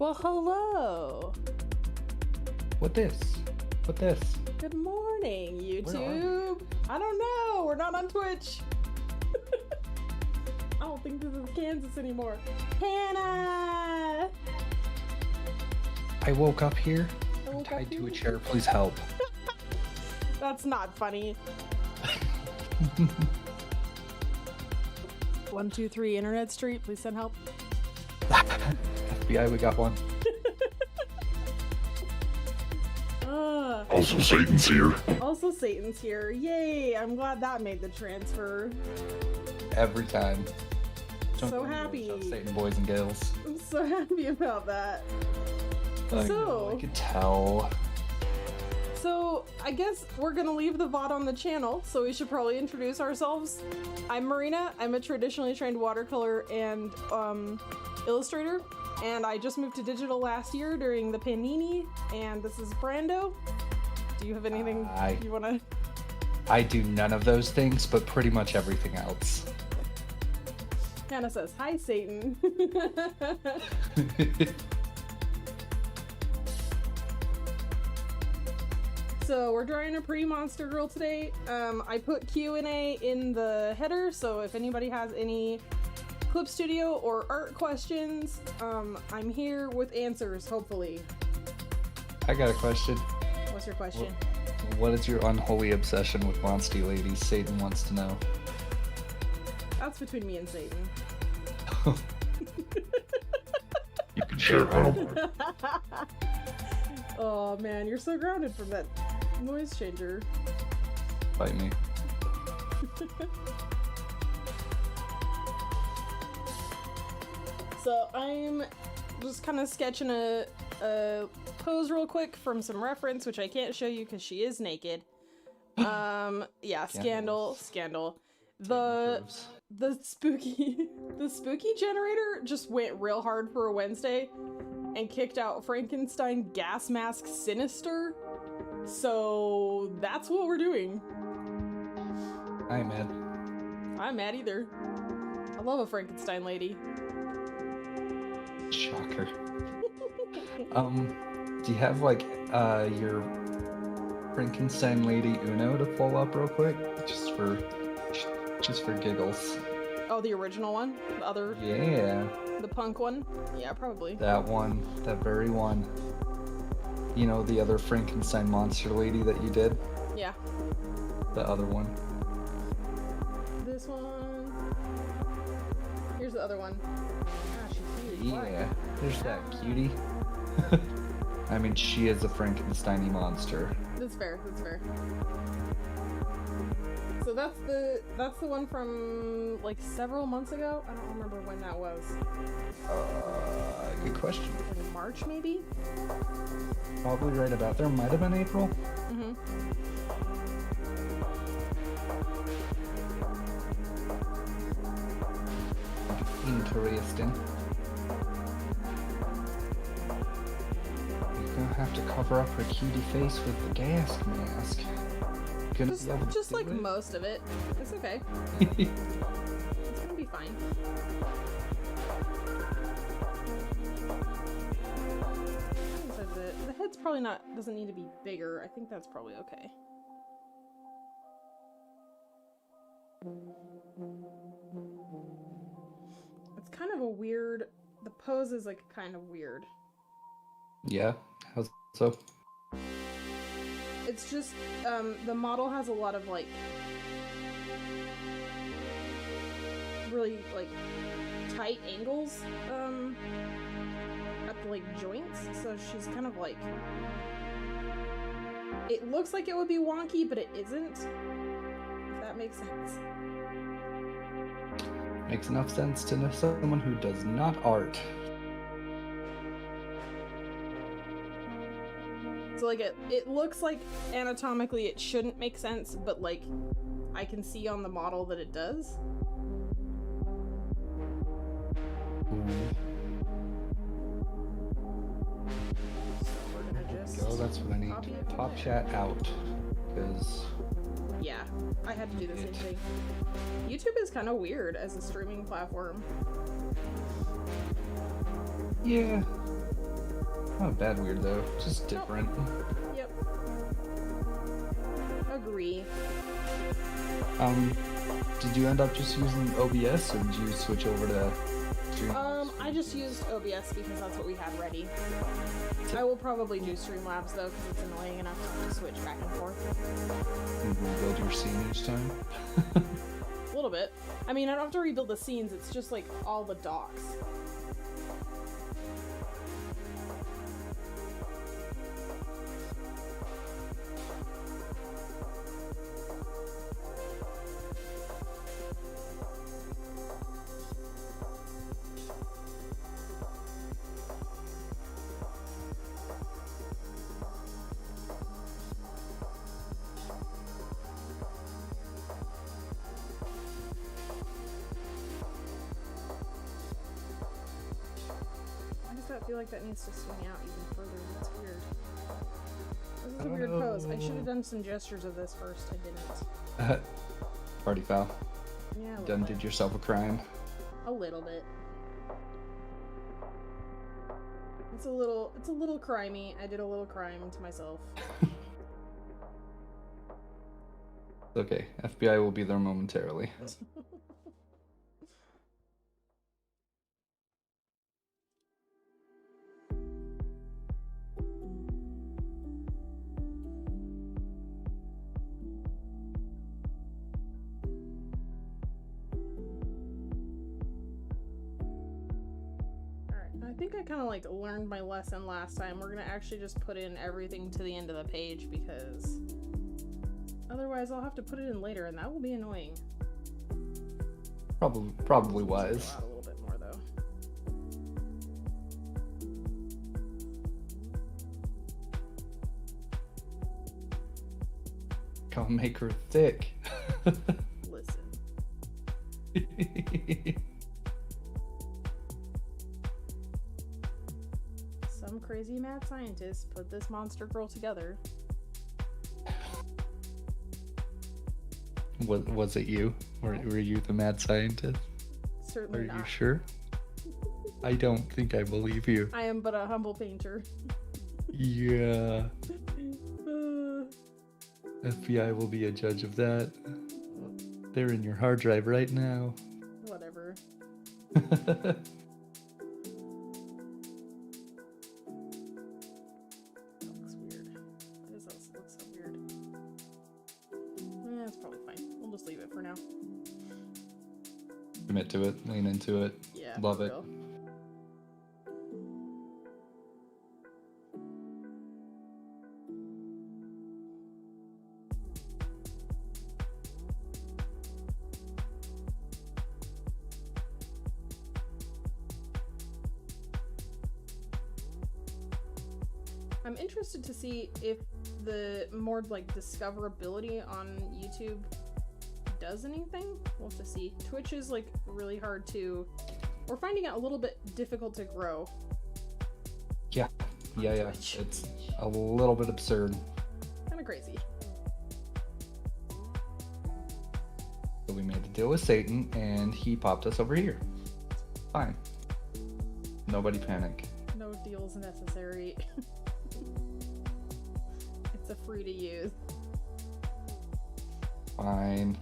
Well, hello. What this? What this? Good morning, Where YouTube. I don't know. We're not on Twitch. I don't think this is Kansas anymore. Hannah! I woke up here. I I'm woke tied up to here. a chair. Please help. That's not funny. 123 Internet Street. Please send help. FBI, we got one. Also, Satan's here. Also, Satan's here. Yay! I'm glad that made the transfer. Every time. So happy. Satan boys and girls. I'm so happy about that. I So- know, I could tell. So, I guess we're gonna leave the VOD on the channel, so we should probably introduce ourselves. I'm Marina. I'm a traditionally trained watercolor and illustrator, and I just moved to digital last year during the Panini, and this is Brando. Do you have anything you wanna... I do none of those things, but pretty much everything else. Hannah says, hi, Satan. So we're drawing a pretty monster girl today. I put Q&A in the header, so if anybody has any Clip Studio or art questions, I'm here with answers, hopefully. I got a question. What's your question? What is your unholy obsession with Monsty ladies? Satan wants to know. That's between me and Satan. You can share Homer. Oh man, you're so grounded from that noise changer. Fight me. So I'm just kind of sketching a pose real quick from some reference, which I can't show you because she is naked. Yeah, scandal. The spooky generator just went real hard for a Wednesday and kicked out Frankenstein gas mask Sinister. So that's what we're doing. I'm mad. I'm mad either. I love a Frankenstein lady. Shocker. Do you have like your Frankenstein lady Uno to pull up real quick? Just for giggles. Oh, the original one? The other? Yeah. The punk one? Yeah, probably. That one. That very one. You know, the other Frankenstein monster lady that you did? Yeah. The other one. This one. Here's the other one. Ah, she's huge. Why? Yeah. There's that cutie. I mean, she is a Frankenstein-y monster. That's fair. That's fair. So that's the one from like several months ago. I don't remember when that was. Good question. Like in March, maybe? Probably right about there. Might have been April. Mm-hmm. Interesting. You're gonna have to cover up her cutie face with the gas mask. Gonna be able to Just do like it? most of it. It's okay. It's gonna be fine. The head's probably doesn't need to be bigger. I think that's probably okay. It's kind of a weird, the pose is like kind of weird. Yeah. How's so? It's just, the model has a lot of like, really like tight angles, at the like joints, so she's kind of like, it looks like it would be wonky, but it isn't, if that makes sense. Makes enough sense to know someone who does not art. So like it looks like anatomically it shouldn't make sense, but like I can see on the model that it does. So we're gonna just Go, that's what I need. copy it from Pop there. chat out. Because Yeah, I had to do the same thing. YouTube is kind of weird as a streaming platform. yeah. Not bad weird though, just different. Yep. Agree. Did you end up just using OBS or did you switch over to Streamlabs? I just used OBS because that's what we had ready. I will probably do Streamlabs though because it's annoying enough to switch back and forth. And rebuild your scene each time? A little bit. I mean, I don't have to rebuild the scenes, it's just like all the docs. I feel like that needs to swing out even further. That's weird. This is a weird pose. I should have done some gestures of this first. I didn't. Party foul. Yeah. Done did yourself a crime. A little bit. It's a little crimey. I did a little crime to myself. Okay, FBI will be there momentarily. I think I kind of like learned my lesson last time. We're gonna actually just put in everything to the end of the page because otherwise I'll have to put it in later and that will be annoying. Probably wise. A little bit more though. Come make her thick. Listen. Some crazy mad scientist put this monster girl together. Was it you? Were you the mad scientist? Certainly not. Are you sure? I don't think I believe you. I am but a humble painter. Yeah. FBI will be a judge of that. They're in your hard drive right now. Whatever. That looks weird. Why does that look so weird? That's probably fine. We'll just leave it for now. Commit to it. Lean into it. Yeah. Love for it. real. I'm interested to see if the more like discoverability on YouTube does anything. We'll have to see. Twitch is like really hard to, we're finding it a little bit difficult to grow. Yeah. Twitch. It's a little bit absurd. Kind of crazy. So we made a deal with Satan and he popped us over here. Fine. Nobody panic. No deals necessary. It's a free to use. Fine.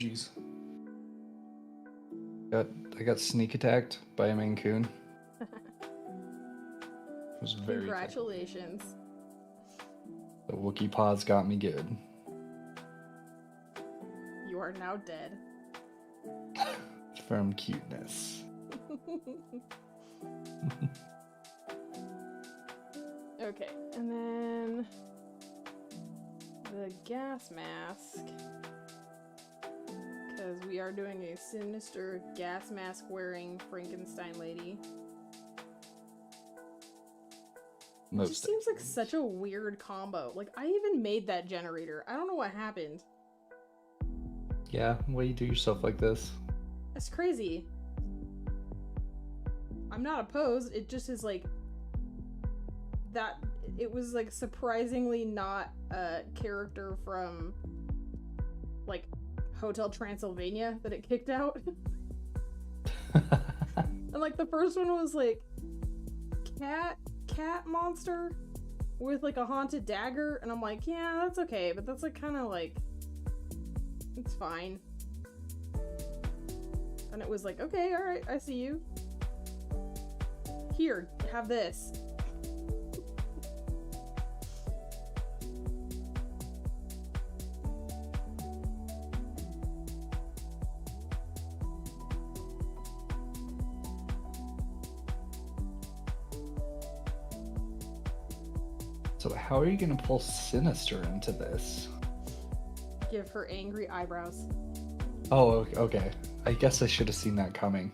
Jeez. I got sneak attacked by a Maine Coon. It was very Congratulations. The Wookiee paws got me good. You are now dead. From cuteness. Okay, and then the gas mask. Because we are doing a sinister gas mask wearing Frankenstein lady. It just seems like such a weird combo. Like, I even made that generator. I don't know what happened. Yeah, why you do yourself like this? That's crazy. I'm not opposed. It just is like that. It was like surprisingly not a character from like Hotel Transylvania that it kicked out. And like the first one was like cat monster with like a haunted dagger, and I'm like, yeah, that's okay, but that's like kind of like, it's fine. And it was like, okay, all right, I see you. Here, have this. So how are you gonna pull Sinister into this? Give her angry eyebrows. Oh, okay. I guess I should have seen that coming.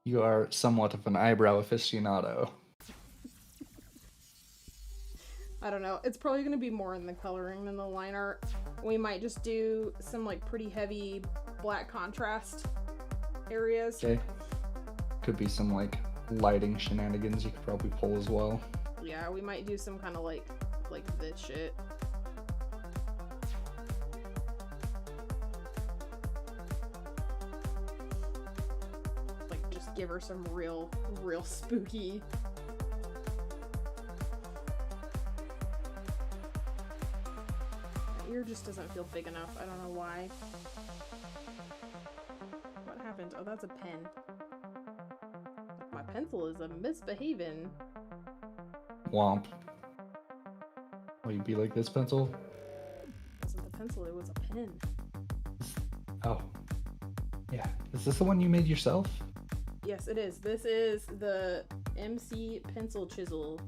You are somewhat of an eyebrow aficionado. I don't know. It's probably going to be more in the coloring than the line art. We might just do some like pretty heavy black contrast areas. Okay. Could be some like lighting shenanigans you could probably pull as well. Yeah, we might do some kind of like this shit. Like just give her some real spooky. That ear just doesn't feel big enough. I don't know why. What happened? Oh, that's a pen. My pencil is a misbehaving. Womp. Will you be like this pencil? It wasn't a pencil, it was a pen. Oh. Yeah. Is this the one you made yourself? Yes, it is. This is the MC pencil chisel.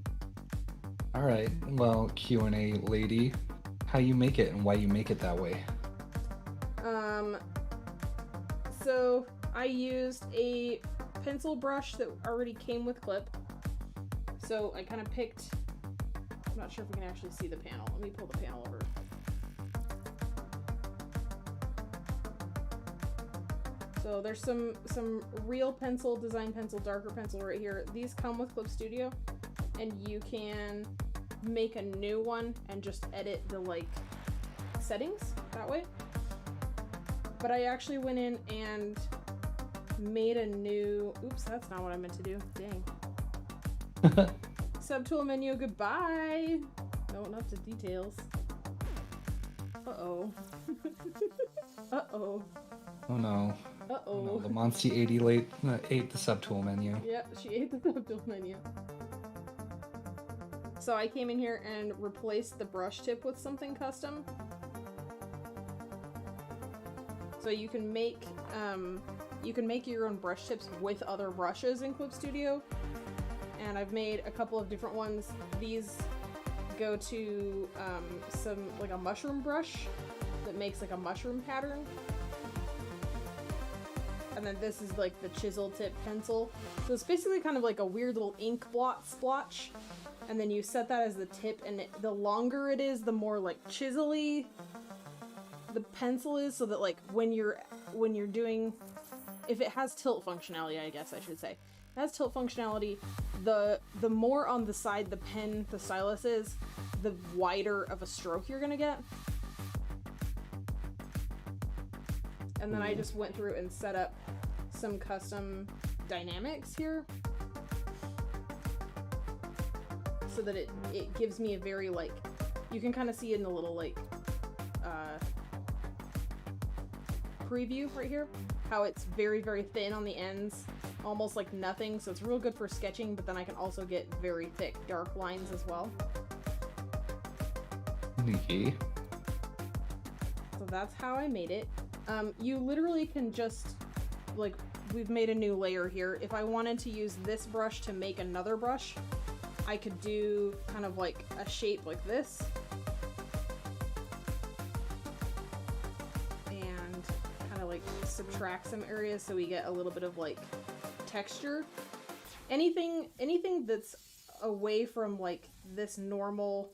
Alright. Well, Q&A lady. How you make it and why you make it that way? So I used a pencil brush that already came with clip. So I kind of picked, I'm not sure if we can actually see the panel. Let me pull the panel over. So there's some real pencil, design pencil, darker pencil right here. These come with Clip Studio, and you can make a new one and just edit the like settings that way. But I actually went in and made a new, oops, that's not what I meant to do. Dang. Subtool menu, goodbye. No, not the details. Uh-oh. Uh-oh. Oh no. Uh-oh. Oh no, the Monty ate the subtool menu. Yep, she ate the subtool menu. So I came in here and replaced the brush tip with something custom. So you can make your own brush tips with other brushes in Clip Studio. And I've made a couple of different ones. These go to like a mushroom brush that makes like a mushroom pattern. And then this is like the chisel tip pencil. So it's basically kind of like a weird little ink blot splotch. And then you set that as the tip, and the longer it is, the more like chiselly the pencil is, so that like when you're doing, if it has tilt functionality, I guess I should say. It has tilt functionality, the more on the side the stylus is, the wider of a stroke you're gonna get. And then I just went through and set up some custom dynamics here, so that it gives me a very like, you can kind of see in the little like preview right here how it's very, very thin on the ends, almost like nothing, so it's real good for sketching, but then I can also get very thick dark lines as well. Neat. So that's how I made it. You literally can just, like, we've made a new layer here. If I wanted to use this brush to make another brush, I could do kind of like a shape like this. And kind of like subtract some areas so we get a little bit of like texture. Anything that's away from like this normal,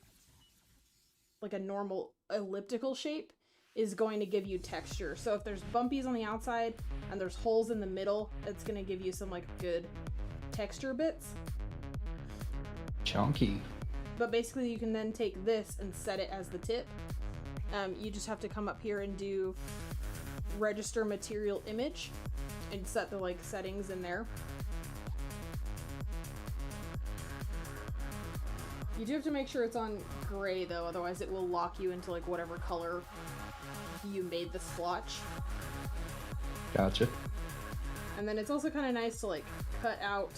like a normal elliptical shape, is going to give you texture. So if there's bumpies on the outside and there's holes in the middle, it's going to give you some like good texture bits. Chunky. But basically you can then take this and set it as the tip. You just have to come up here and do register material image and set the like settings in there. You do have to make sure it's on gray though, otherwise it will lock you into like whatever color you made the splotch. Gotcha. And then it's also kind of nice to like cut out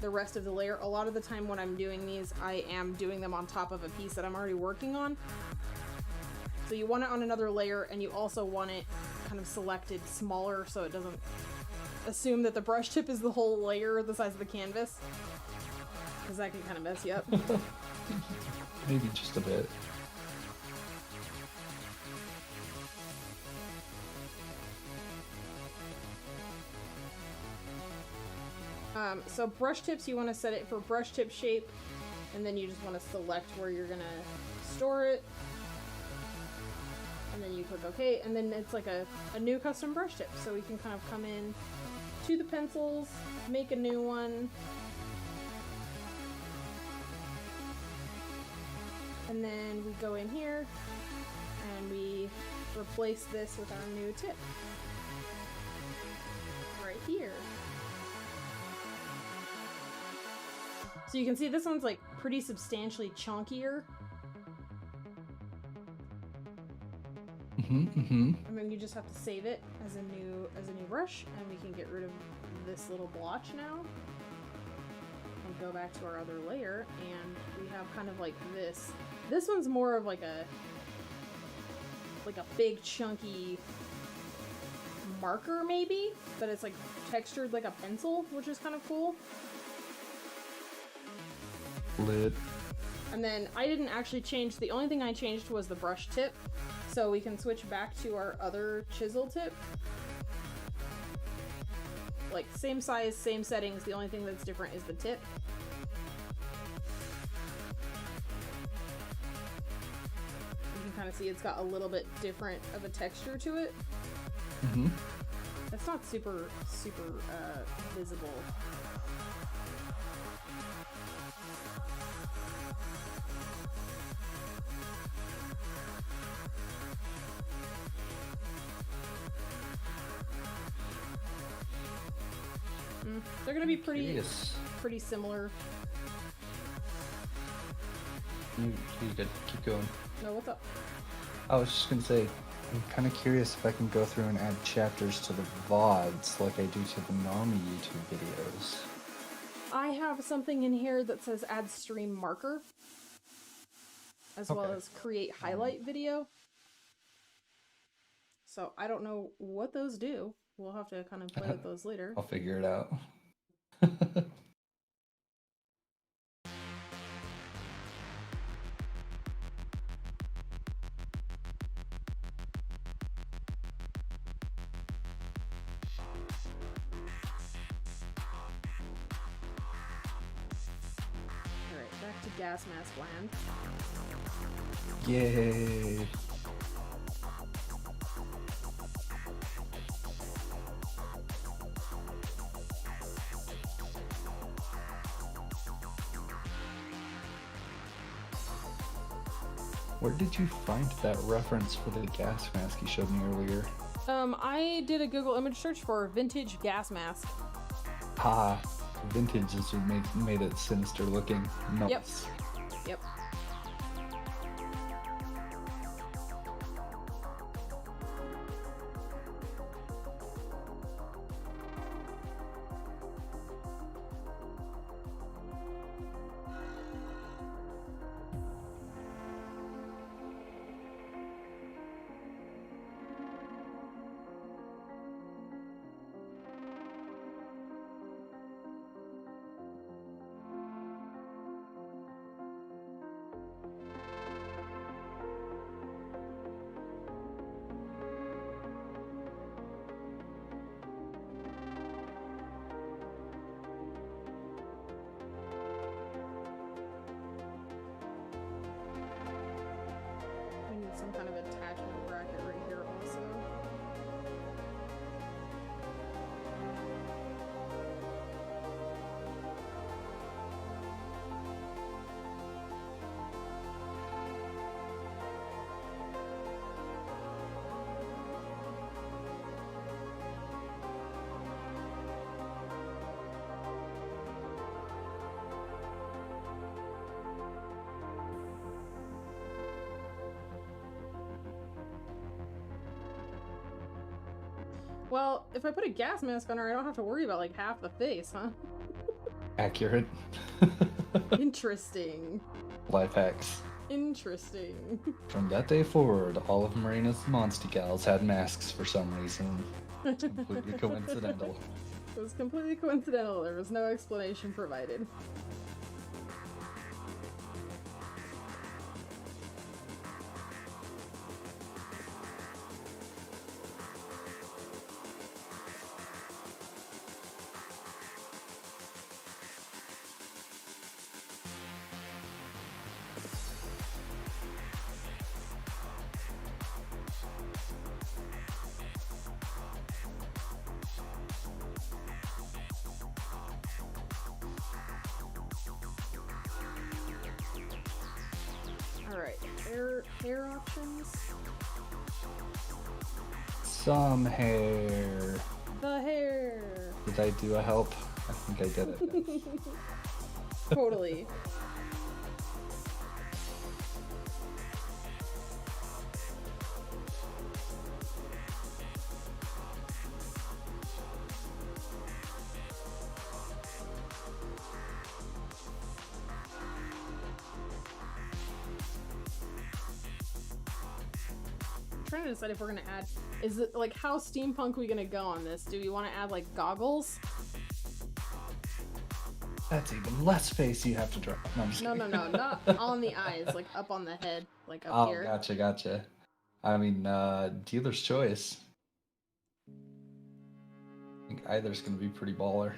the rest of the layer. A lot of the time when I'm doing these, I am doing them on top of a piece that I'm already working on. So you want it on another layer, and you also want it kind of selected smaller so it doesn't assume that the brush tip is the whole layer the size of the canvas, because that can kind of mess you up. Maybe just a bit. So brush tips, you want to set it for brush tip shape, and then you just want to select where you're gonna store it, and then you click OK, and then it's like a new custom brush tip. So we can kind of come in to the pencils, make a new one, and then we go in here and we replace this with our new tip right here. So you can see this one's like pretty substantially chunkier. And then you just have to save it as a new brush, and we can get rid of this little blotch now. And go back to our other layer, and we have kind of like this. This one's more of like a big chunky marker maybe, but it's like textured like a pencil, which is kind of cool. Lit. And then I didn't actually change, the only thing I changed was the brush tip. So we can switch back to our other chisel tip. Like same size, same settings, the only thing that's different is the tip. You can kind of see it's got a little bit different of a texture to it. That's not super visible. They're gonna be pretty similar. You good. Keep going. No, what's up? I was just gonna say, I'm kind of curious if I can go through and add chapters to the VODs like I do to the normie YouTube videos. I have something in here that says add stream marker, as well as create highlight video. So I don't know what those do. We'll have to kind of play with those later. I'll figure it out. Alright, back to gas mask land. Yay! Where did you find that reference for the gas mask you showed me earlier? I did a Google image search for vintage gas mask. Ah, vintage is what made it sinister looking. Nice. Yep. some kind of attachment bracket right here also. Well, if I put a gas mask on her, I don't have to worry about like half the face, huh? Accurate. Interesting. Life hacks. Interesting. From that day forward, all of Marina's Monster gals had masks for some reason. It's completely coincidental. It was completely coincidental. There was no explanation provided. Alright, hair options? Some hair. The hair! Did I do a help? I think I did it. Totally. Trying to decide if we're gonna add, is it like how steampunk we gonna go on this? Do we want to add like goggles? That's even less face you have to draw. No, I'm just No, kidding. not on the eyes, like up on the head, like up Oh, here. gotcha. I mean, dealer's choice. I think either's gonna be pretty baller.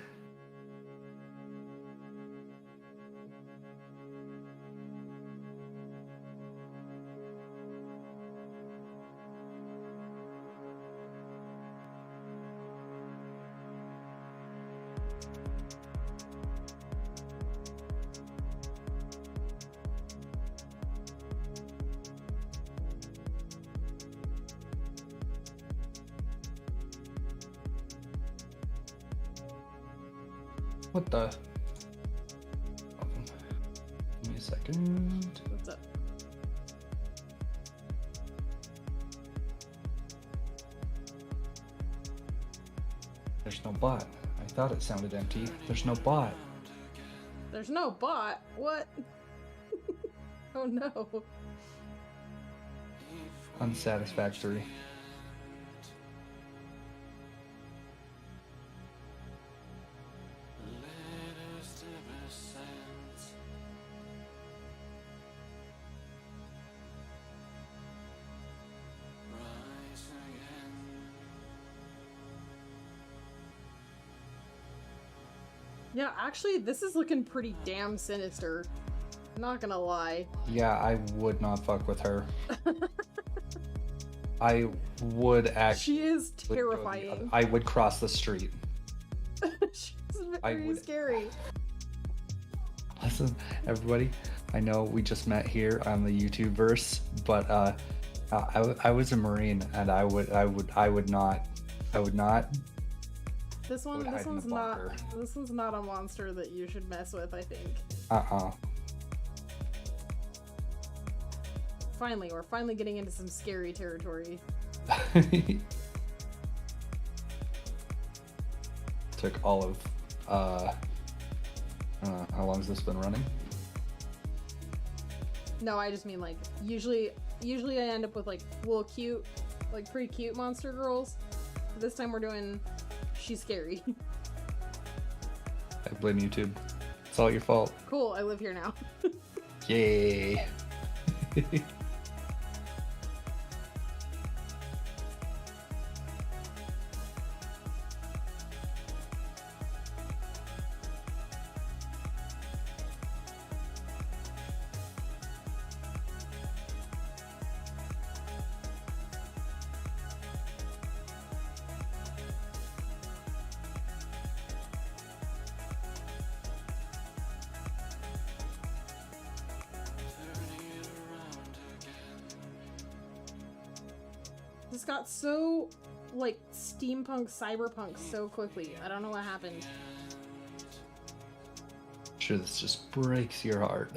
What the? Give me a second. What's up? There's no bot. I thought it sounded empty. There's no bot. There's no bot. What? Oh no. Unsatisfactory. Yeah, actually, this is looking pretty damn sinister. Not gonna lie. Yeah, I would not fuck with her. I would actually. She is go the terrifying. other- I would cross the street. She's I very would- scary. Listen, everybody. I know we just met here on the YouTube verse, but I was a Marine, and I would not. This would hide in one's a not. bunker. This one's not a monster that you should mess with. I think. Finally, we're finally getting into some scary territory. Took all of how long has this been running? No, I just mean like usually I end up with like cute, like pretty cute monster girls. This time we're doing she's scary. I blame YouTube. It's all your fault. Cool, I live here now. Yay. This got so, like, steampunk, cyberpunk so quickly. I don't know what happened. I'm sure this just breaks your heart.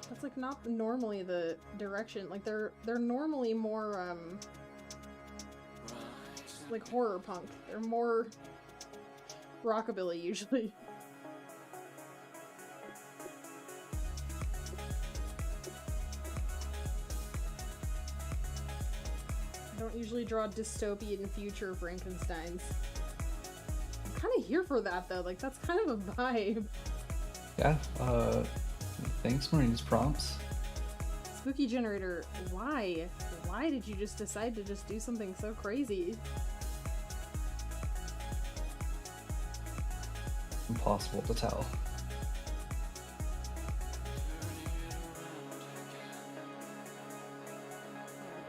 That's, like, not normally the direction. Like, they're normally more, like, horror punk. They're more rockabilly, usually. I don't usually draw dystopian future Frankensteins. I'm kind of here for that, though. Like, that's kind of a vibe. Yeah, thanks, Marina's prompts. Spooky generator, why? Why did you just decide to just do something so crazy? Impossible to tell.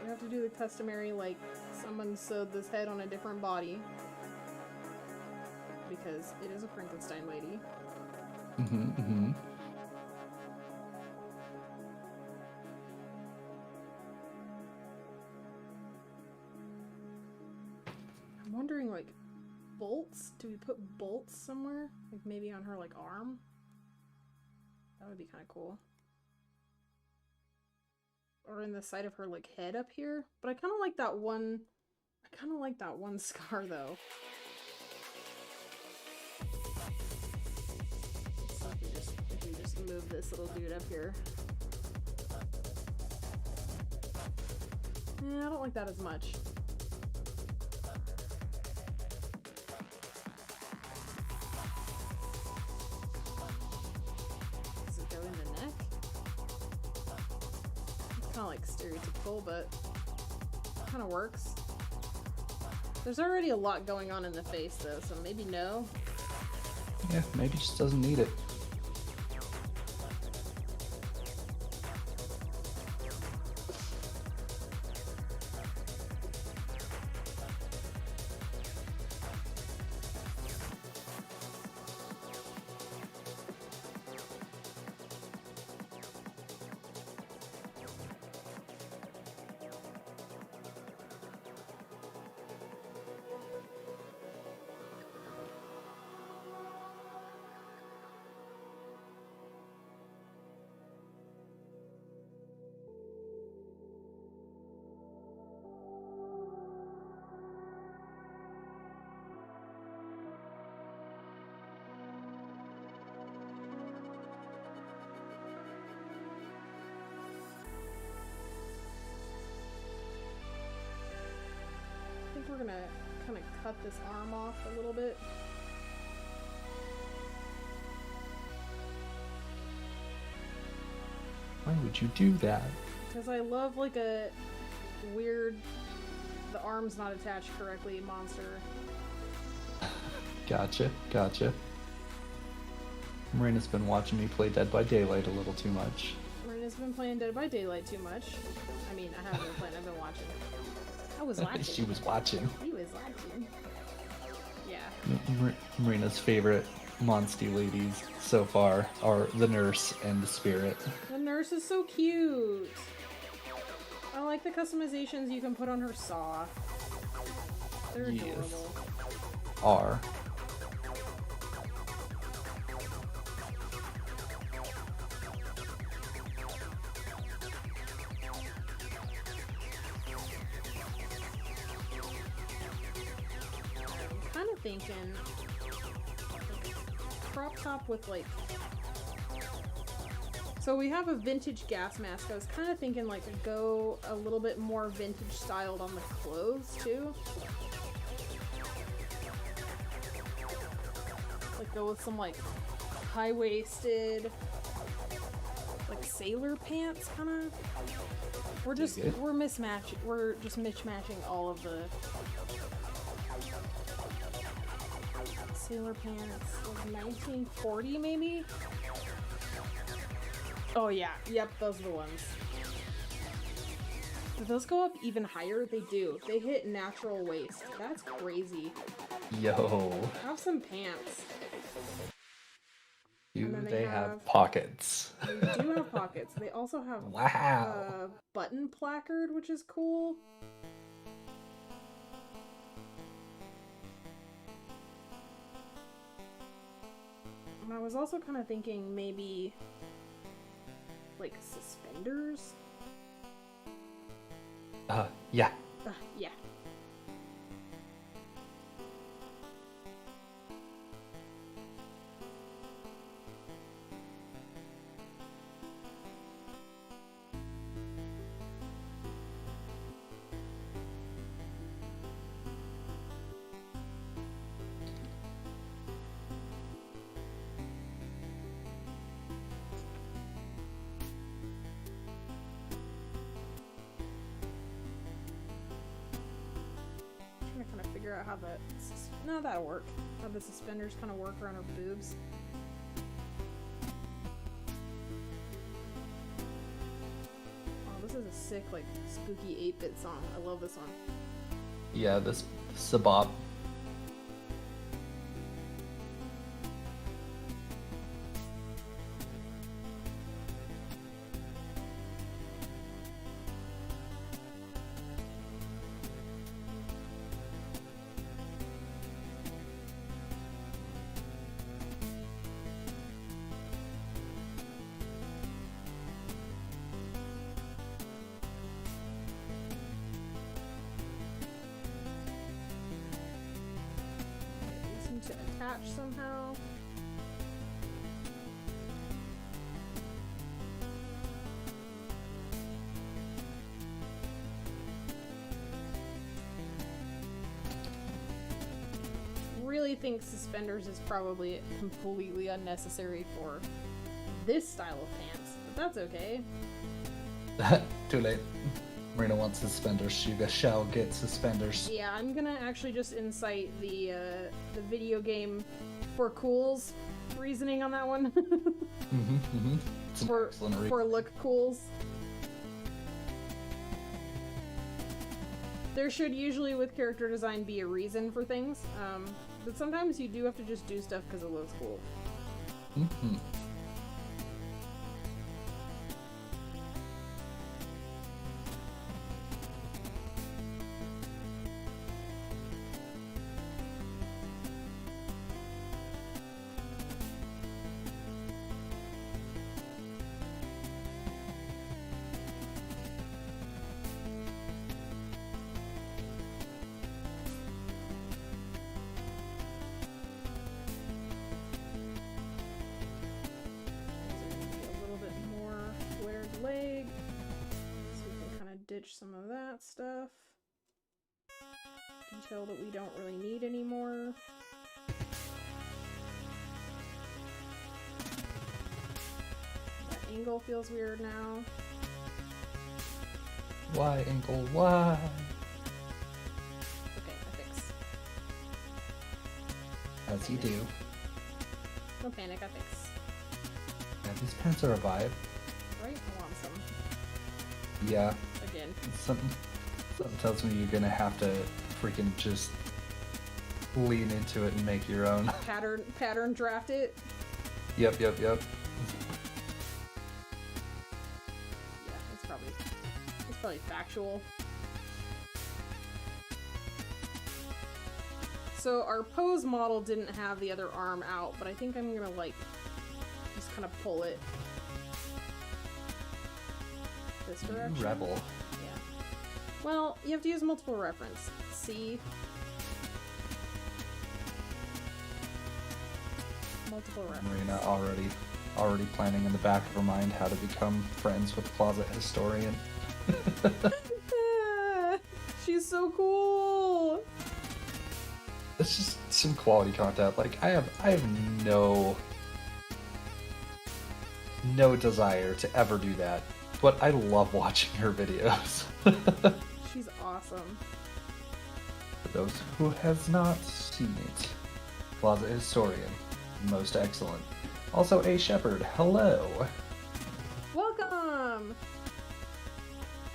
We have to do the customary, like, someone sewed this head on a different body. Because it is a Frankenstein lady. Mm-hmm. I'm wondering, like, bolts? Do we put bolts somewhere? Like, maybe on her, like, arm? That would be kind of cool. Or in the side of her, like, head up here. But I kind of like that one... I kind of like that one scar, though. So if we just move this little dude up here. Yeah, I don't like that as much. Does it go in the neck? It's kind of like stereotypical, but kind of works. There's already a lot going on in the face, though, so maybe no. Yeah, maybe just doesn't need it. I think we're gonna kind of cut this arm off a little bit. Why would you do that? Because I love, like, a weird, the arm's not attached correctly monster. Gotcha. Marina's been watching me play Dead by Daylight a little too much. Marina's been playing Dead by Daylight too much. I mean, I haven't been playing, I've been watching. I was watching. She was watching. He was watching. Yeah. Marina's favorite monsty ladies so far are the nurse and the spirit. The nurse is so cute. I like the customizations you can put on her saw. They're adorable. Are. Kind of thinking crop top with, like, so we have a vintage gas mask. I was kind of thinking, like, go a little bit more vintage styled on the clothes too, like go with some, like, high-waisted, like, sailor pants kind of. We're just mismatching all of the sailor pants. Like 1940 maybe? Oh yeah, yep, those are the ones. Do those go up even higher? They do. They hit natural waist. That's crazy. Yo. Have some pants. Do then they have pockets? They do have pockets. They also have Wow. a button placard, which is cool. And I was also kind of thinking maybe like suspenders. Yeah. Yeah. Trying to kind of figure out how the no, that'll work. How the suspenders kind of work around her boobs. Oh, this is a sick, like, spooky 8-bit song. I love this one. Yeah, this Sabop. These need to attach somehow. Really think suspenders is probably completely unnecessary for this style of pants, but that's okay. Too late. Marina wants suspenders. Suga shall get suspenders. Yeah, I'm gonna actually just incite the video game for cools reasoning on that one. It's an for excellent read. for look cools. There should usually with character design be a reason for things, but sometimes you do have to just do stuff because it looks cool. A little bit more flared leg, so we can kind of ditch some of that stuff. Detail that we don't really need anymore. That angle feels weird now. Why, Inkle? Why? Okay, I fix. As you do. Don't panic, I fix. Yeah, these pants are a vibe. Right? I want some. Yeah. Again. Something tells me you're gonna have to freaking just lean into it and make your own. Pattern draft it. Yep. Yeah, it's probably factual. So our pose model didn't have the other arm out, but I think I'm gonna like just kind of pull it this direction. Rebel. Yeah. Well, you have to use multiple reference. See? Multiple reference. Marina already planning in the back of her mind how to become friends with Closet Historian. She's so cool. It's just some quality content. Like I have no desire to ever do that, but I love watching her videos. She's awesome. For those who has not seen it, Closet Historian, most excellent. Also A Shepherd, hello. Welcome.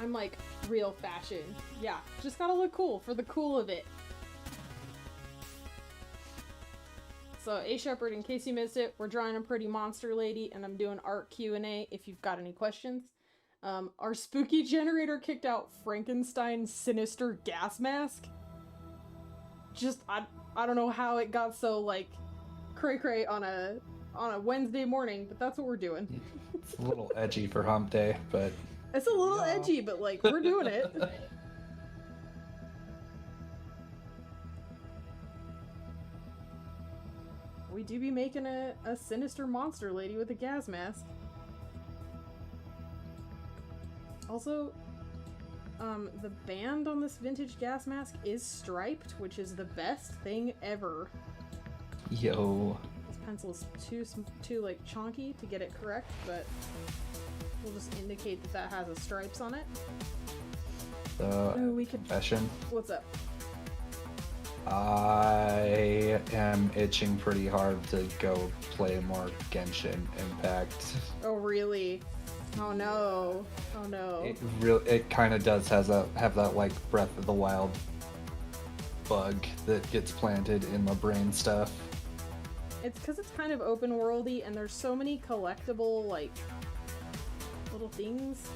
I'm like real fashion. Yeah, just gotta look cool for the cool of it. So A Shepherd, in case you missed it, we're drawing a pretty monster lady, and I'm doing art Q&A if you've got any questions. Our spooky generator kicked out Frankenstein's sinister gas mask. Just, I don't know how it got so, like, cray-cray on a Wednesday morning, but that's what we're doing. It's a little edgy for hump day, but... It's a little edgy, but, like, we're doing it. We do be making a sinister monster lady with a gas mask. Also, the band on this vintage gas mask is striped, which is the best thing ever. Yo. This pencil is too like chonky to get it correct, but we'll just indicate that has a stripes on it. So, we could. confession. What's up? I am itching pretty hard to go play more Genshin Impact. Oh really? Oh no! Oh no! It kind of does have that like Breath of the Wild bug that gets planted in my brain stuff. It's because it's kind of open worldy, and there's so many collectible like little things.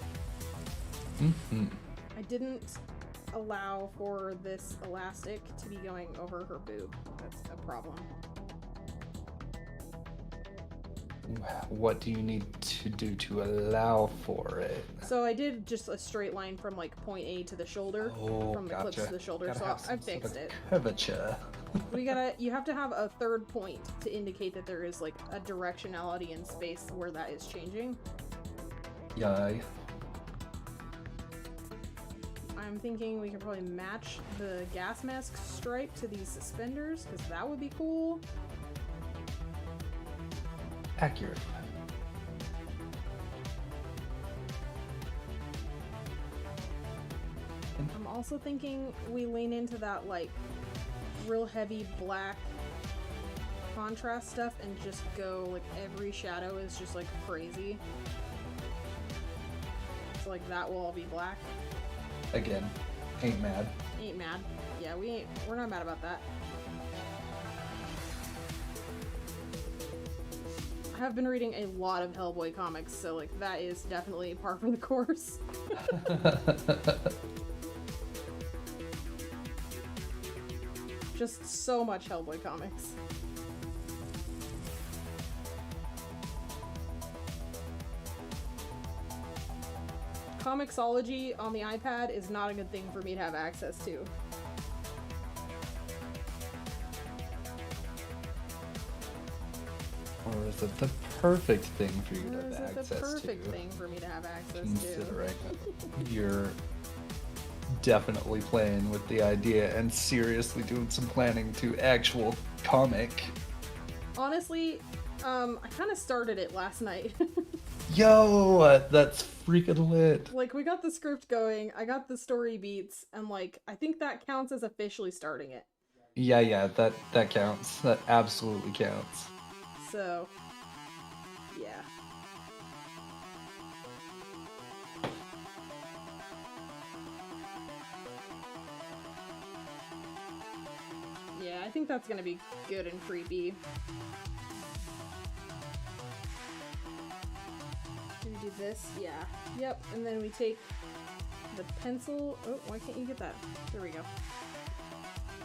Mm-hmm. I didn't allow for this elastic to be going over her boob. That's a problem. What do you need to do to allow for it? So I did just a straight line from like point A to the shoulder, from the clips to the shoulder. So I fixed it. Curvature. You have to have a third point to indicate that there is like a directionality in space where that is changing. Yay. I'm thinking we could probably match the gas mask stripe to these suspenders, because that would be cool. Accurate. I'm also thinking we lean into that like real heavy black contrast stuff and just go like every shadow is just like crazy. So like that will all be black. Again, ain't mad. Ain't mad. Yeah, we're not mad about that. I have been reading a lot of Hellboy comics, so like that is definitely par for the course. Just so much Hellboy comics. Comixology on the iPad is not a good thing for me to have access to. Or is it the perfect thing for you Or to is have it access the to? perfect thing for me to have access to? Considering you're definitely playing with the idea and seriously doing some planning to actual comic. Honestly, I kind of started it last night. Yo, that's freaking lit. Like, we got the script going, I got the story beats, and like, I think that counts as officially starting it. Yeah, that counts. That absolutely counts. So, yeah. Yeah, I think that's gonna be good and creepy. Do we do this? Yeah. Yep, and then we take the pencil. Oh, why can't you get that? There we go.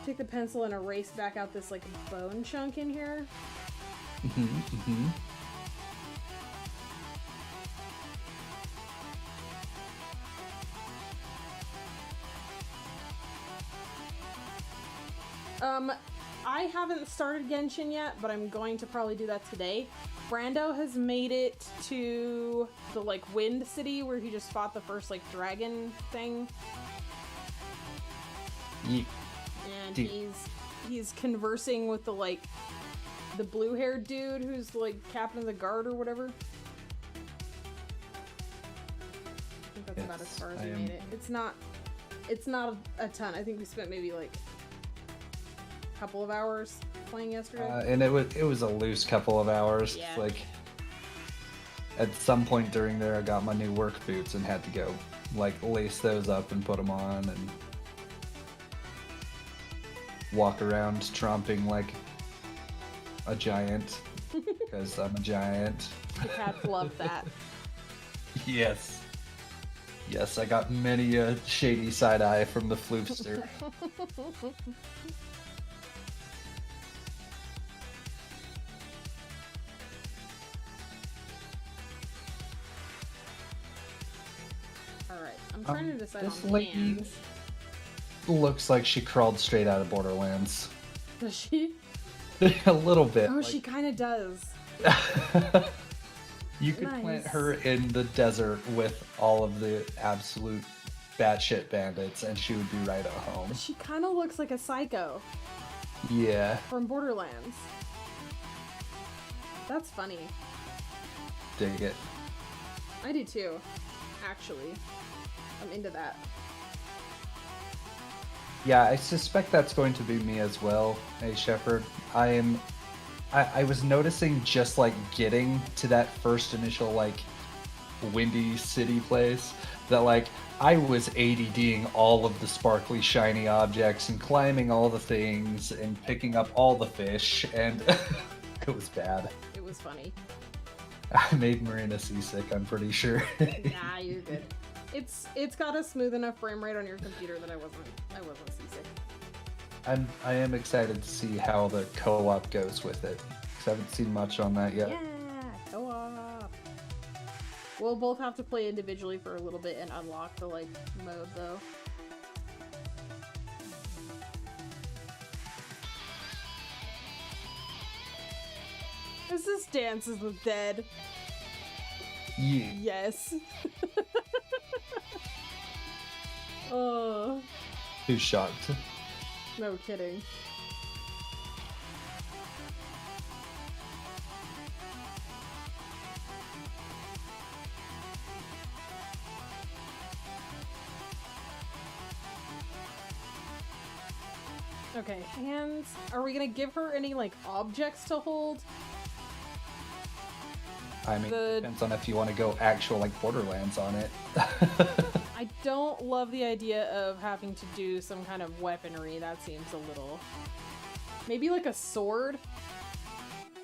Take the pencil and erase back out this, like, bone chunk in here. I haven't started Genshin yet, but I'm going to probably do that today. Brando has made it to the, like, Wind City where he just fought the first, like, dragon thing. Yeet. And he's conversing with the, like, the blue-haired dude who's, like, captain of the guard or whatever. I think that's about as far as we made it. It's not a ton. I think we spent maybe, like, a couple of hours playing yesterday. And it was a loose couple of hours. Yeah. Like, at some point during there, I got my new work boots and had to go, like, lace those up and put them on and walk around tromping like a giant, because I'm a giant. The cats love that. Yes. Yes, I got many a shady side eye from the floofster. Alright, I'm trying to decide this on lady- hands. Looks like she crawled straight out of Borderlands. Does she? A little bit. Oh, like- she kind of does. You could Nice. plant her in the desert with all of the absolute batshit bandits, and she would be right at home. She kind of looks like a psycho Yeah, from Borderlands. That's funny. dig it. I do too, actually. I'm into that. Yeah, I suspect that's going to be me as well, hey Shepard. I was noticing just like getting to that first initial like windy city place that like I was ADDing all of the sparkly shiny objects and climbing all the things and picking up all the fish, and it was bad. It was funny. I made Marina seasick, I'm pretty sure. Nah, you're good. It's got a smooth enough frame rate on your computer that I wasn't seasick. I am excited to see how the co-op goes with it, because I haven't seen much on that yet. Yeah, co-op. We'll both have to play individually for a little bit and unlock the like mode though. Is this Dances with Dead? Yeah. Yes. Oh, Too shocked. no kidding. Okay, hands. Are we gonna give her any, like, objects to hold? I mean, The- depends on if you want to go actual like Borderlands on it. I don't love the idea of having to do some kind of weaponry. That seems a little... Maybe like a sword?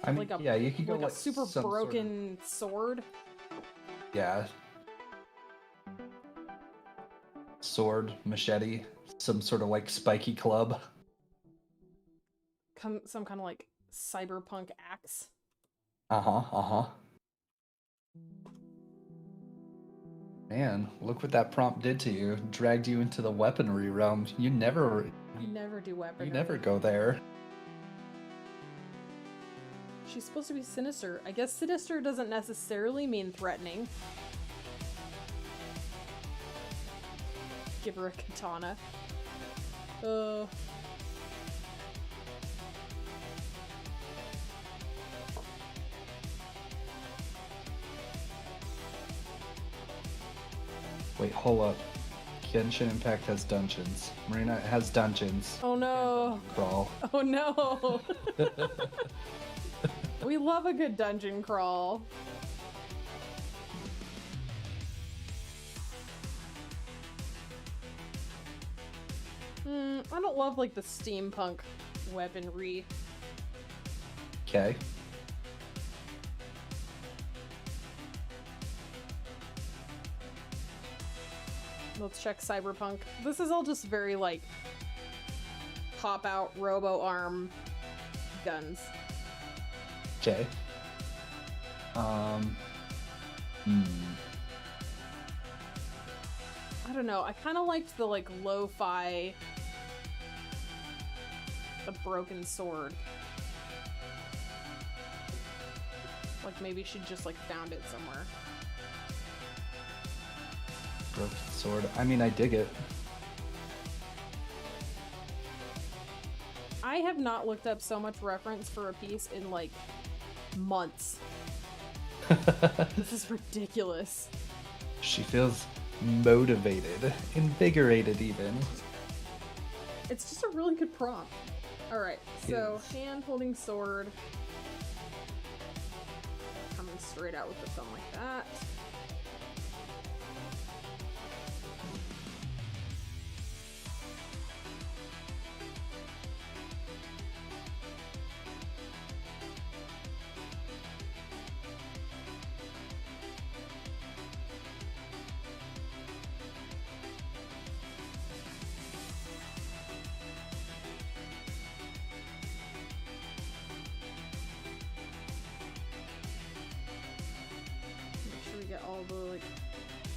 I mean, Like a, yeah, you could go like like a super some sort of- broken sword? yeah. Sword, machete, some sort of like spiky club. Some kind of like cyberpunk axe? Uh-huh. Man, look what that prompt did to you. Dragged you into the weaponry realm. You never Do weaponry. you never go there. She's supposed to be sinister. I guess sinister doesn't necessarily mean threatening. Give her a katana. Wait, hold up. Genshin Impact has dungeons. Marina has dungeons. Oh no. Crawl. Oh no. We love a good dungeon crawl. I don't love like the steampunk weaponry. Okay. Let's check cyberpunk. This is all just very like pop out robo arm guns. Okay. I don't know. I kind of liked the like lo-fi, the broken sword. Like maybe she just like found it somewhere. Broken sword. I mean, I dig it. I have not looked up so much reference for a piece in like months. This is ridiculous. She feels motivated, invigorated even. It's just a really good prompt. Alright, so Yes. hand holding sword. Coming straight out with the thumb like that.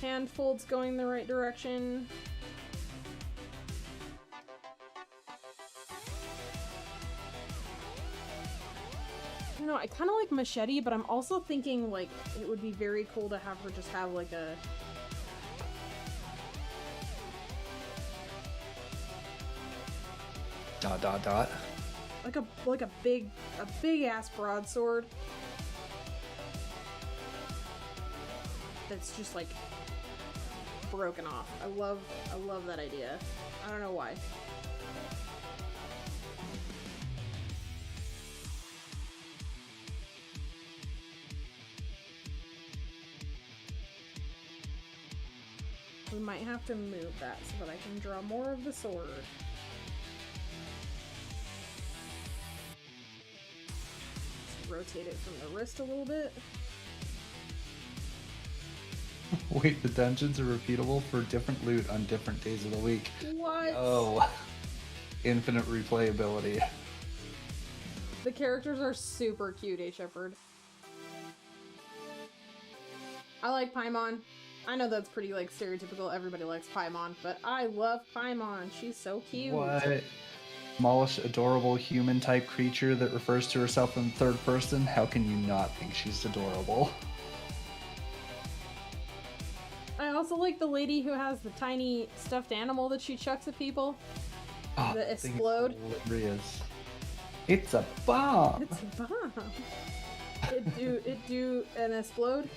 hand fold's going the right direction. I don't know, I kind of like Machete, but I'm also thinking, like, it would be very cool to have her just have, like, a... Dot dot dot. Like a big ass broadsword. That's just, like, broken off. I love that idea. I don't know why. We might have to move that so that I can draw more of the sword. Let's rotate it from the wrist a little bit. Wait, the dungeons are repeatable for different loot on different days of the week. What? Oh, infinite replayability. The characters are super cute, A. Shepherd. I like Paimon. I know that's pretty, like, stereotypical. Everybody likes Paimon, but I love Paimon. She's so cute. What? Smallish, adorable human-type creature that refers to herself in third person? How can you not think she's adorable? I also like the lady who has the tiny stuffed animal that she chucks at people. Oh, The that thing is explode. hilarious. It's a bomb! It's a bomb. it do an explode.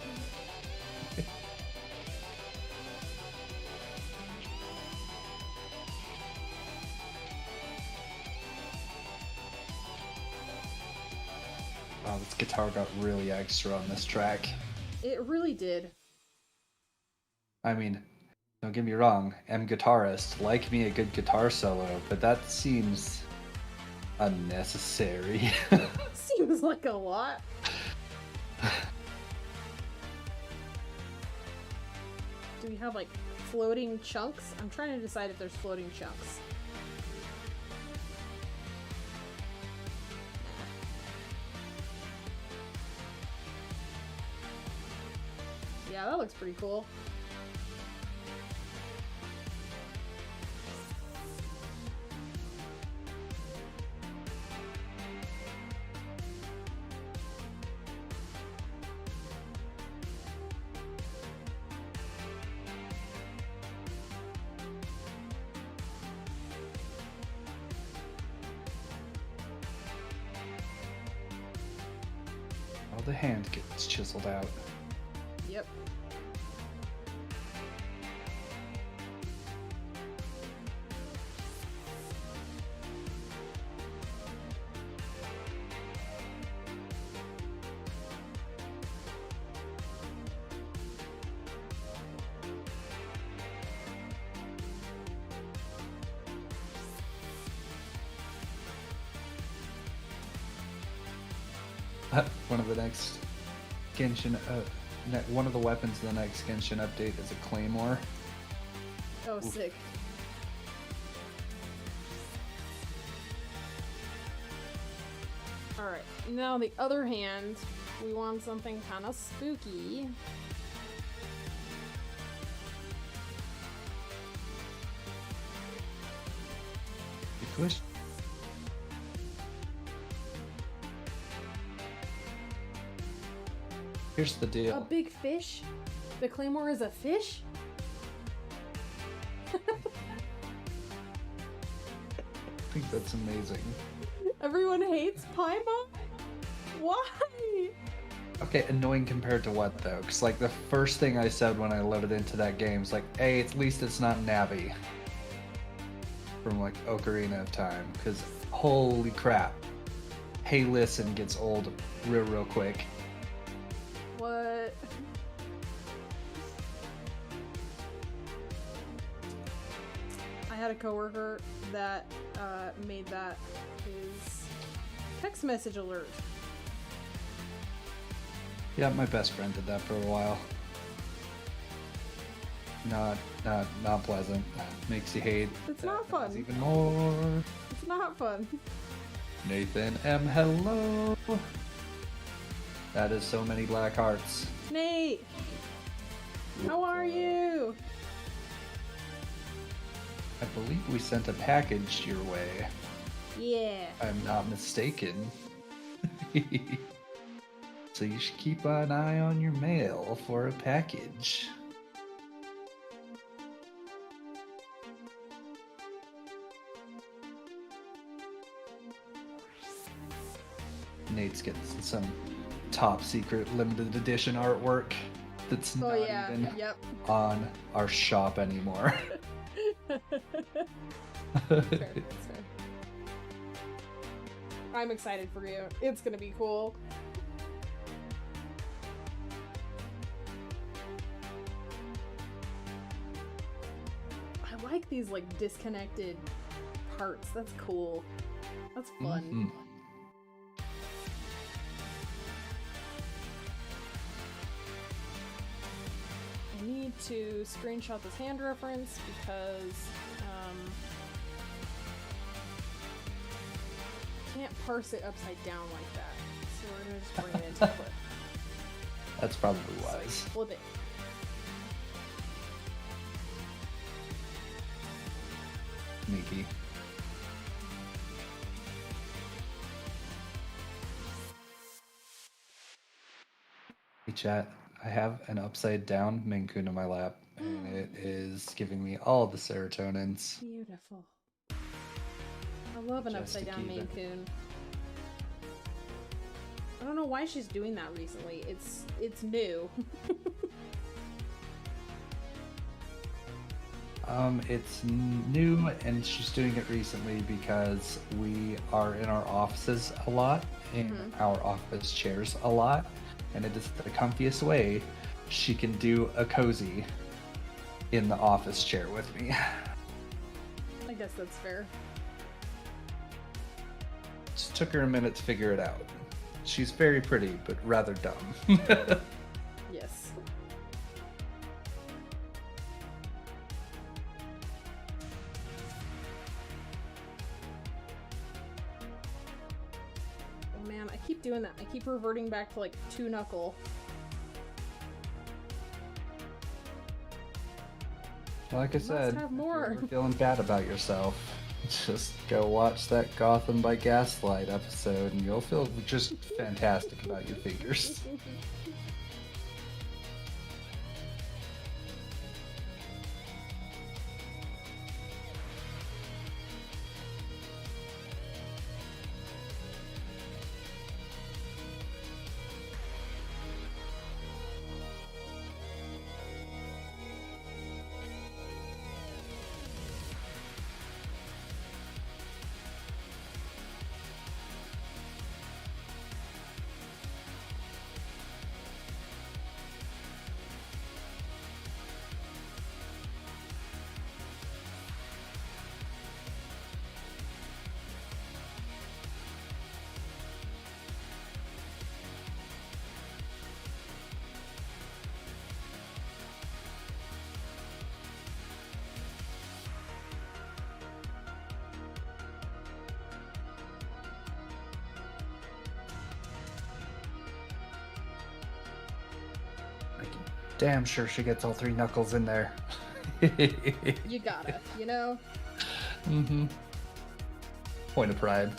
Wow, this guitar got really extra on this track. It really did. I mean, don't get me wrong, I'm guitarist, like me a good guitar solo, but that seems unnecessary. Seems like a lot. Do we have, like, floating chunks? I'm trying to decide if there's floating chunks. Yeah, that looks pretty cool. Oh, the hand gets chiseled out. Yep. One of the next Genshin, one of the weapons in the next Genshin update is a claymore. Oh, Oof. sick. Alright, now the other hand, we want something kind of spooky. You push. Here's the A deal. big fish? The claymore is a fish? I think that's amazing. Everyone hates Paimon? Why? Okay, annoying compared to what though? Because like the first thing I said when I loaded into that game is like, hey, at least it's not Navi from like Ocarina of Time. Because holy crap, hey listen gets old real quick. What? I had a coworker that made that his text message alert. Yeah, my best friend did that for a while. Not pleasant. Makes you hate. It's not fun. Even more. It's not fun. Nathan M. Hello. That is so many black hearts. Nate! How are you? I believe we sent a package your way. Yeah. If I'm not mistaken. So you should keep an eye on your mail for a package. Nate's getting some top secret limited edition artwork that's not even Yep. on our shop anymore. That's fair. I'm excited for you. It's gonna be cool. I like these like disconnected parts. That's cool. That's fun. Mhm. I need to screenshot this hand reference because can't parse it upside down like that. So we're gonna just bring it into clip. That's probably So I wise. flip it. Sneaky. Hey chat, I have an upside down Maine Coon in my lap, and it is giving me all the serotonins. Beautiful. I love an Just to upside down keep Maine it. Coon. I don't know why she's doing that recently. It's new. It's new, and she's doing it recently because we are in our offices a lot, in our office chairs a lot, and it is the comfiest way she can do a cozy in the office chair with me. I guess that's fair. Just took her a minute to figure it out. She's very pretty, but rather dumb. Yes. Oh man, I keep doing that. I keep reverting back to like 2-knuckle. Like I said, have if more. you're ever feeling bad about yourself, just go watch that Gotham by Gaslight episode and you'll feel just fantastic about your fingers. Damn sure she gets all 3 knuckles in there. You gotta, you know? Mm-hmm. Point of pride.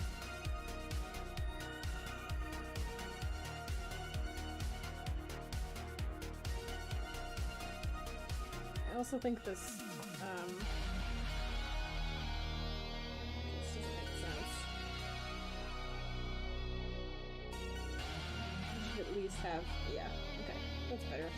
I also think this doesn't make sense. You should at least have, yeah, okay, that's better.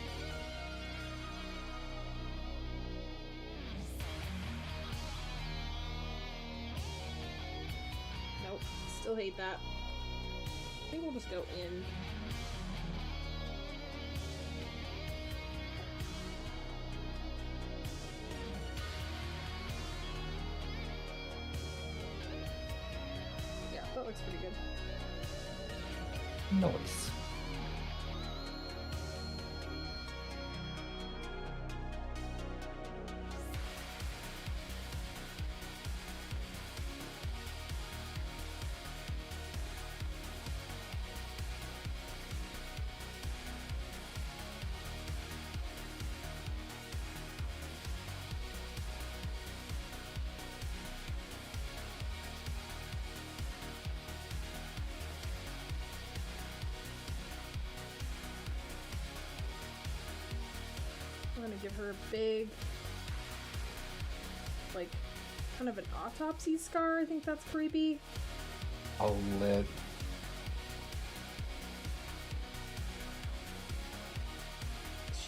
Nope, still hate that. I think we'll just go in. Yeah, that looks pretty good. Nice. gonna give her a big, like, kind of an autopsy scar. I think that's creepy. Oh, lit.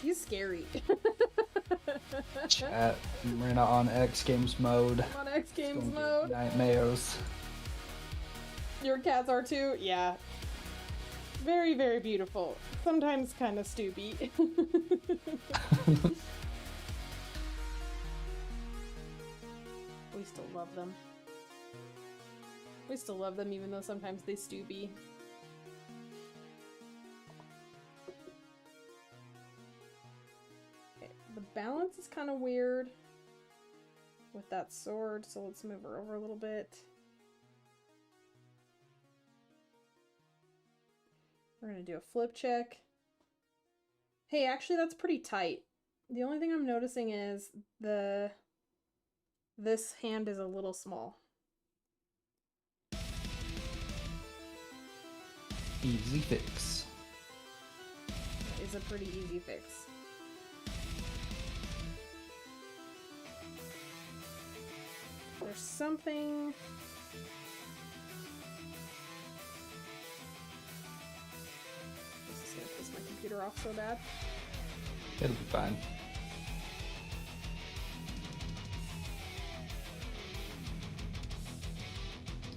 She's scary. Chat, Marina on X Games mode. On X It's Games gonna be mode. Nightmares. Your cats are too? Yeah. Very, very beautiful. Sometimes kind of stoopy. We still love them. We still love them even though sometimes they stoopy. Okay, the balance is kind of weird with that sword, so let's move her over a little bit. We're gonna do a flip check. Hey, actually that's pretty tight. The only thing I'm noticing is this hand is a little small. Easy fix. It is a pretty easy fix. There's something... This is gonna piss my computer off so bad. It'll be fine.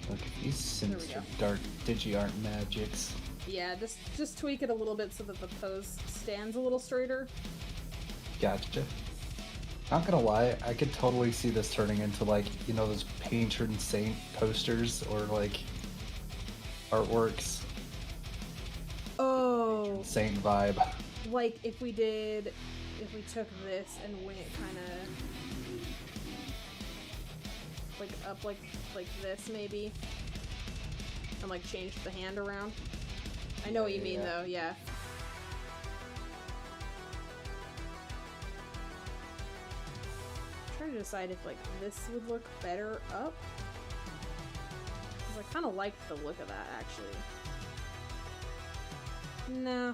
Look at these sinister dark digi-art magics. Yeah, just tweak it a little bit so that the pose stands a little straighter. Gotcha. Not gonna lie, I could totally see this turning into, like, you know, those patron saint posters or like artworks. Oh, Saint vibe. like if we took this and went kind of like up like this maybe, and like changed the hand around. I know what you mean though, yeah. I'm trying to decide if like this would look better up. 'Cause I kind of liked the look of that actually. No.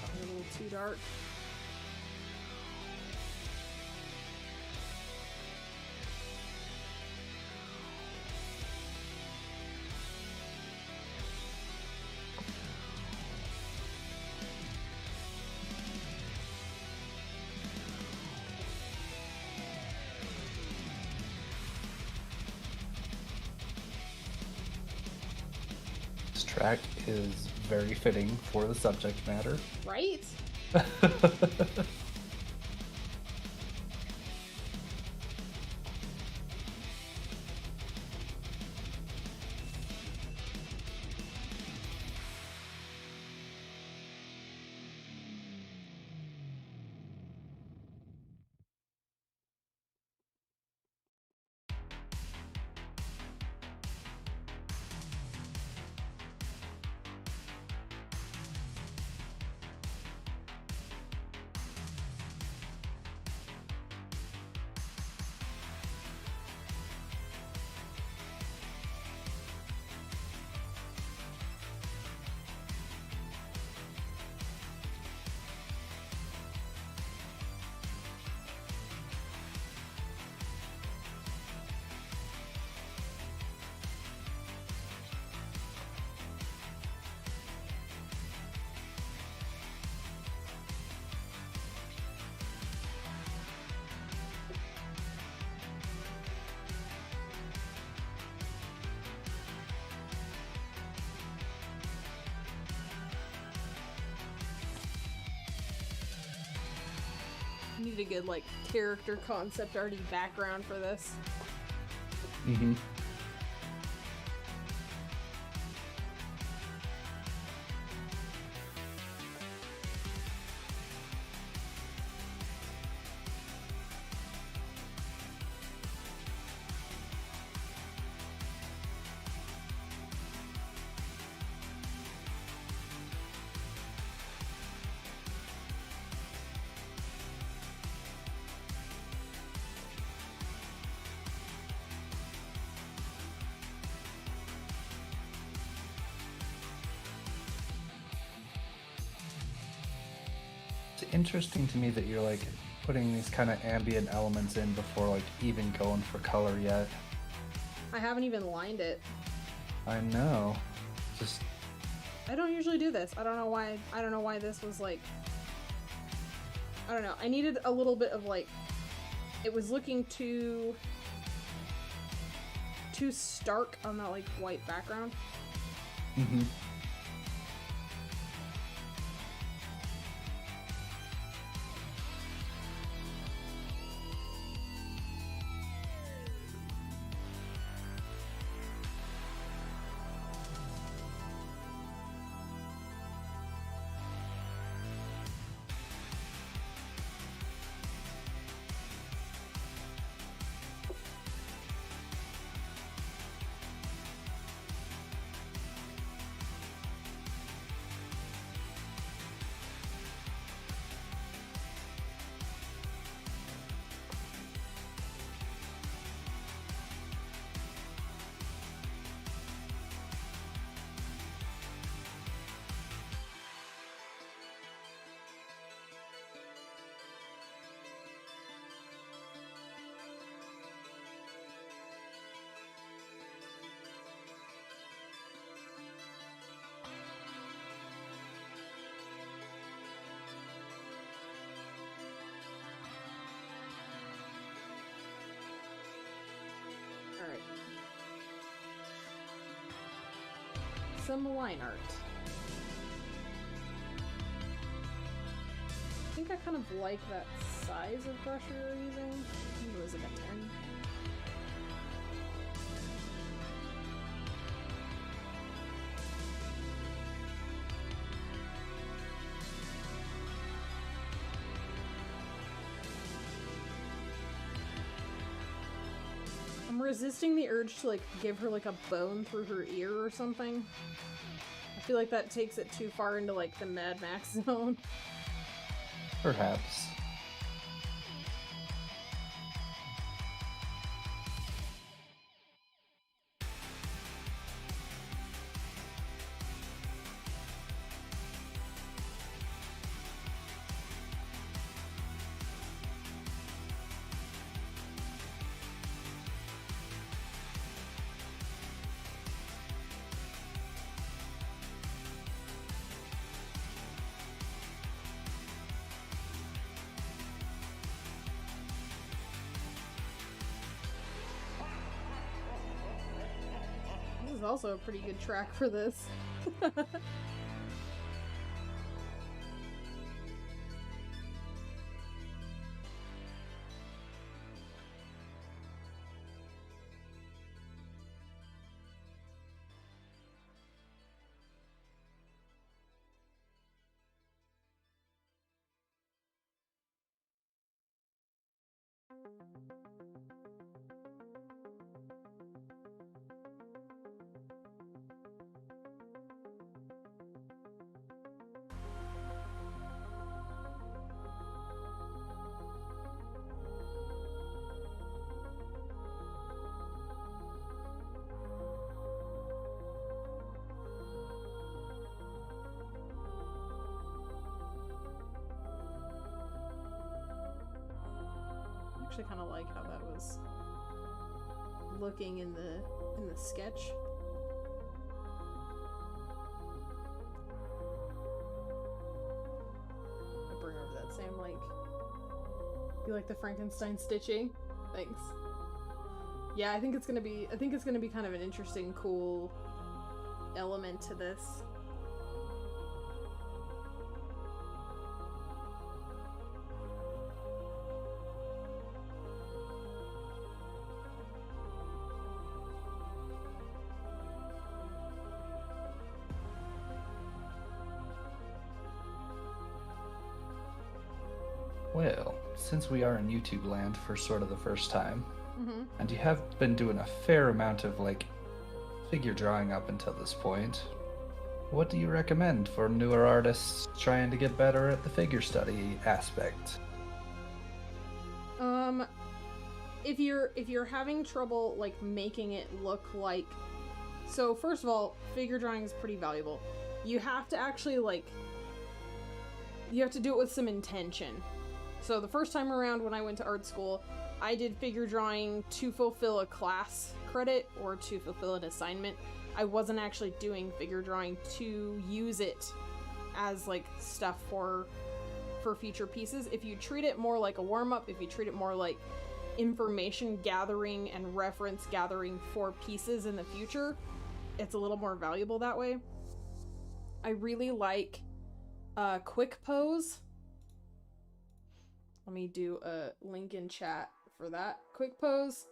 Probably a little too dark. This track is very fitting for the subject matter. Right? Need a good like character concept already background for this. Mm-hmm. interesting to me that you're like putting these kind of ambient elements in before like even going for color yet. I haven't even lined it. I know. Just I don't usually do this. I don't know why this was like, I don't know. I needed a little bit of like, it was looking too stark on that like white background. mm-hmm. Alright. Some line art. I think I kind of like that size of brush we were using. I think it was like a 10. I'm resisting the urge to like give her like a bone through her ear or something. I feel like that takes it too far into like the Mad Max zone. Perhaps. This is also a pretty good track for this. I actually kind of like how that was looking in the sketch. I bring over that same like. You like the Frankenstein stitching? Thanks. Yeah, I think it's gonna be kind of an interesting, cool element to this. Well, since we are in YouTube land for sort of the first time, Mm-hmm. and you have been doing a fair amount of like figure drawing up until this point, what do you recommend for newer artists trying to get better at the figure study aspect? If you're having trouble like making it look like, so first of all, figure drawing is pretty valuable. You have to actually like you have to do it with some intention. So the first time around when I went to art school, I did figure drawing to fulfill a class credit or to fulfill an assignment. I wasn't actually doing figure drawing to use it as like stuff for future pieces. If you treat it more like a warm-up, if you treat it more like information gathering and reference gathering for pieces in the future, it's a little more valuable that way. I really like Quick Pose. Let me do a link in chat for that. Quick Pose.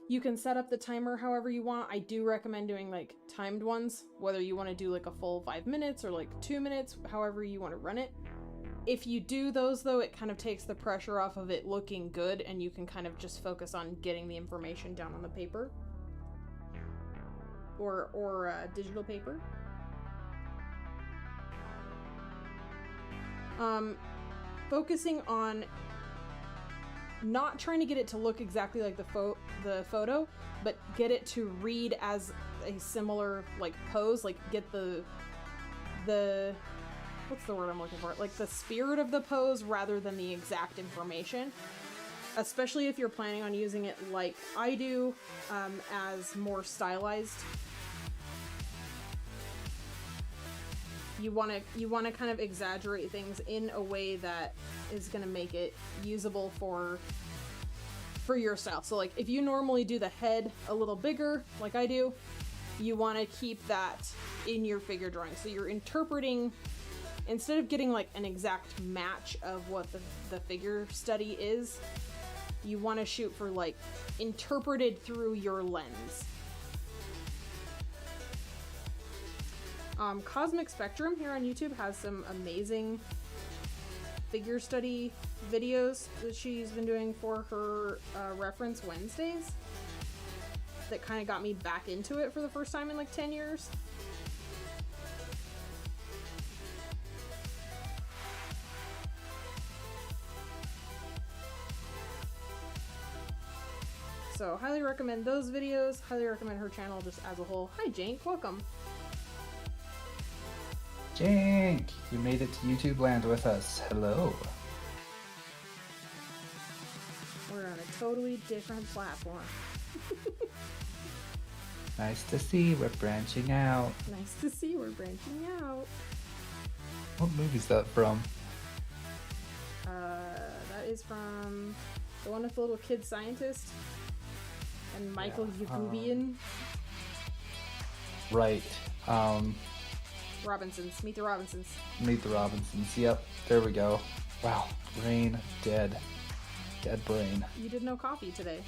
You can set up the timer however you want. I do recommend doing like timed ones, whether you want to do like a full 5 minutes or like 2 minutes, however you want to run it. If you do those though, it kind of takes the pressure off of it looking good and you can kind of just focus on getting the information down on the paper. Or digital paper. Focusing on not trying to get it to look exactly like the photo, but get it to read as a similar like pose, like get the what's the word I'm looking for? Like the spirit of the pose rather than the exact information. Especially if you're planning on using it like I do, as more stylized. You want to kind of exaggerate things in a way that is going to make it usable for your style. So like if you normally do the head a little bigger, like I do, you want to keep that in your figure drawing. So you're interpreting, instead of getting like an exact match of what the figure study is, you want to shoot for like interpreted through your lens. Cosmic Spectrum here on YouTube has some amazing figure study videos that she's been doing for her Reference Wednesdays that kind of got me back into it for the first time in like 10 years. So highly recommend those videos, highly recommend her channel just as a whole. Hi Jank, welcome. Jink, you made it to YouTube land with us. Hello. We're on a totally different platform. Nice to see we're branching out. Nice to see we're branching out. What movie's that from? That is from the one with the little kid scientist and Michael Yagubian. Right. Robinsons. Meet the Robinsons. Meet the Robinsons. Yep. There we go. Wow. Brain dead. Dead brain. You did no coffee today.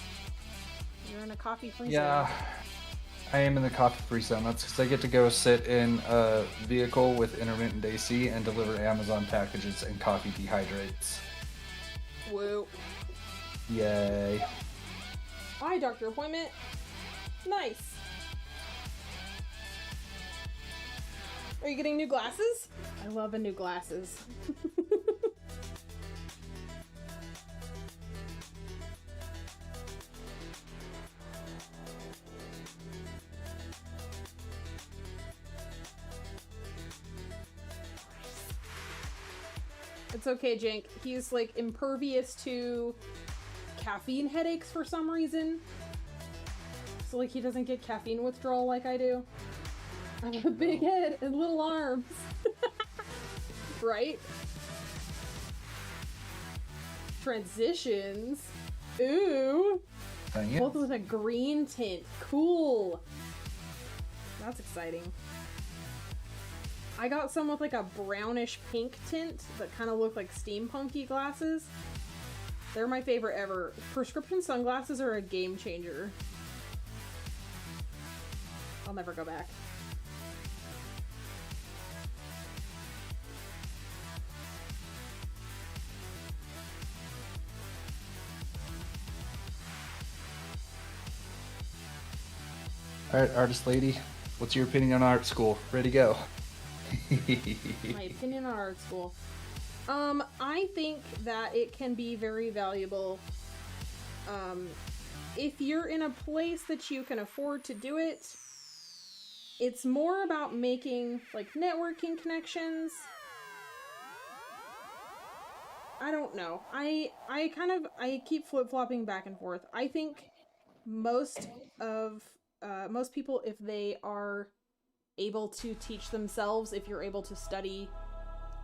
You're in a coffee-free Yeah. zone. I am in the coffee-free zone. That's because I get to go sit in a vehicle with intermittent AC and deliver Amazon packages, and coffee dehydrates. Woo. Yay. Eye doctor appointment. Nice. Are you getting new glasses? I love a new glasses. It's okay, Jank. He's like impervious to caffeine headaches for some reason. So like he doesn't get caffeine withdrawal like I do. I have a big head and little arms. Right? Transitions. Ooh. Dang it. Both with a green tint. Cool. That's exciting. I got some with like a brownish pink tint that kind of look like steampunky glasses. They're my favorite ever. Prescription sunglasses are a game changer. I'll never go back. Alright, artist lady, what's your opinion on art school? Ready to go. My opinion on art school. I think that it can be very valuable. If you're in a place that you can afford to do it, it's more about making like networking connections I don't know. I keep flip-flopping back and forth. I think most people, if they are able to teach themselves, if you're able to study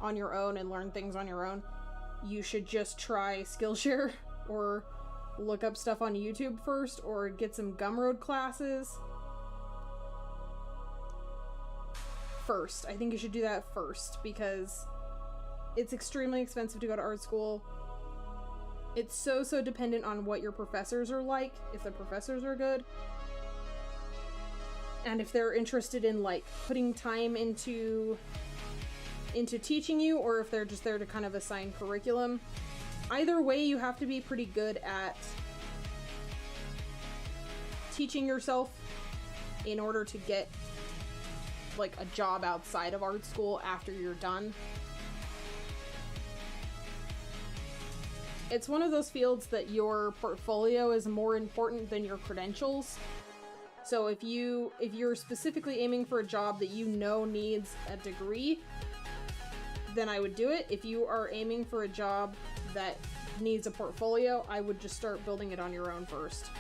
on your own and learn things on your own, you should just try Skillshare or look up stuff on YouTube first or get some Gumroad classes first. I think you should do that first because it's extremely expensive to go to art school. It's so dependent on what your professors are like, if the professors are good, and if they're interested in like putting time into teaching you, or if they're just there to kind of assign curriculum. Either way, you have to be pretty good at teaching yourself in order to get like a job outside of art school after you're done. It's one of those fields that your portfolio is more important than your credentials. So if you're specifically aiming for a job that you know needs a degree, then I would do it. If you are aiming for a job that needs a portfolio, I would just start building it on your own first.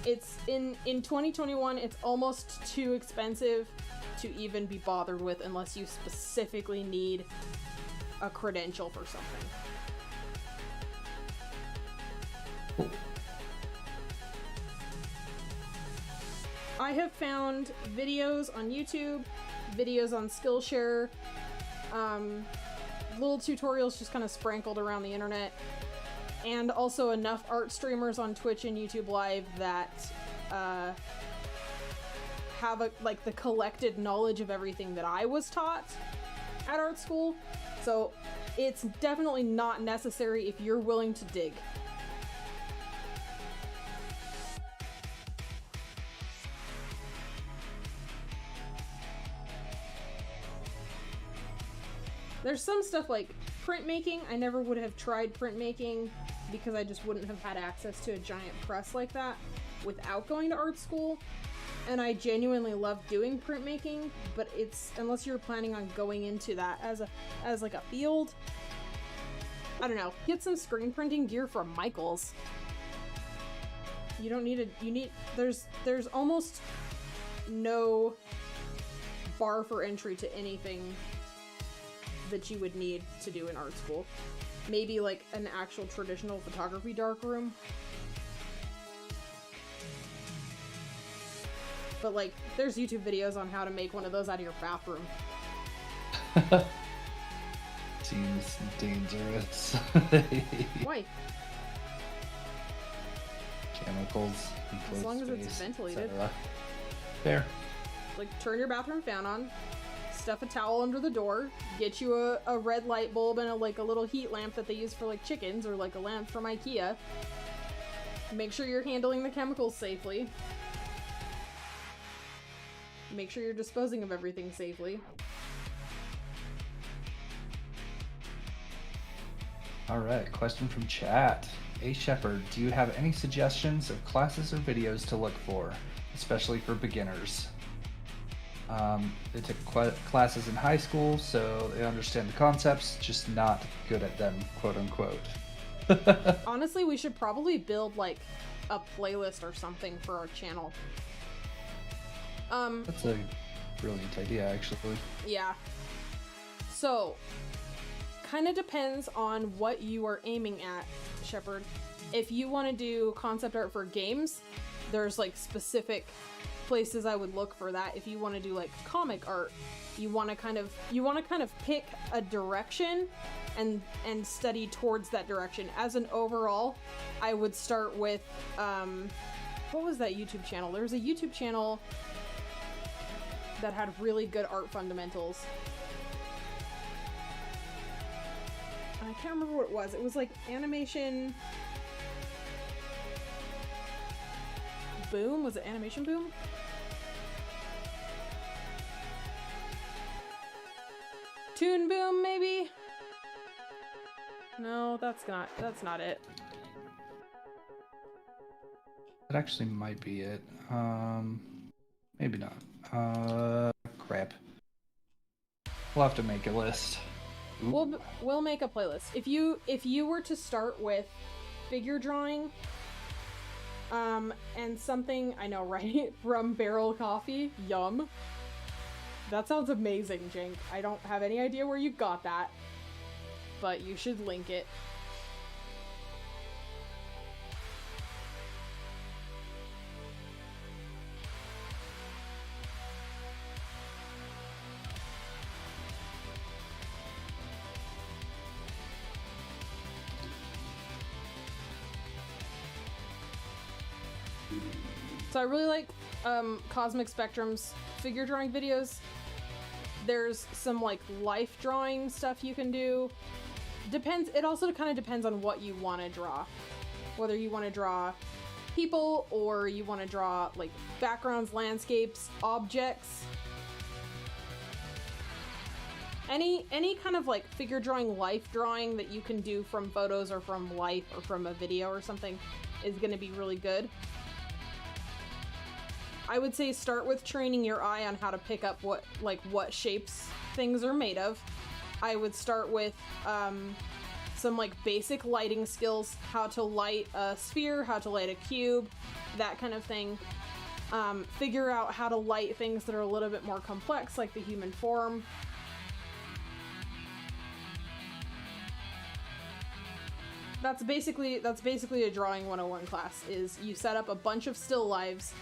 It's in 2021, it's almost too expensive to even be bothered with unless you specifically need a credential for something. I have found videos on YouTube, videos on Skillshare, little tutorials just kind of sprinkled around the internet, and also enough art streamers on Twitch and YouTube Live that have the collected knowledge of everything that I was taught at art school. So it's definitely not necessary if you're willing to dig. There's some stuff like printmaking. I never would have tried printmaking because I just wouldn't have had access to a giant press like that without going to art school. And I genuinely love doing printmaking, but it's, unless you're planning on going into that as like a field, I don't know. Get some screen printing gear from Michaels. You don't need there's almost no bar for entry to anything that you would need to do in art school. Maybe like an actual traditional photography darkroom. But like, there's YouTube videos on how to make one of those out of your bathroom. Seems dangerous. Why? Chemicals. As long as it's ventilated. Fair. Like, turn your bathroom fan on, stuff a towel under the door, get you a red light bulb and a little heat lamp that they use for like chickens, or like a lamp from IKEA. Make sure you're handling the chemicals safely. Make sure you're disposing of everything safely. Alright, question from chat. A Shepherd, do you have any suggestions of classes or videos to look for, especially for beginners? They took classes in high school, so they understand the concepts, just not good at them, quote unquote. Honestly, we should probably build like a playlist or something for our channel. That's a brilliant idea, actually. Yeah. So, kind of depends on what you are aiming at, Shepard. If you want to do concept art for games, there's like specific places I would look for that. If you want to do like comic art, you want to kind of pick a direction and study towards that direction. As an overall, I would start with what was that YouTube channel? There was a YouTube channel that had really good art fundamentals. I can't remember what it was. It was like Animation Boom? Was it Animation Boom? Toon Boom, maybe? No, that's not it. That actually might be it. Maybe not. Crap. We'll have to make a list. Ooh. We'll make a playlist. If you were to start with figure drawing, and something, I know, right? From Barrel Coffee, yum. That sounds amazing, Jink. I don't have any idea where you got that, but you should link it. So I really like Cosmic Spectrum's figure drawing videos. There's some like life drawing stuff you can do. It also kind of depends on what you want to draw. Whether you want to draw people or you want to draw like backgrounds, landscapes, objects. Any kind of like figure drawing, life drawing that you can do from photos or from life or from a video or something is going to be really good. I would say start with training your eye on how to pick up what shapes things are made of. I would start with some like basic lighting skills, how to light a sphere, how to light a cube, that kind of thing. Figure out how to light things that are a little bit more complex, like the human form. That's basically a drawing 101 class, is you set up a bunch of still lives.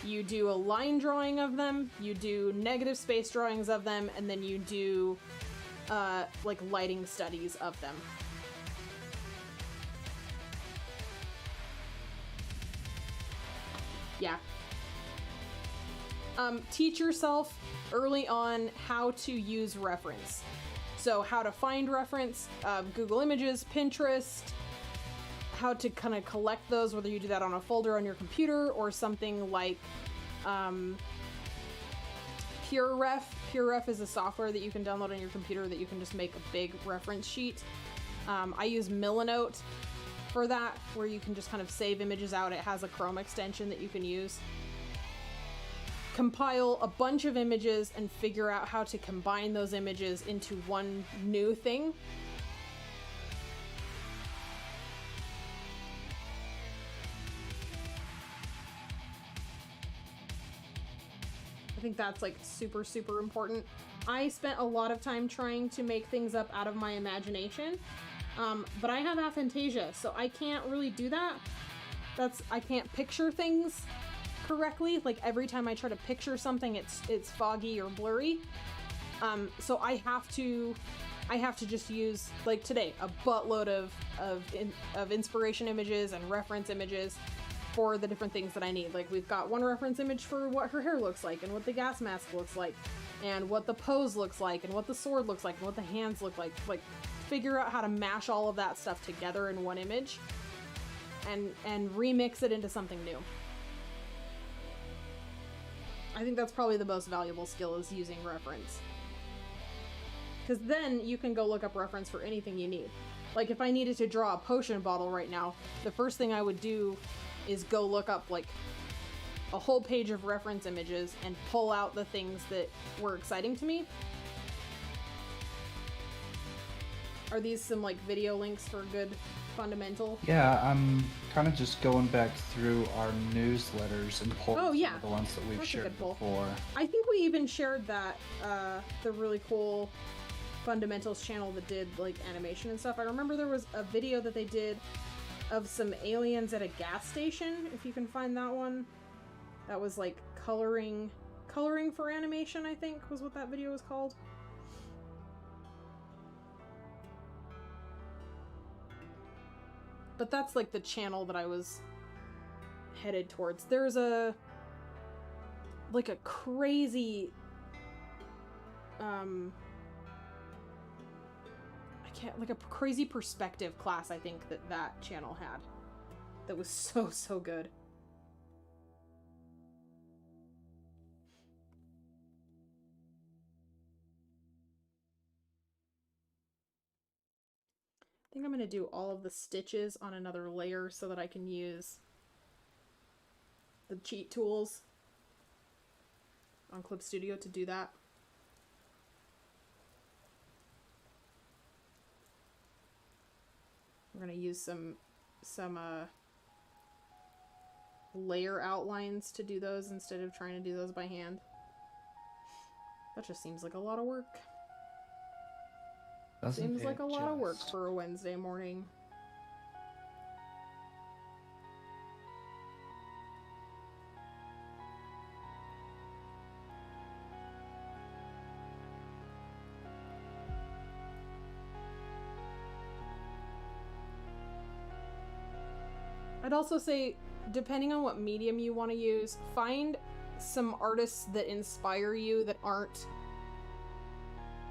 You do a line drawing of them, you do negative space drawings of them, and then you do, like, lighting studies of them. Yeah. Teach yourself early on how to use reference. So how to find reference, Google Images, Pinterest, how to kind of collect those, whether you do that on a folder on your computer or something like PureRef. PureRef is a software that you can download on your computer that you can just make a big reference sheet. I use Milanote for that, where you can just kind of save images out. It has a Chrome extension that you can use. Compile a bunch of images and figure out how to combine those images into one new thing. I think that's like super, super important. I spent a lot of time trying to make things up out of my imagination, but I have aphantasia, so I can't really do that. I can't picture things correctly. Like every time I try to picture something, it's foggy or blurry. So I have to just use, like today, a buttload of inspiration images and reference images for the different things that I need. Like we've got one reference image for what her hair looks like and what the gas mask looks like and what the pose looks like and what the sword looks like and what the hands look like. Like figure out how to mash all of that stuff together in one image and remix it into something new. I think that's probably the most valuable skill, is using reference. Because then you can go look up reference for anything you need. Like if I needed to draw a potion bottle right now, the first thing I would do is go look up like a whole page of reference images and pull out the things that were exciting to me. Are these some like video links for good fundamental? Yeah, I'm kind of just going back through our newsletters and pulling some of the ones that we've shared before. I think we even shared that, the really cool fundamentals channel that did like animation and stuff. I remember there was a video that they did of some aliens at a gas station, if you can find that one. That was like coloring for animation, I think was what that video was called. But that's like the channel that I was headed towards. There's a crazy a crazy perspective class, I think that channel had, that was so good. I think I'm going to do all of the stitches on another layer so that I can use the cheat tools on Clip Studio to do that. We're gonna use some layer outlines to do those instead of trying to do those by hand. That just seems like a lot of work. Seems like a lot of work for a Wednesday morning. I'd also say, depending on what medium you want to use, find some artists that inspire you that aren't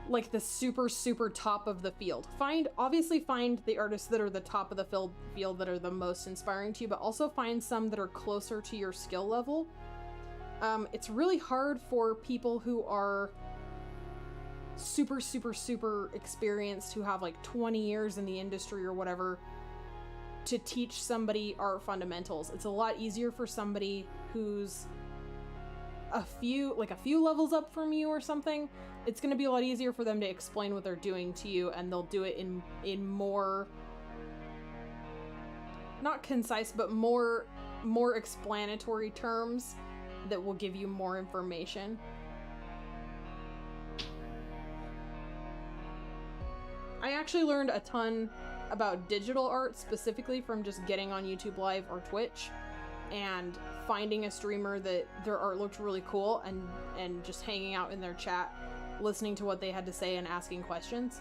like the super, super top of the field. Obviously find the artists that are the top of the field that are the most inspiring to you, but also find some that are closer to your skill level. It's really hard for people who are super, super, super experienced, who have like 20 years in the industry or whatever, to teach somebody art fundamentals. It's a lot easier for somebody who's a few levels up from you or something. It's going to be a lot easier for them to explain what they're doing to you, and they'll do it in more, not concise, but more explanatory terms that will give you more information. I actually learned a ton about digital art specifically from just getting on YouTube Live or Twitch and finding a streamer that their art looked really cool and just hanging out in their chat, listening to what they had to say and asking questions.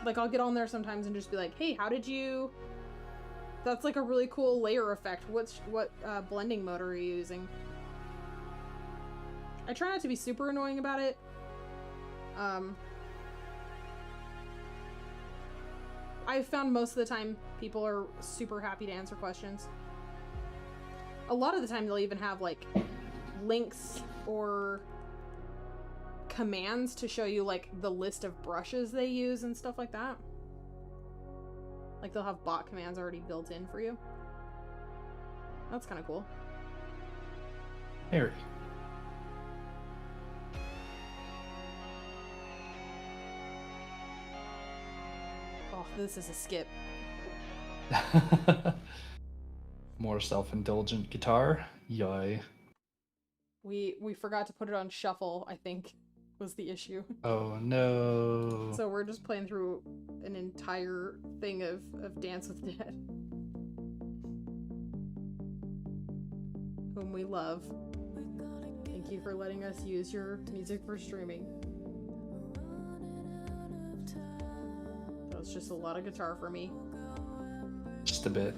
Like, I'll get on there sometimes and just be like, hey, how did you... That's like a really cool layer effect. What blending mode are you using? I try not to be super annoying about it. I've found most of the time people are super happy to answer questions. A lot of the time they'll even have like links or commands to show you like the list of brushes they use and stuff like that. Like they'll have bot commands already built in for you. That's kind of cool. Harry. Oh, this is a skip. More self-indulgent guitar. Yay. We forgot to put it on shuffle, I think, was the issue. Oh no. So we're just playing through an entire thing of Dance with Dead. Whom we love. Thank you for letting us use your music for streaming. That was just a lot of guitar for me. Just a bit.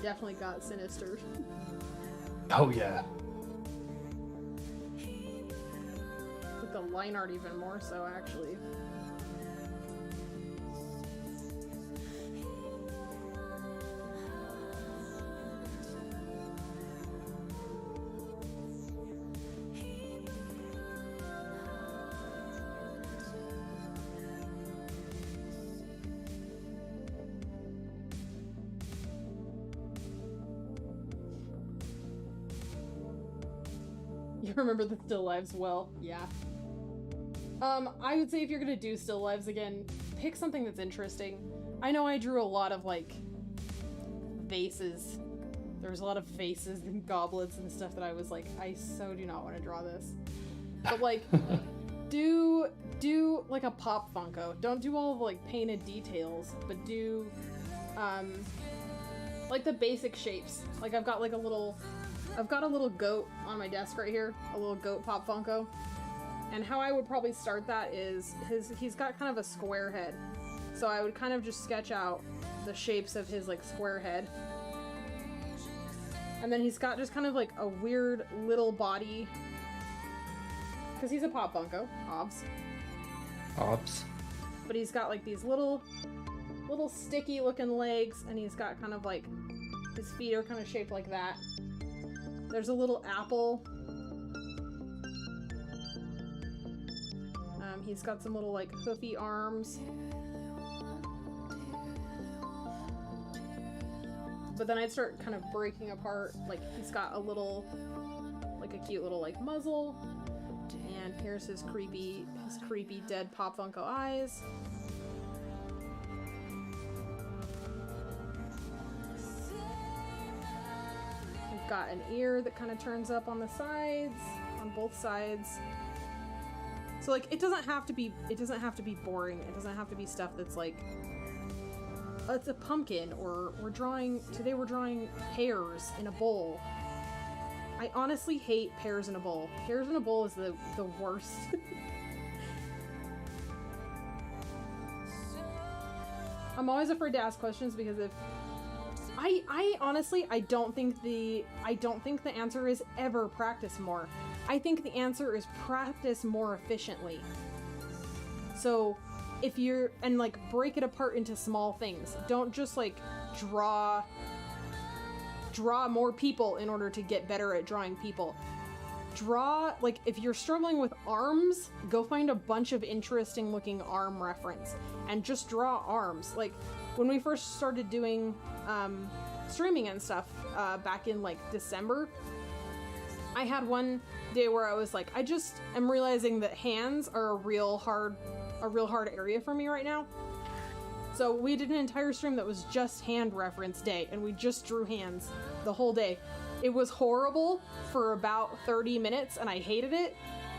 Definitely got sinister. Oh yeah. With the line art even more so, actually. You remember the still lives well. Yeah. I would say if you're gonna do still lives again, pick something that's interesting. I know I drew a lot of, like, vases. There was a lot of vases and goblets and stuff that I was like, I so do not want to draw this. But, like, do like a pop Funko. Don't do all the, like, painted details, but do, like, the basic shapes. Like, I've got a little goat on my desk right here, a little goat pop Funko. And how I would probably start that is he's got kind of a square head. So I would kind of just sketch out the shapes of his, like, square head. And then he's got just kind of like a weird little body. Because he's a pop Funko, obs. But he's got like these little sticky looking legs, and he's got kind of like, his feet are kind of shaped like that. There's a little apple. He's got some little like hoofy arms. But then I'd start kind of breaking apart, like he's got a little, like a cute little like muzzle. And here's his creepy dead pop Funko eyes. We've got an ear that kind of turns up on the sides, on both sides. So like it doesn't have to be boring. It doesn't have to be stuff that's like, it's a pumpkin, or today we're drawing pears in a bowl. I honestly hate pears in a bowl. Pears in a bowl is the worst. I'm always afraid to ask questions because if I honestly don't think the answer is ever practice more. I think the answer is practice more efficiently. So if you're, and like break it apart into small things. Don't just like draw more people in order to get better at drawing people. Draw, like if you're struggling with arms, go find a bunch of interesting looking arm reference and just draw arms. Like when we first started doing streaming and stuff back in like December, I had one day where I was like, I just am realizing that hands are a real hard area for me right now. So we did an entire stream that was just hand reference day, and we just drew hands the whole day. It was horrible for about 30 minutes, and I hated it,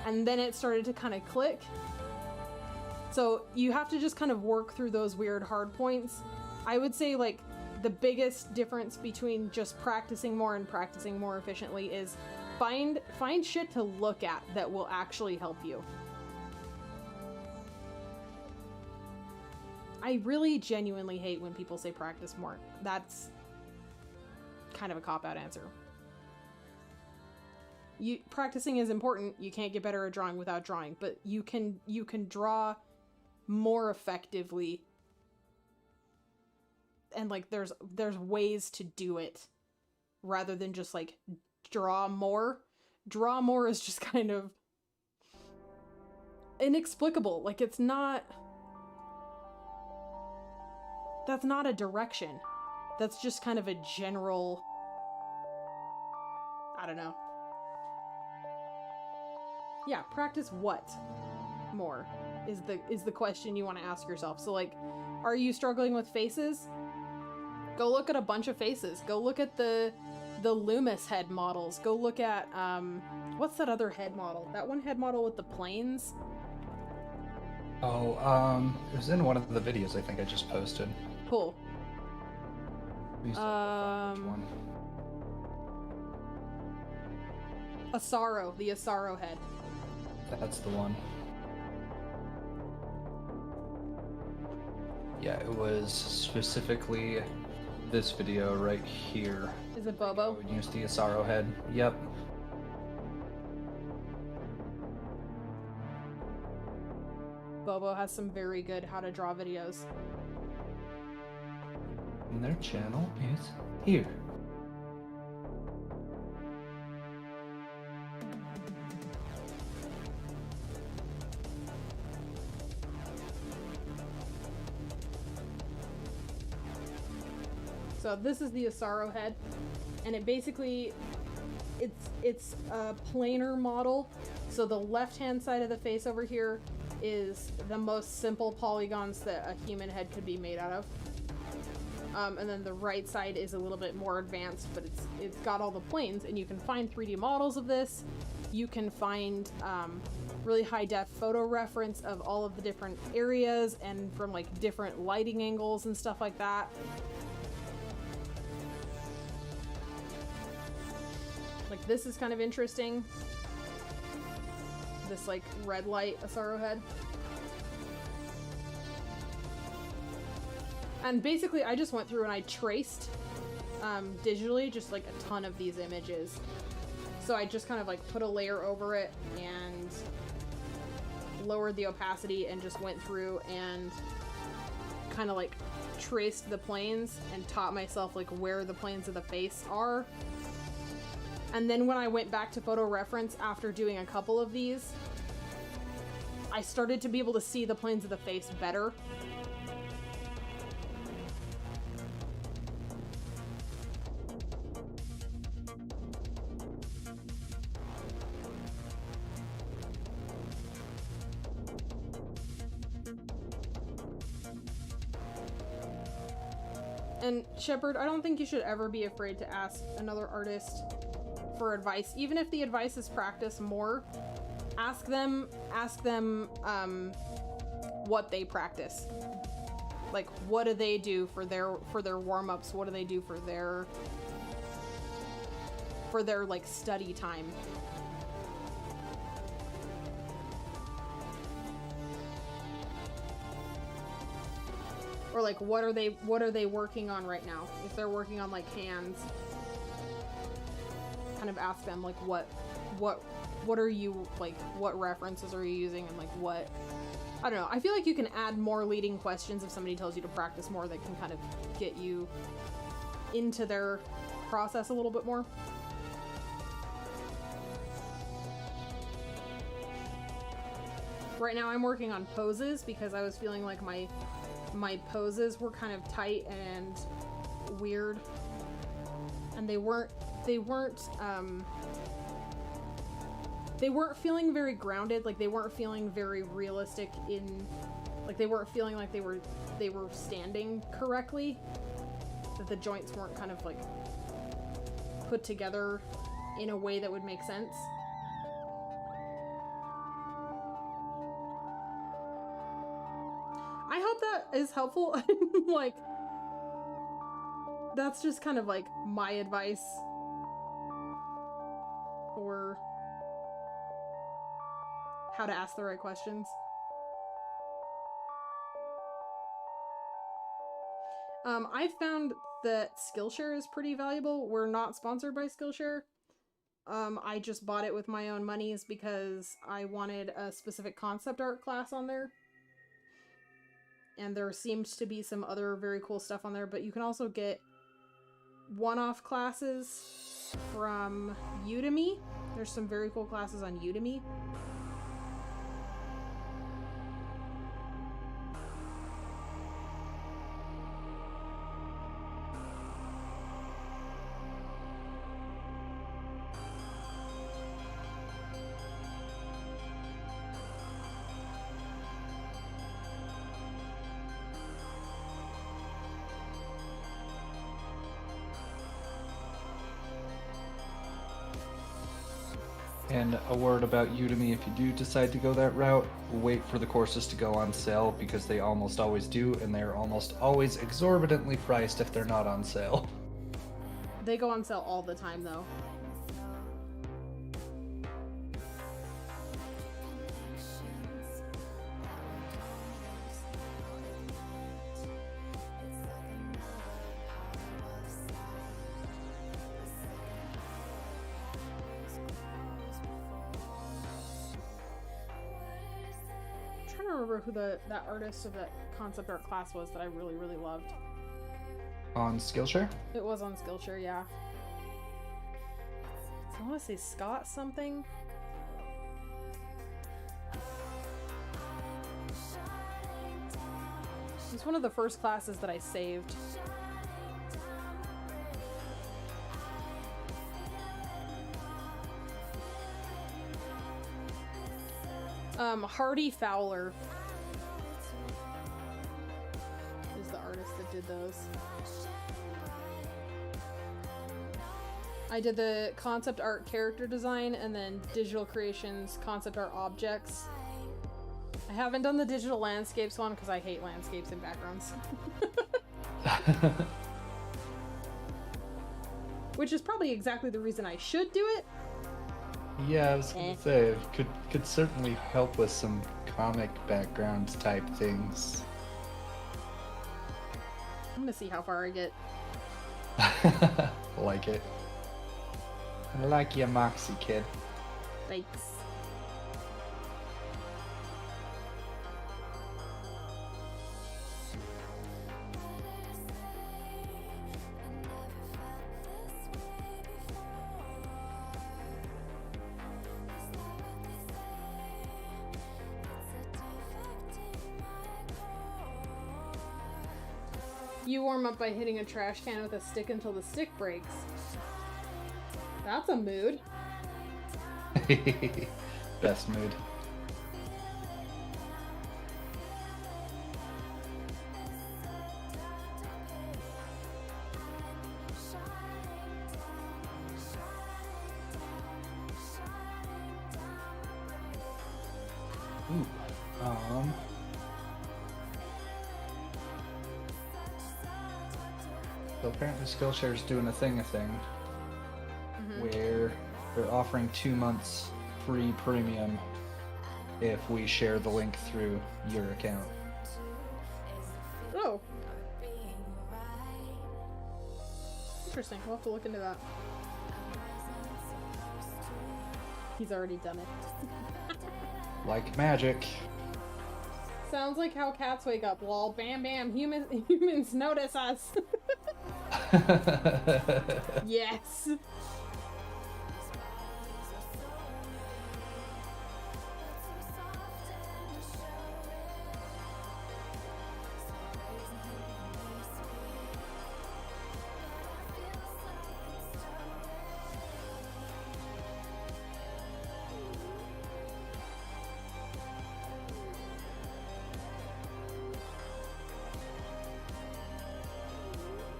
and then it started to kind of click. So you have to just kind of work through those weird hard points. I would say like the biggest difference between just practicing more and practicing more efficiently is find shit to look at that will actually help you. I really genuinely hate when people say practice more. That's kind of a cop-out answer. Practicing is important. You can't get better at drawing without drawing, but you can draw more effectively. And like there's ways to do it rather than just like draw more. Draw more is just kind of inexplicable. Like it's not, that's not a direction. That's just kind of a general, I don't know. Yeah, practice what more is the question you want to ask yourself. So like, are you struggling with faces? Go look at a bunch of faces. Go look at the Loomis head models. Go look at what's that other head model? That one head model with the planes? Oh, it was in one of the videos I think I just posted. Cool. Which one? Asaro, the Asaro head. That's the one. Yeah, it was specifically this video right here. Is it Bobo? I would use the Asaro head. Yep. Bobo has some very good how to draw videos. And their channel is here. So this is the Asaro head, and it basically, it's a planar model. So the left-hand side of the face over here is the most simple polygons that a human head could be made out of. And then the right side is a little bit more advanced, but it's got all the planes, and you can find 3D models of this. You can find really high-def photo reference of all of the different areas and from like different lighting angles and stuff like that. Like this is kind of interesting. This like red light Asaro head. And basically I just went through and I traced digitally just like a ton of these images. So I just kind of like put a layer over it and lowered the opacity and just went through and kind of like traced the planes and taught myself like where the planes of the face are. And then when I went back to photo reference after doing a couple of these, I started to be able to see the planes of the face better. And Shepard, I don't think you should ever be afraid to ask another artist for advice, even if the advice is practice more. Ask them what they practice. Like, what do they do for their warm-ups? What do they do for their like study time? Or like what are they working on right now? If they're working on like hands, kind of ask them like what are you like, what references are you using, and like what, I don't know. I feel like you can add more leading questions if somebody tells you to practice more, that can kind of get you into their process a little bit more. Right now I'm working on poses because I was feeling like my poses were kind of tight and weird, and they weren't feeling very grounded. Like they weren't feeling very realistic in, like they weren't feeling like they were standing correctly, that the joints weren't kind of like put together in a way that would make sense. I hope that is helpful. Like, that's just kind of like my advice for how to ask the right questions. I found that Skillshare is pretty valuable. We're not sponsored by Skillshare. I just bought it with my own monies because I wanted a specific concept art class on there. And there seems to be some other very cool stuff on there, but you can also get one-off classes from Udemy. There's some very cool classes on Udemy. And a word about Udemy: if you do decide to go that route, wait for the courses to go on sale, because they almost always do, and they're almost always exorbitantly priced if they're not on sale. They go on sale all the time, though. I don't remember who that artist of that concept art class was that I really, really loved. On Skillshare? It was on Skillshare, yeah. So I want to say Scott something. It's one of the first classes that I saved. Hardy Fowler is the artist that did those. I did the concept art character design and then digital creations concept art objects. I haven't done the digital landscapes one because I hate landscapes and backgrounds. Which is probably exactly the reason I should do it. Yeah, I was gonna say it could certainly help with some comic background type things. I'm gonna see how far I get. Like it. I like your moxie, kid. Thanks. You warm up by hitting a trash can with a stick until the stick breaks. That's a mood. Best mood. Ooh. So apparently Skillshare's doing a thing, where they're offering 2 months free premium if we share the link through your account. Oh. Interesting. We'll have to look into that. He's already done it. Like magic. Sounds like how cats wake up. Lol, bam bam, humans notice us. Yes.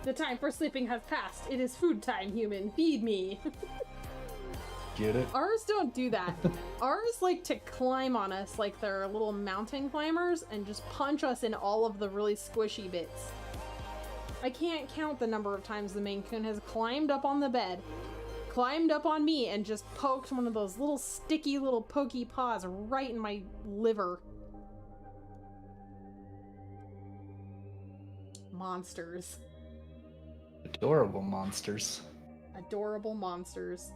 The time for sleeping has passed. It is food time, human. Feed me. Get it? Ours don't do that. Ours like to climb on us like they're little mountain climbers and just punch us in all of the really squishy bits. I can't count the number of times the Maine Coon has climbed up on the bed, climbed up on me, and just poked one of those little sticky little pokey paws right in my liver. Monsters. Adorable monsters. Adorable monsters.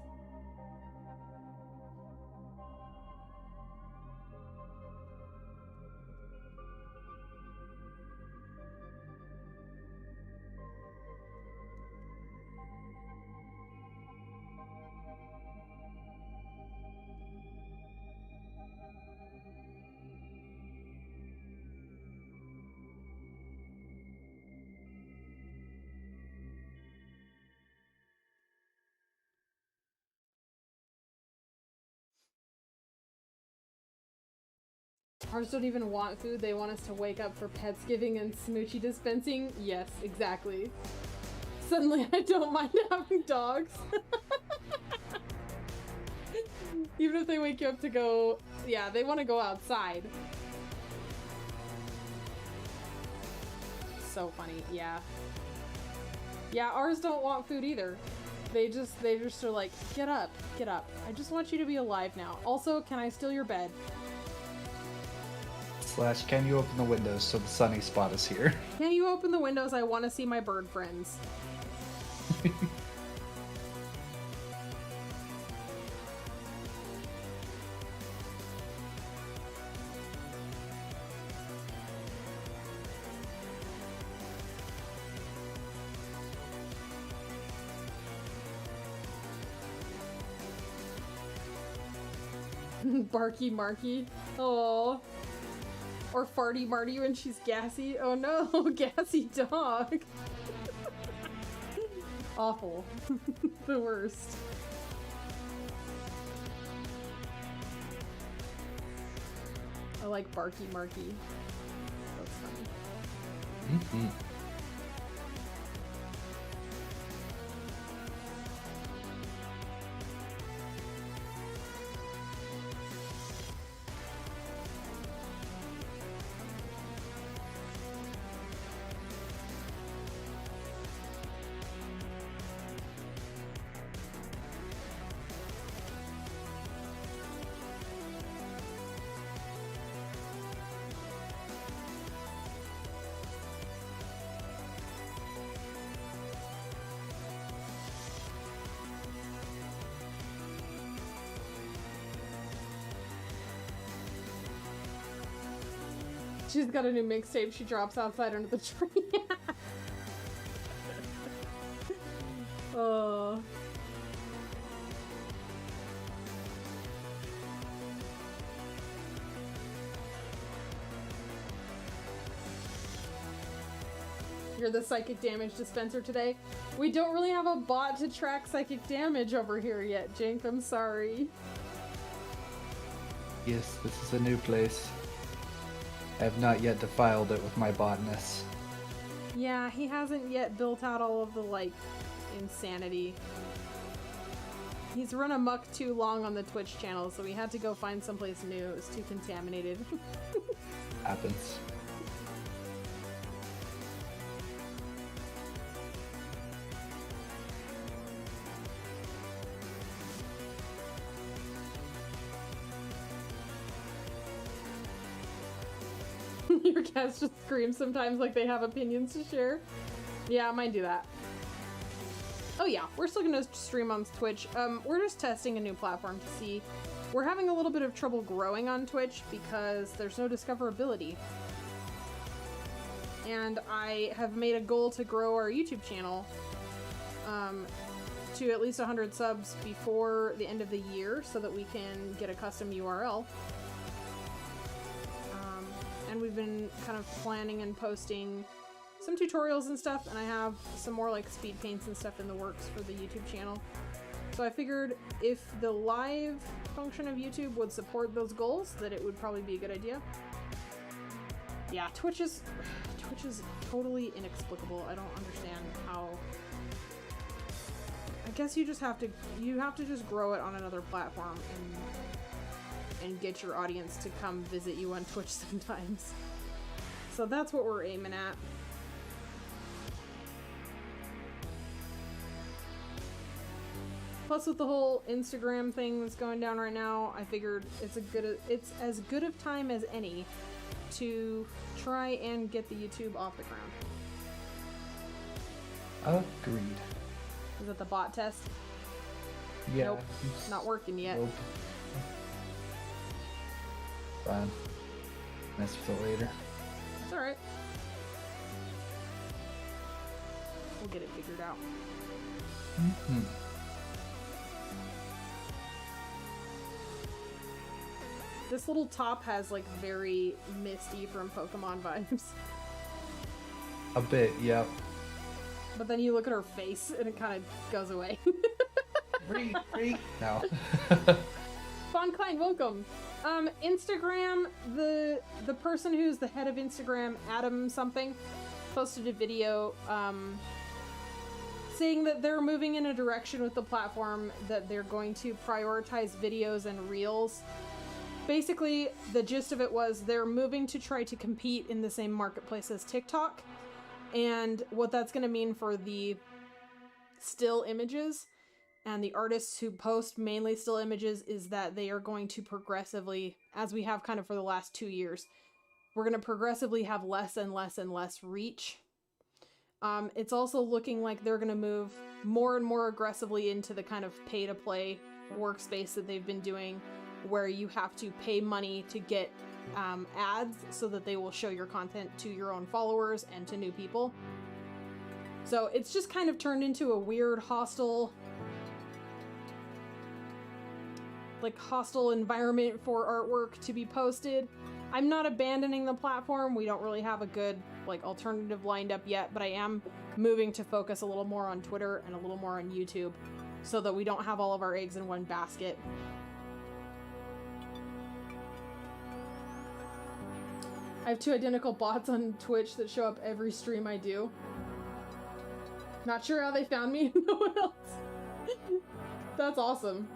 Ours don't even want food, they want us to wake up for Petsgiving and smoochie dispensing. Yes, exactly. Suddenly I don't mind having dogs. Even if they wake you up to go, yeah, they want to go outside. So funny, yeah. Yeah, ours don't want food either. They just are like, get up, get up. I just want you to be alive now. Also, can I steal your bed? / can you open the windows so the sunny spot is here? Can you open the windows? I want to see my bird friends. Barky Marky. Oh. Or Farty Marty when she's gassy. Oh no, gassy dog. Awful. The worst. I like Barky Marky. That's funny. Mm-hmm. She's got a new mixtape she drops outside under the tree. Oh. You're the psychic damage dispenser today. We don't really have a bot to track psychic damage over here yet, Jink. I'm sorry. Yes, this is a new place. I have not yet defiled it with my botness. Yeah, he hasn't yet built out all of the, like, insanity. He's run amok too long on the Twitch channel, so we had to go find someplace new. It was too contaminated. Happens. Your cats just scream sometimes like they have opinions to share. Yeah, mine do that. Oh yeah, we're still gonna stream on Twitch. We're just testing a new platform to see. We're having a little bit of trouble growing on Twitch because there's no discoverability. And I have made a goal to grow our YouTube channel to at least 100 subs before the end of the year so that we can get a custom URL. And we've been kind of planning and posting some tutorials and stuff, and I have some more like speed paints and stuff in the works for the YouTube channel. So I figured if the live function of YouTube would support those goals, that it would probably be a good idea. Yeah, Twitch is totally inexplicable. I don't understand how. I guess you have to just grow it on another platform and get your audience to come visit you on Twitch sometimes. So that's what we're aiming at. Plus with the whole Instagram thing that's going down right now, I figured it's as good of time as any to try and get the YouTube off the ground. Agreed. Is that the bot test? Yeah. Nope. Not working yet. Nope. Fine. Mess with it later. It's alright. We'll get it figured out. Mm-hmm. This little top has like very Misty from Pokemon vibes. A bit, yep. But then you look at her face and it kind of goes away. No. Von Klein, welcome. Instagram, the person who's the head of Instagram, Adam something, posted a video saying that they're moving in a direction with the platform that they're going to prioritize videos and reels. Basically, the gist of it was they're moving to try to compete in the same marketplace as TikTok, and what that's going to mean for the still images and the artists who post mainly still images is that they are going to progressively, as we have kind of for the last 2 years, we're going to progressively have less and less and less reach. It's also looking like they're going to move more and more aggressively into the kind of pay-to-play workspace that they've been doing, where you have to pay money to get ads so that they will show your content to your own followers and to new people. So it's just kind of turned into a weird hostile environment for artwork to be posted. I'm not abandoning the platform. We don't really have a good alternative lined up yet, but I am moving to focus a little more on Twitter and a little more on YouTube so that we don't have all of our eggs in one basket. I have 2 identical bots on Twitch that show up every stream I do. Not sure how they found me. No one else. That's awesome.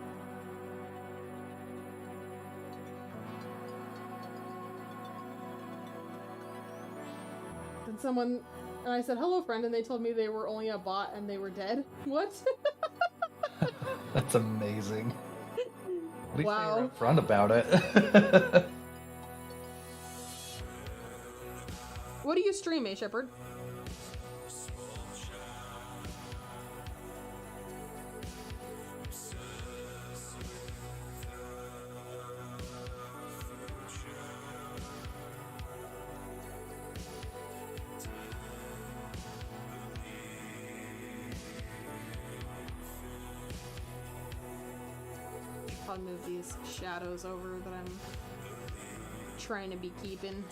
And someone, and I said, hello friend, and they told me they were only a bot and they were dead. What? That's amazing. At least Wow. they were upfront about it. What do you stream, A Shepherd? I'll move these shadows over that I'm trying to be keeping.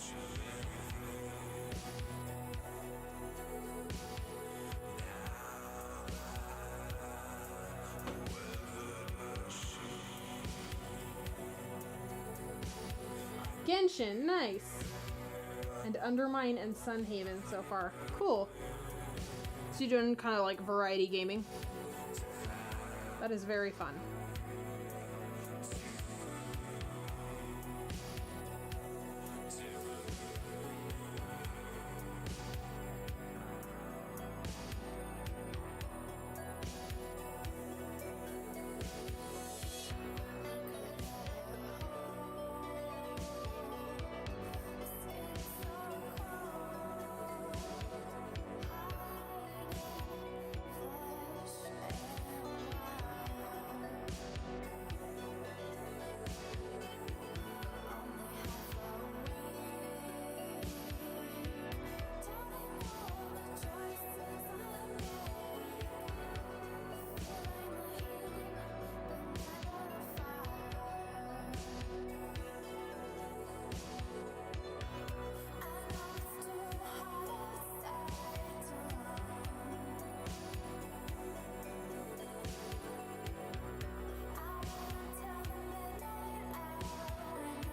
Genshin, nice. And Undermine and Sunhaven so far. Cool. So you're doing kind of like variety gaming. That is very fun.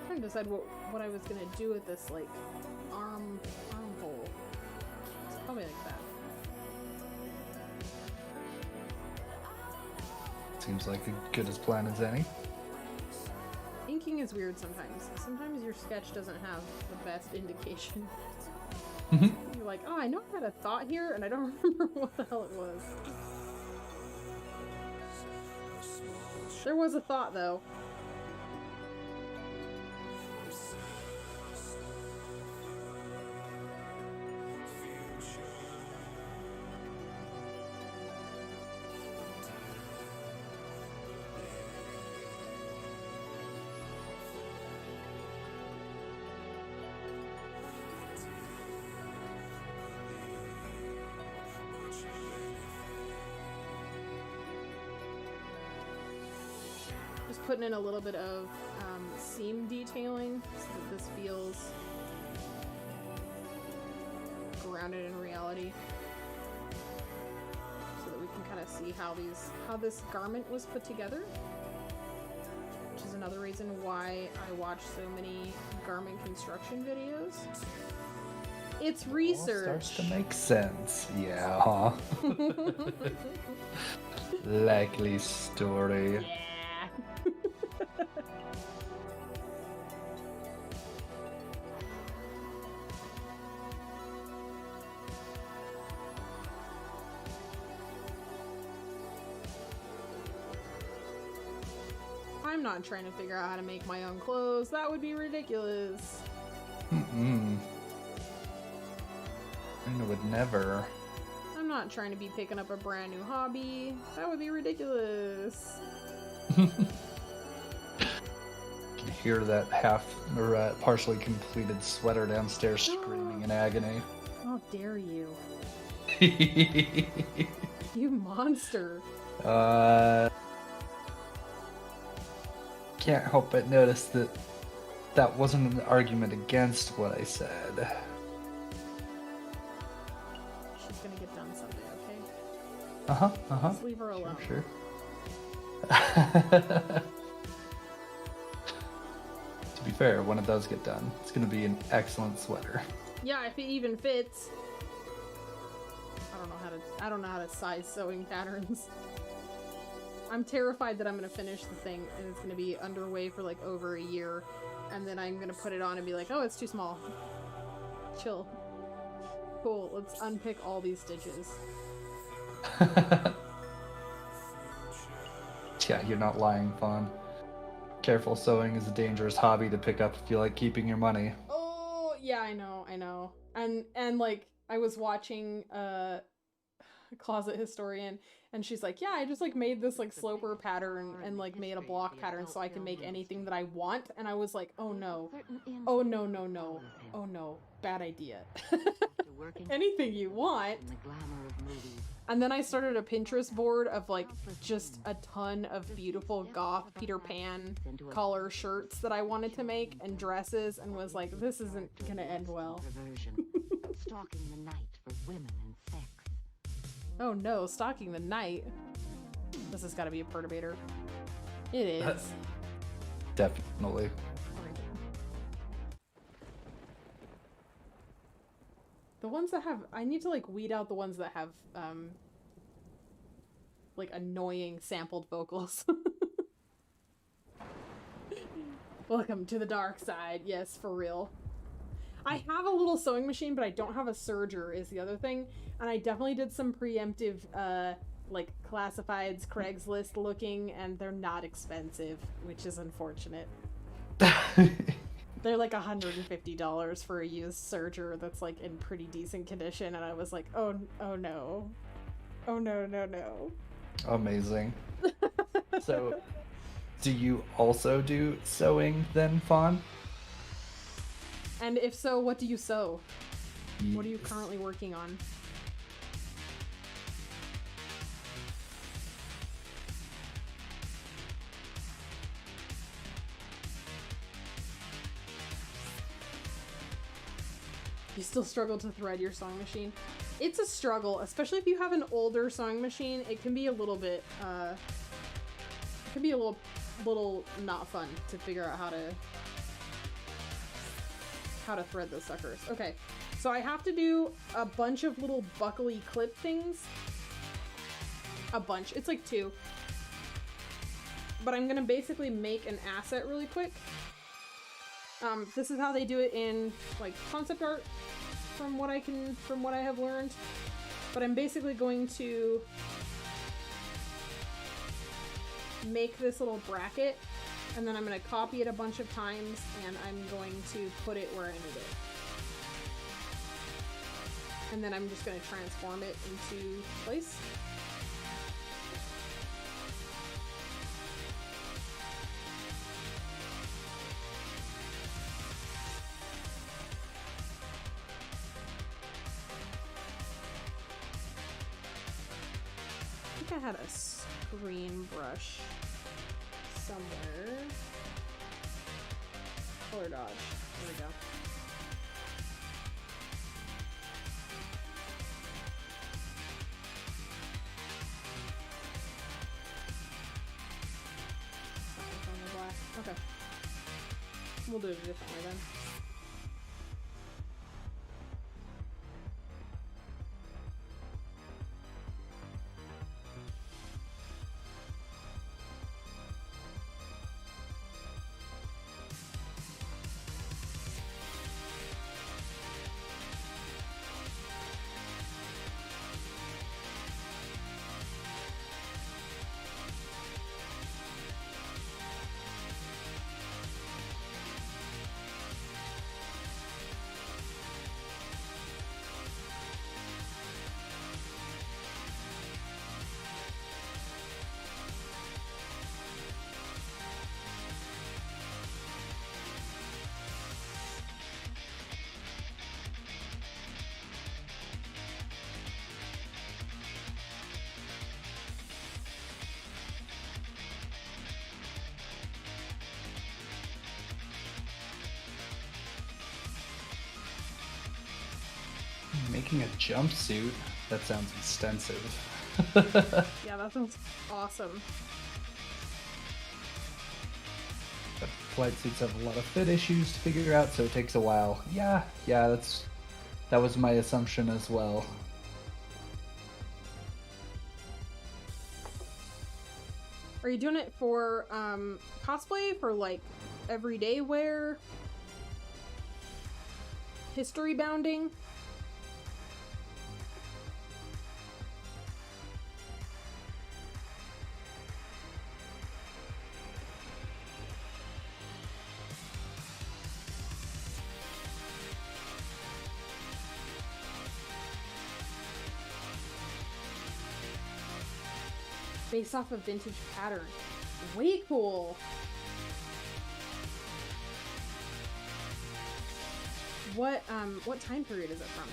Trying to decide what I was gonna do with this like armhole. It's probably like that. Seems like as good as plan as any. Inking is weird sometimes. Sometimes your sketch doesn't have the best indication. You're like, oh, I know I had a thought here, and I don't remember what the hell it was. There was a thought, though. Just putting in a little bit of seam detailing so that this feels grounded in reality, so that we can kind of see how this garment was put together, which is another reason why I watch so many garment construction videos. It's research. All starts to make sense. Yeah, huh? Likely story. Yeah. I'm not trying to figure out how to make my own clothes. That would be ridiculous. I would never. I'm not trying to be picking up a brand new hobby. That would be ridiculous. Can hear that half or partially completed sweater downstairs screaming in agony. How dare you? You monster. Can't help but notice that that wasn't an argument against what I said. She's gonna get done someday, okay? Uh-huh. Just leave her alone. Sure. To be fair, when it does get done, it's going to be an excellent sweater. Yeah, if it even fits. I don't know how to size sewing patterns. I'm terrified that I'm gonna finish the thing and it's gonna be underway for like over a year, and then I'm gonna put it on and be like, oh, it's too small. Chill. Cool, let's unpick all these stitches. Yeah, you're not lying, Fawn. Careful sewing is a dangerous hobby to pick up if you like keeping your money. Oh, yeah, I know. And like, I was watching Closet Historian, and she's like, yeah, I just like made this like sloper pattern and like made a block pattern so I can make anything that I want. And I was like, oh no, oh no, bad idea. Anything you want. And then I started a Pinterest board of like just a ton of beautiful goth Peter Pan collar shirts that I wanted to make and dresses, and was like, this isn't gonna end well. Stalking the night for women and sex. Oh no, stalking the night. This has got to be a perturbator. It is. Definitely. The ones that have, I need to like weed out the ones that have like annoying sampled vocals. Welcome to the dark side. Yes, for real. I have a little sewing machine, but I don't have a serger is the other thing. And I definitely did some preemptive, like, classifieds, Craigslist looking, and they're not expensive, which is unfortunate. They're like $150 for a used serger that's, like, in pretty decent condition, and I was like, oh no. Oh no. Amazing. So, do you also do sewing then, Fawn? And if so, what do you sew? What are you currently working on? You still struggle to thread your sewing machine? It's a struggle, especially if you have an older sewing machine. It can be a little bit, it can be a little not fun to figure out how to thread those suckers. Okay, so I have to do a bunch of little buckly clip things. A bunch. It's like 2. But I'm gonna basically make an asset really quick. This is how they do it in like concept art, from what I have learned. But I'm basically going to make this little bracket, and then I'm going to copy it a bunch of times, and I'm going to put it where I need it. And then I'm just going to transform it into place. I think I had a screen brush somewhere. Color dodge. There we go. Okay. We'll do it a different way then. Making a jumpsuit? That sounds extensive. Yeah, that sounds awesome. flight suits have a lot of fit issues to figure out, so it takes a while. Yeah, that was my assumption as well. Are you doing it for cosplay, for like everyday wear, history bounding? Based off a vintage pattern. Way cool. What time period is it from?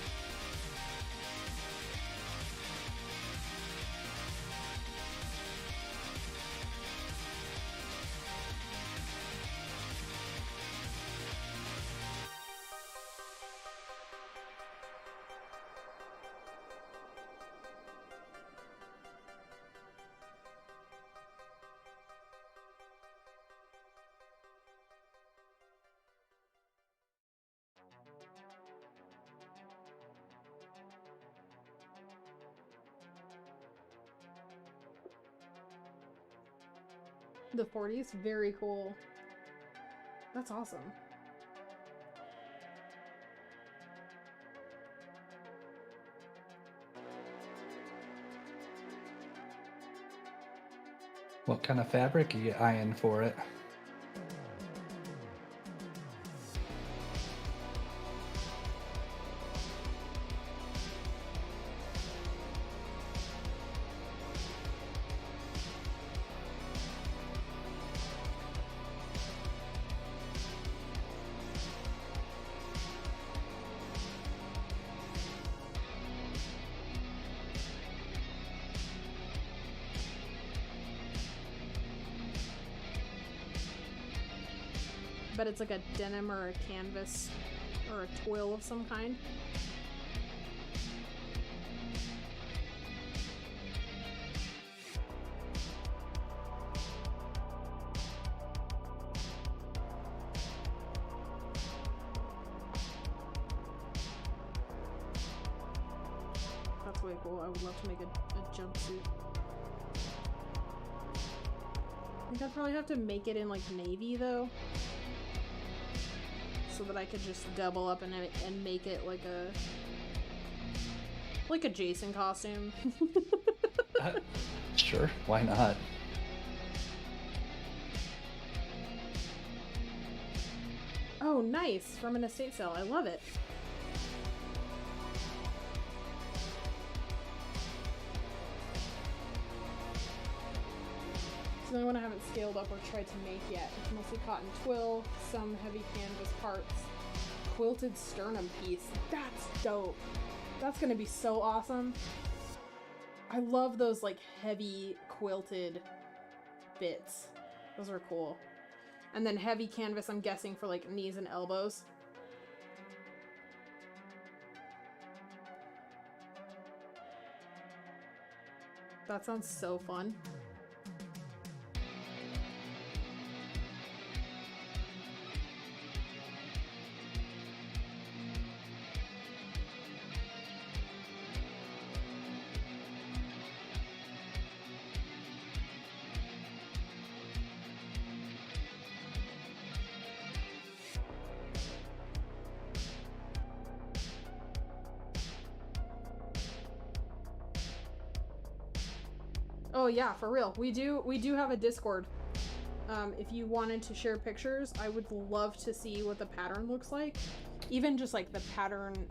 The 40s? Very cool. That's awesome. What kind of fabric are you eyeing for it? But it's like a denim or a canvas or a twill of some kind. That's way cool. I would love to make a jumpsuit. I think I'd probably have to make it in like navy though, so that I could just double up and make it like a Jason costume. Sure, why not? Oh, nice! From an estate sale. I love it. It's the only one I haven't scaled up or tried to make yet. It's mostly cotton twill, some heavy canvas parts, quilted sternum piece. That's dope. That's gonna be so awesome. I love those like heavy quilted bits. Those are cool. And then heavy canvas, I'm guessing, for like knees and elbows. That sounds so fun. Oh yeah, for real. We do have a Discord. If you wanted to share pictures, I would love to see what the pattern looks like. Even just like the pattern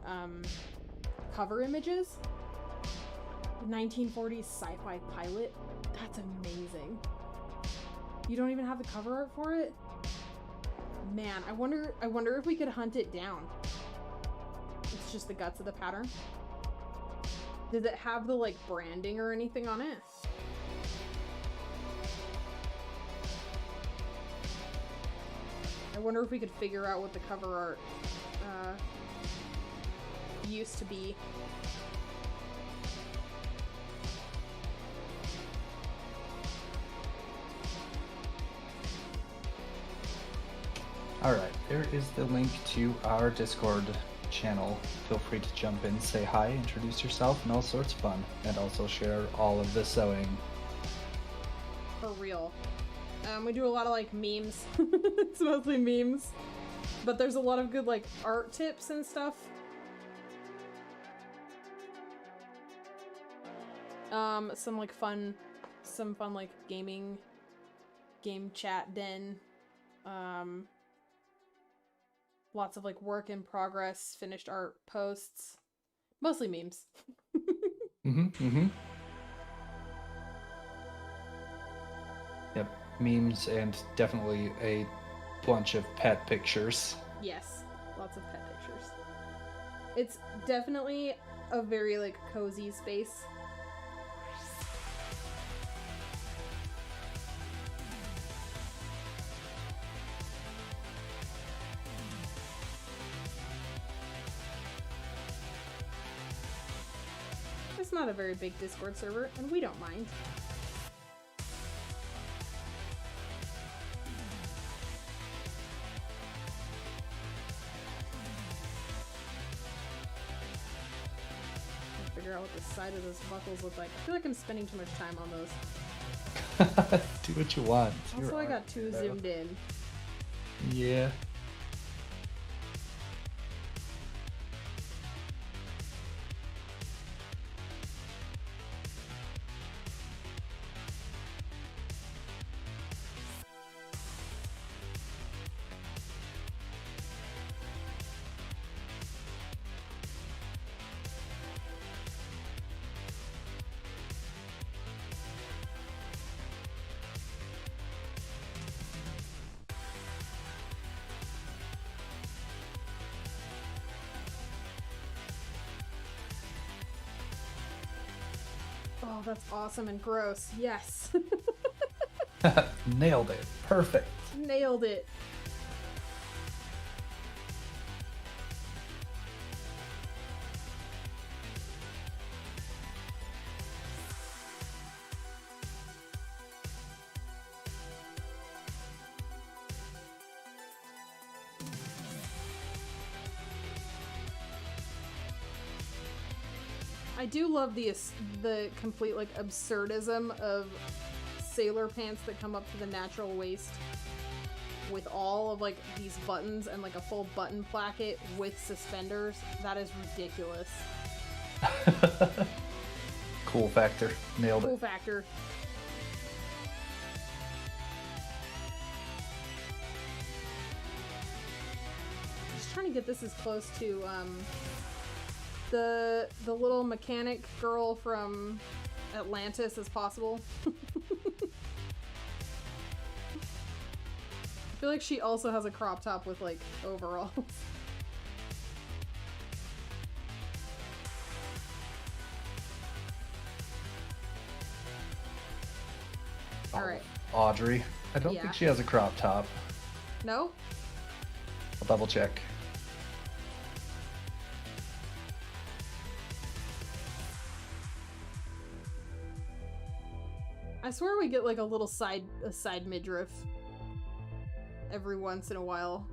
cover images. 1940s sci-fi pilot. That's amazing. You don't even have the cover art for it? Man, I wonder if we could hunt it down. It's just the guts of the pattern. Does it have the like branding or anything on it? I wonder if we could figure out what the cover art used to be. there is the link to our Discord channel. Feel free to jump in, say hi, introduce yourself, and all sorts of fun. And also share all of the sewing. For real. We do a lot of like memes. It's mostly memes. But there's a lot of good like art tips and stuff. Some fun like game chat den. Lots of like work in progress, finished art posts. Mostly memes. Yep, memes and definitely a bunch of pet pictures. Yes, lots of pet pictures. It's definitely a very like cozy space. It's not a very big Discord server, and we don't mind. Figure out what the side of those buckles look like. I feel like I'm spending too much time on those. Do what you want. It's your Also, I got art, too though. zoomed in. Yeah. Oh, that's awesome and gross. Yes. Nailed it. Perfect. Nailed it. I do love the complete like absurdism of sailor pants that come up to the natural waist with all of like these buttons and like a full button placket with suspenders. That is ridiculous. Cool factor. Nailed Cool it. factor. Just trying to get this as close to the little mechanic girl from Atlantis as possible. I feel like she also has a crop top with like overalls. Alright. Audrey. I don't Yeah. think she has a crop top. No? I'll double check. I swear we get like a little side midriff every once in a while.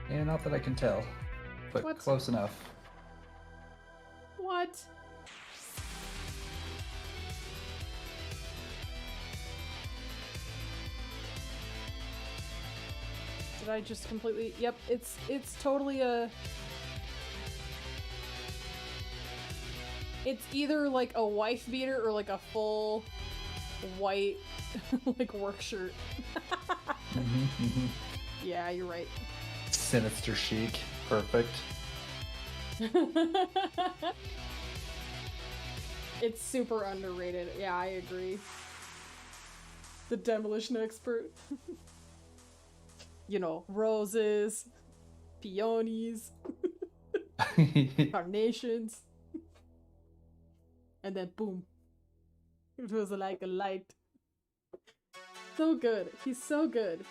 Yeah, not that I can tell, but What? close enough. What? Did I just completely... Yep, it's totally a... It's either like a wife beater or like a full white like work shirt. Yeah, you're right. Sinister chic. Perfect. It's super underrated. Yeah, I agree. The demolition expert. You know, roses, peonies, carnations, and then boom. It was like a light. So good. He's so good.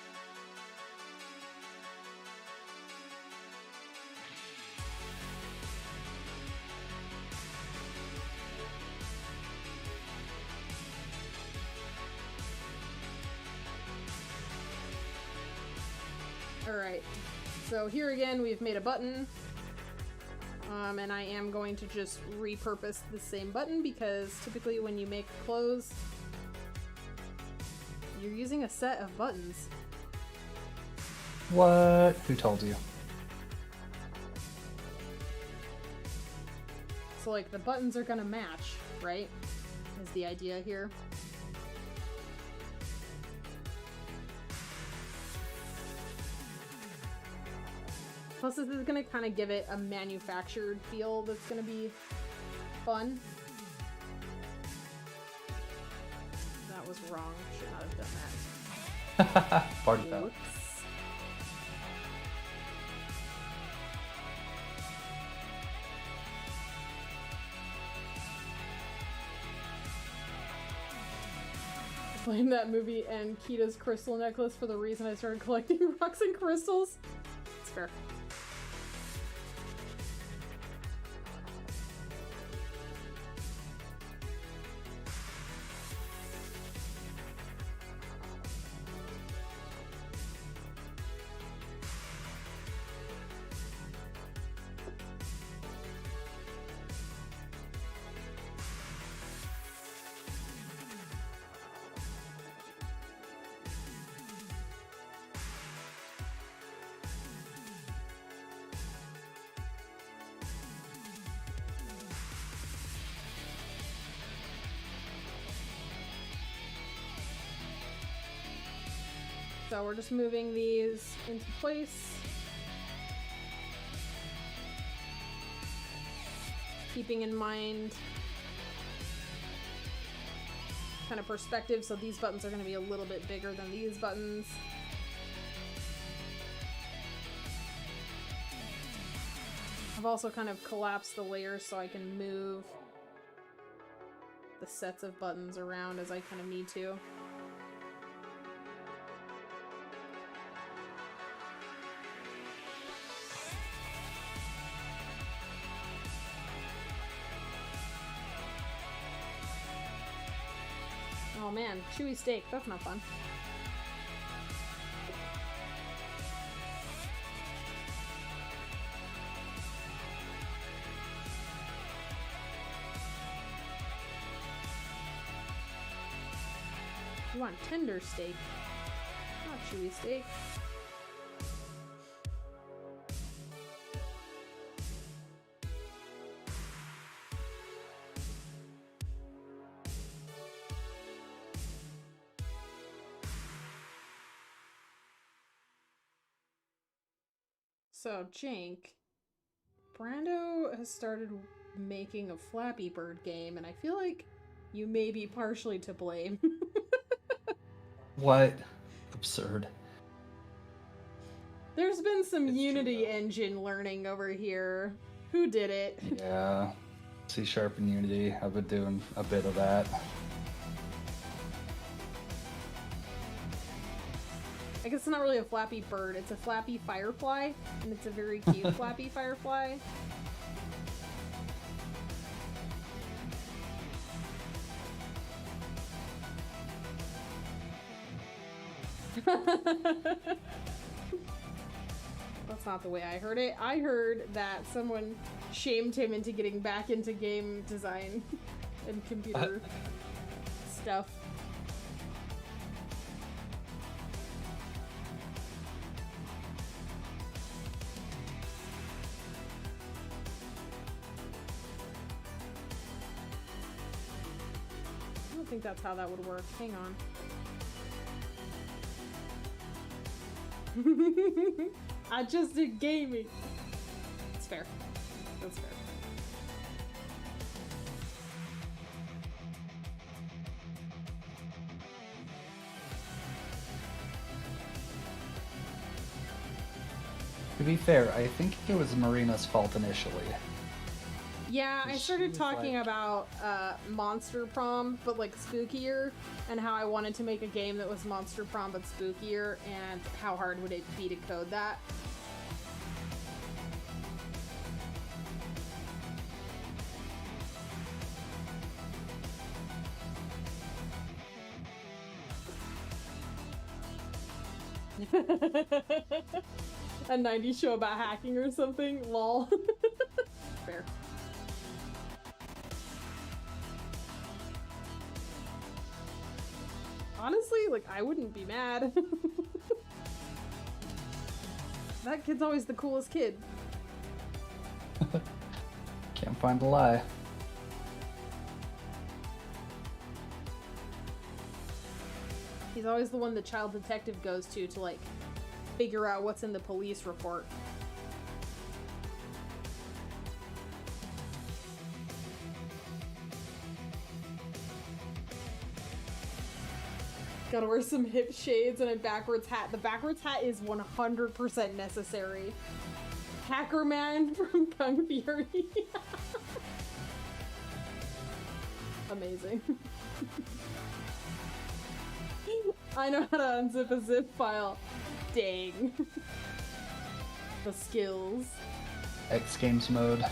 Alright, so here again we've made a button, and I am going to just repurpose the same button because typically when you make clothes, you're using a set of buttons. What? Who told you? So like the buttons are gonna match, right? Is the idea here. Plus, this is gonna kind of give it a manufactured feel that's gonna be fun. That was wrong. Should not have done that. Party foul. Oops. Blame that movie and Kita's crystal necklace for the reason I started collecting rocks and crystals. It's fair. So we're just moving these into place. Keeping in mind kind of perspective, so these buttons are going to be a little bit bigger than these buttons. I've also kind of collapsed the layers so I can move the sets of buttons around as I kind of need to. Oh man, chewy steak, that's not fun. You want tender steak, not chewy steak. So, Jank, Brando has started making a Flappy Bird game, and I feel like you may be partially to blame. What? Absurd. There's been some It's true, Unity though. engine learning over here. Who did it? Yeah. C# and Unity. I've been doing a bit of that. I guess it's not really a Flappy Bird, it's a Flappy Firefly, and it's a very cute Flappy Firefly. That's not the way I heard it. I heard that someone shamed him into getting back into game design and computer stuff. I don't think that's how that would work. Hang on. I just did gaming. It's fair. That's fair. To be fair, I think it was Marina's fault initially. Yeah, I She started was talking like- about Monster Prom, but like spookier, and how I wanted to make a game that was Monster Prom but spookier, and how hard would it be to code that. A 90s show about hacking or something? Lol. Fair. Honestly, like, I wouldn't be mad. That kid's always the coolest kid. Can't find a lie. He's always the one the child detective goes to like, figure out what's in the police report. Gotta wear some hip shades and a backwards hat. The backwards hat is 100% necessary. Hacker Man from Kung Fury. Amazing. I know how to unzip a zip file. Dang. The skills. X Games mode.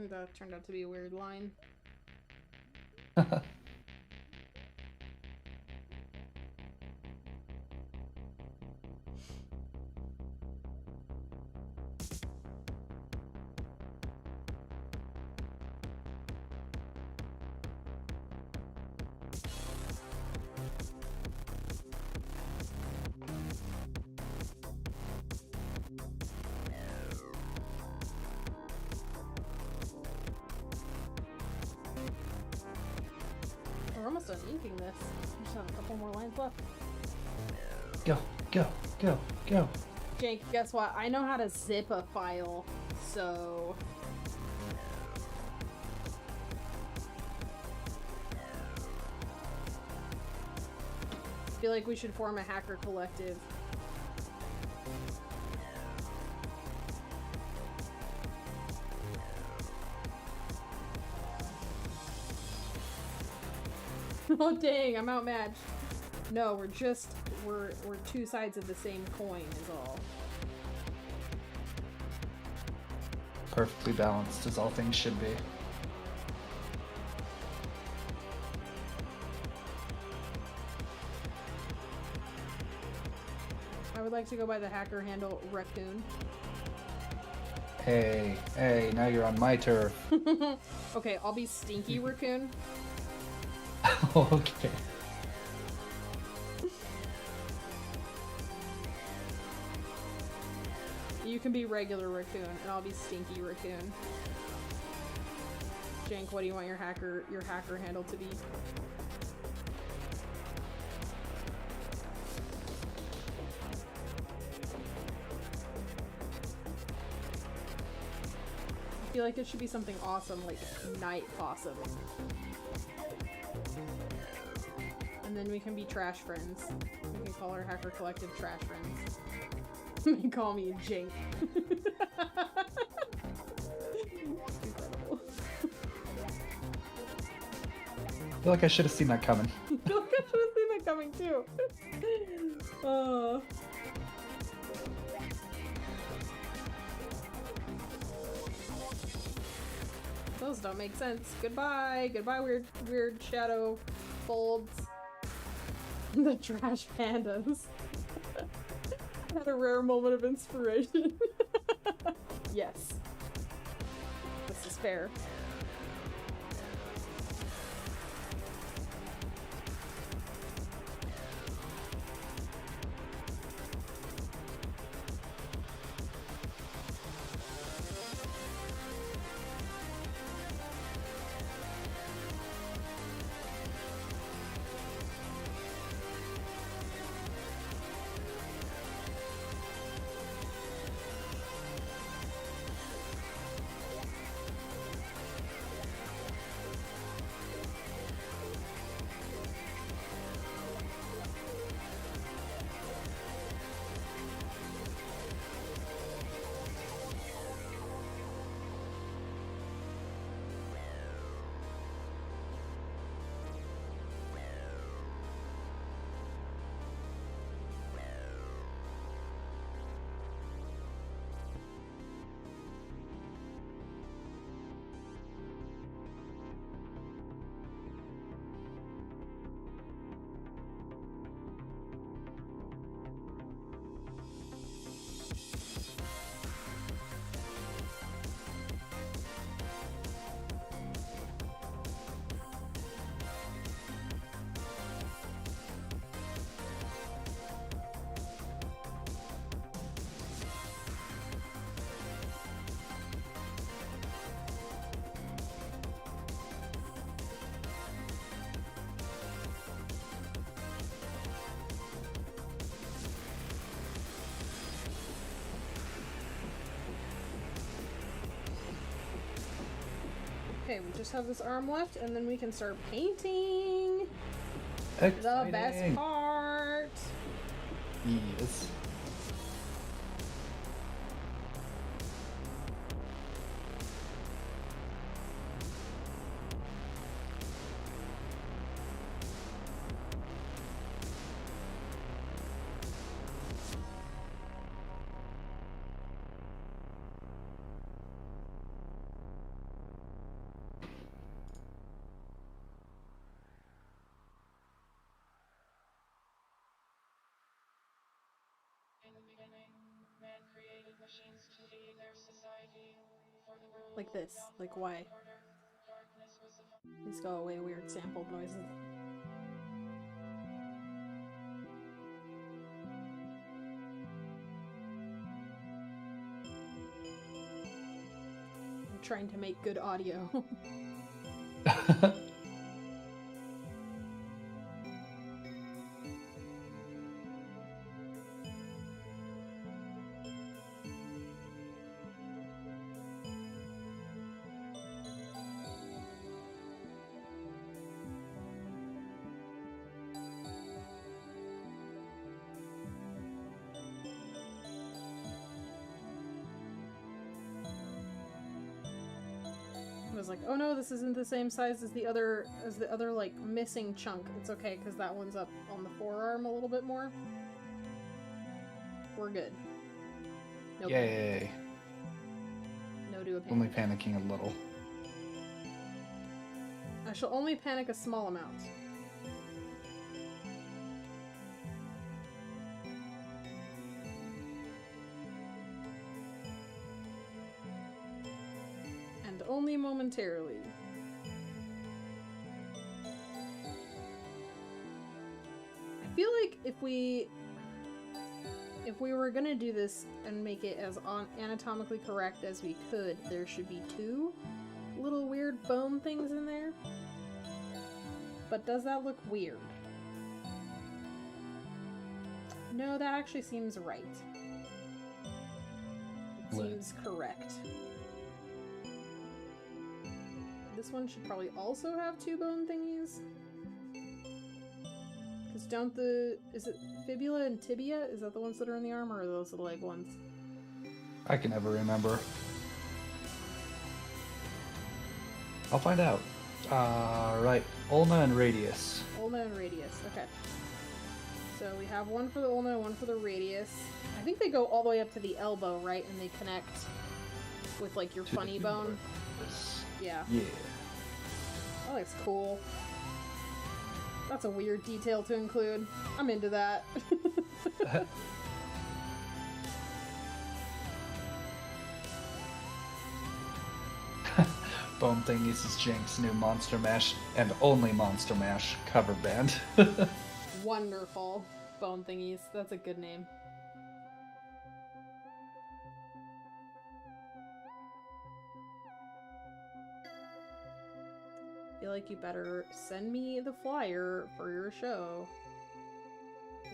That turned out to be a weird line. We're almost done inking this. We just have a couple more lines left. Go, go, go, go. Jake, guess what? I know how to zip a file, so... I feel like we should form a hacker collective. Oh dang, I'm outmatched. No, we're two sides of the same coin is all. Perfectly balanced as all things should be. I would like to go by the hacker handle Raccoon. Hey, hey, now you're on my turf. Okay, I'll be Stinky Raccoon. Okay. You can be regular Raccoon, and I'll be Stinky Raccoon. Jank, what do you want your hacker handle to be? I feel like it should be something awesome, like Night Possum. And then we can be trash friends. We can call our hacker collective trash friends. They call me Jink. Incredible. I feel like I should have seen that coming. I feel like I should have seen that coming too. Those don't make sense. Goodbye. Goodbye, weird shadow folds. The trash pandas. Had a rare moment of inspiration. Yes. This is fair. Okay, we just have this arm left, and then we can start painting. Exciting. The best part. Yes. Like this. Like why? These go away weird sampled noises. I'm trying to make good audio. I was like, oh no, this isn't the same size as the other like missing chunk. It's okay because that one's up on the forearm a little bit more. We're good. Nope. Yay. No do a panic. Only panicking a little. I shall only panic a small amount. And only momentarily. I feel like if we were gonna do this and make it as anatomically correct as we could, there should be two little weird bone things in there. But does that look weird? No, that actually seems right. It seems correct. This one should probably also have two bone thingies. Because is it fibula and tibia? Is that the ones that are in the arm, or are those the leg ones? I can never remember. I'll find out. Right. Ulna and radius. Ulna and radius, okay. So we have one for the ulna, one for the radius. I think they go all the way up to the elbow, right? And they connect with, like, your funny bone. Yeah. Yeah. That looks cool. That's a weird detail to include. I'm into that. Bone Thingies is Jink's new Monster Mash and only Monster Mash cover band. Wonderful. Bone Thingies. That's a good name. I feel like you better send me the flyer for your show.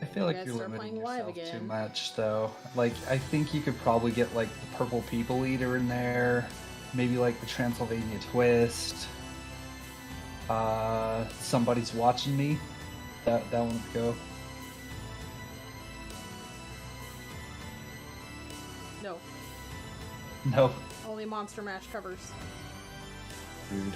I feel like you're limiting yourself too much, though. Like, I think you could probably get, like, the Purple People Eater in there. Maybe, like, the Transylvania Twist. Somebody's Watching Me. That one would go. No. No. Only Monster Mash covers. Rude.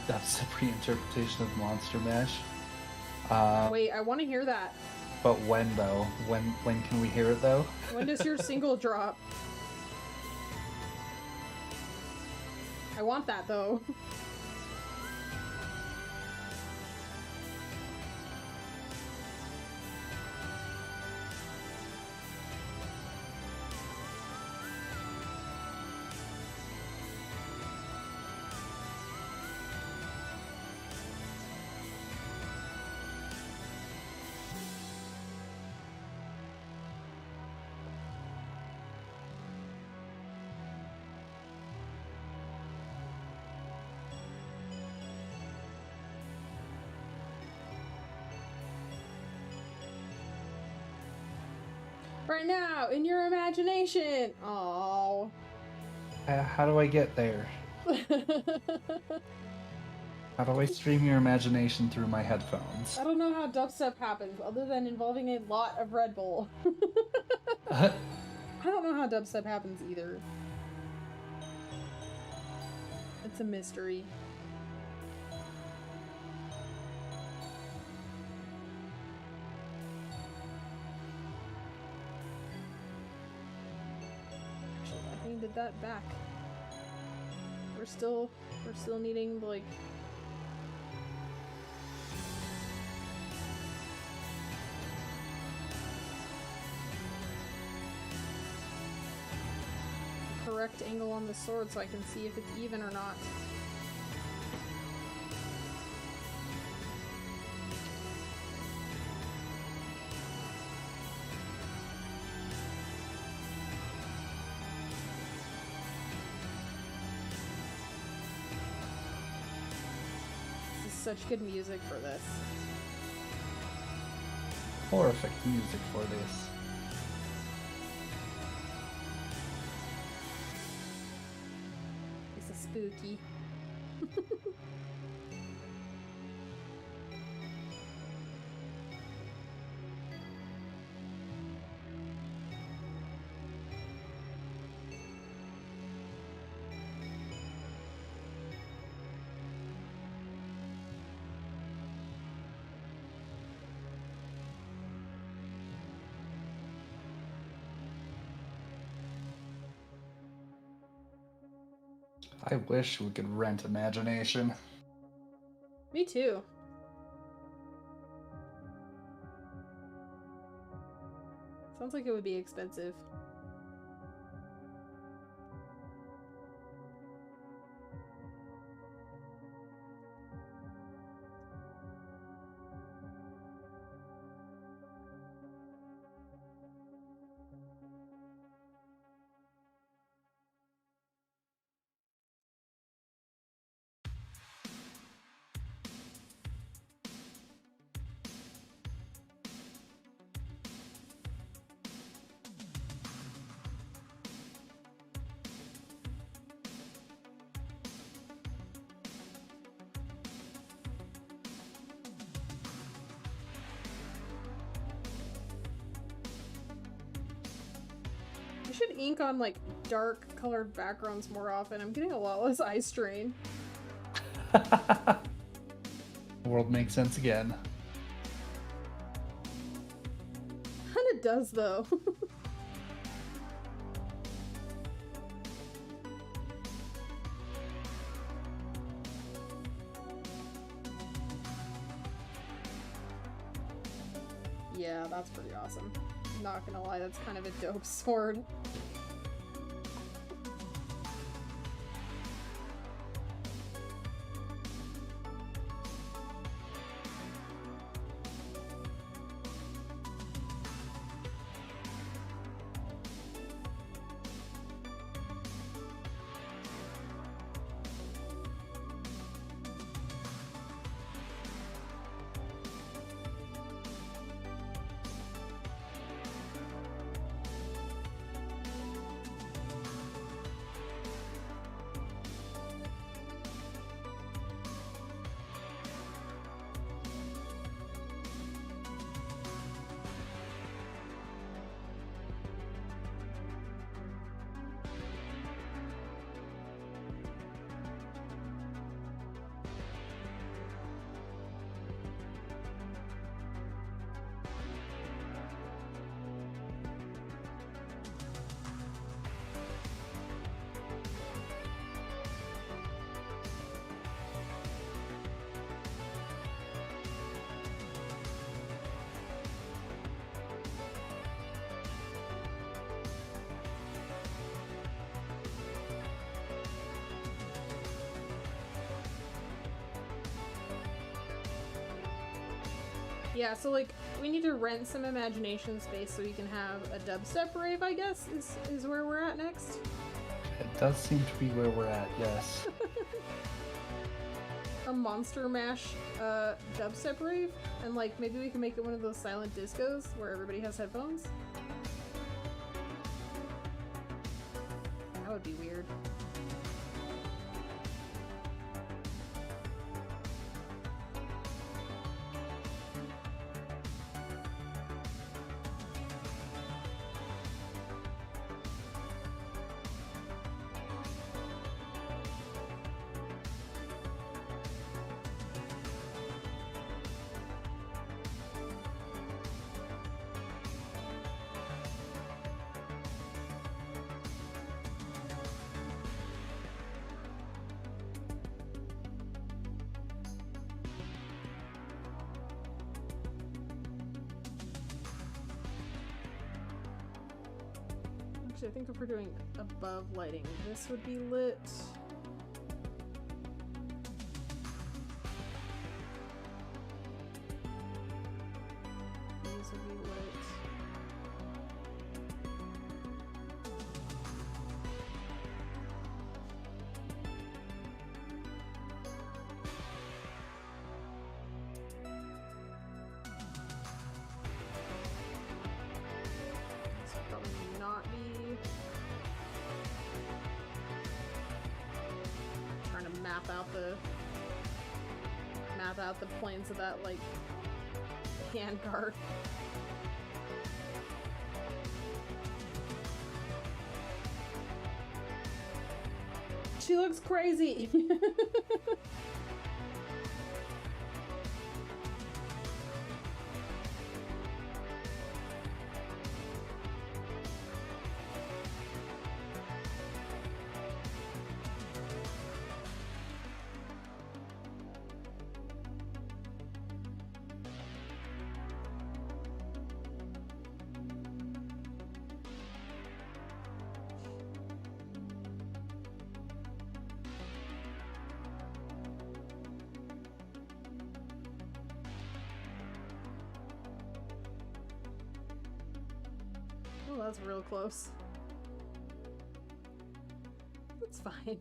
That's the pre-interpretation of Monster Mash. Wait, I want to hear that. But when, though? When can we hear it, though? When does your single drop? I want that, though. Right now, in your imagination. Oh. How do I get there? How do I stream your imagination through my headphones? I don't know how dubstep happens, other than involving a lot of Red Bull. I don't know how dubstep happens either. It's a mystery. Actually, I needed that back. We're still needing, like... correct angle on the sword so I can see if it's even or not. This is such good music for this. Horrific music for this. Spooky. I wish we could rent imagination. Me too. Sounds like it would be expensive. should ink on like dark colored backgrounds more often. I'm getting a lot less eye strain. The world makes sense again. Kinda does though. Yeah, that's pretty awesome. Not gonna lie, that's kind of a dope sword. Yeah, so like we need to rent some imagination space so we can have a dubstep rave, I guess, is where we're at next. It does seem to be where we're at, yes. A Monster Mash dubstep rave, and like maybe we can make it one of those silent discos where everybody has headphones. That would be weird. I think if we're doing above lighting, this would be lit. These would be lit. This would probably not be. Trying to map out the planes of that like handguard. She looks crazy. Oh, that's real close. It's fine.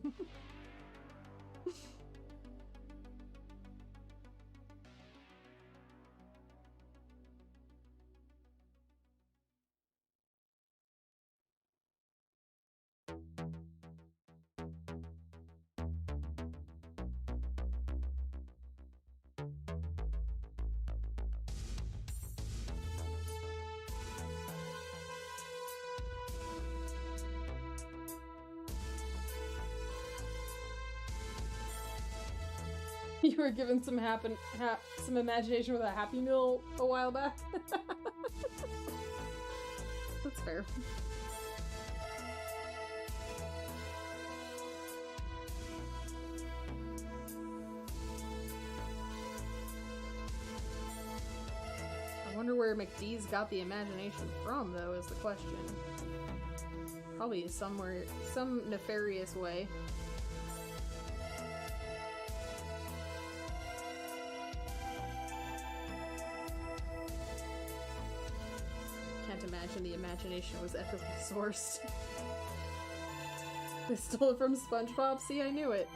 You were given some some imagination with a Happy Meal a while back. That's fair. I wonder where McDee's got the imagination from, though, is the question. Probably somewhere, some nefarious way. Can't imagine the imagination was ethically sourced. They stole it from SpongeBob? See, I knew it.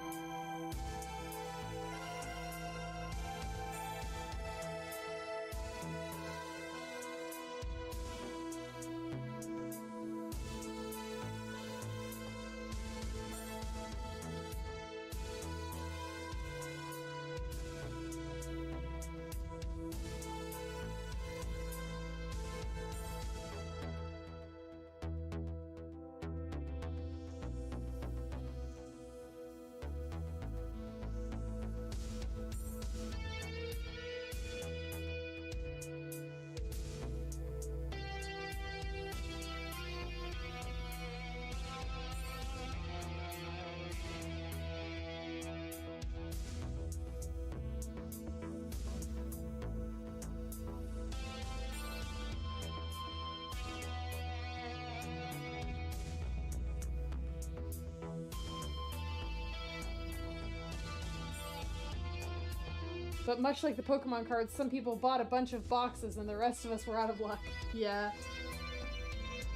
But much like the Pokemon cards, some people bought a bunch of boxes and the rest of us were out of luck. Yeah.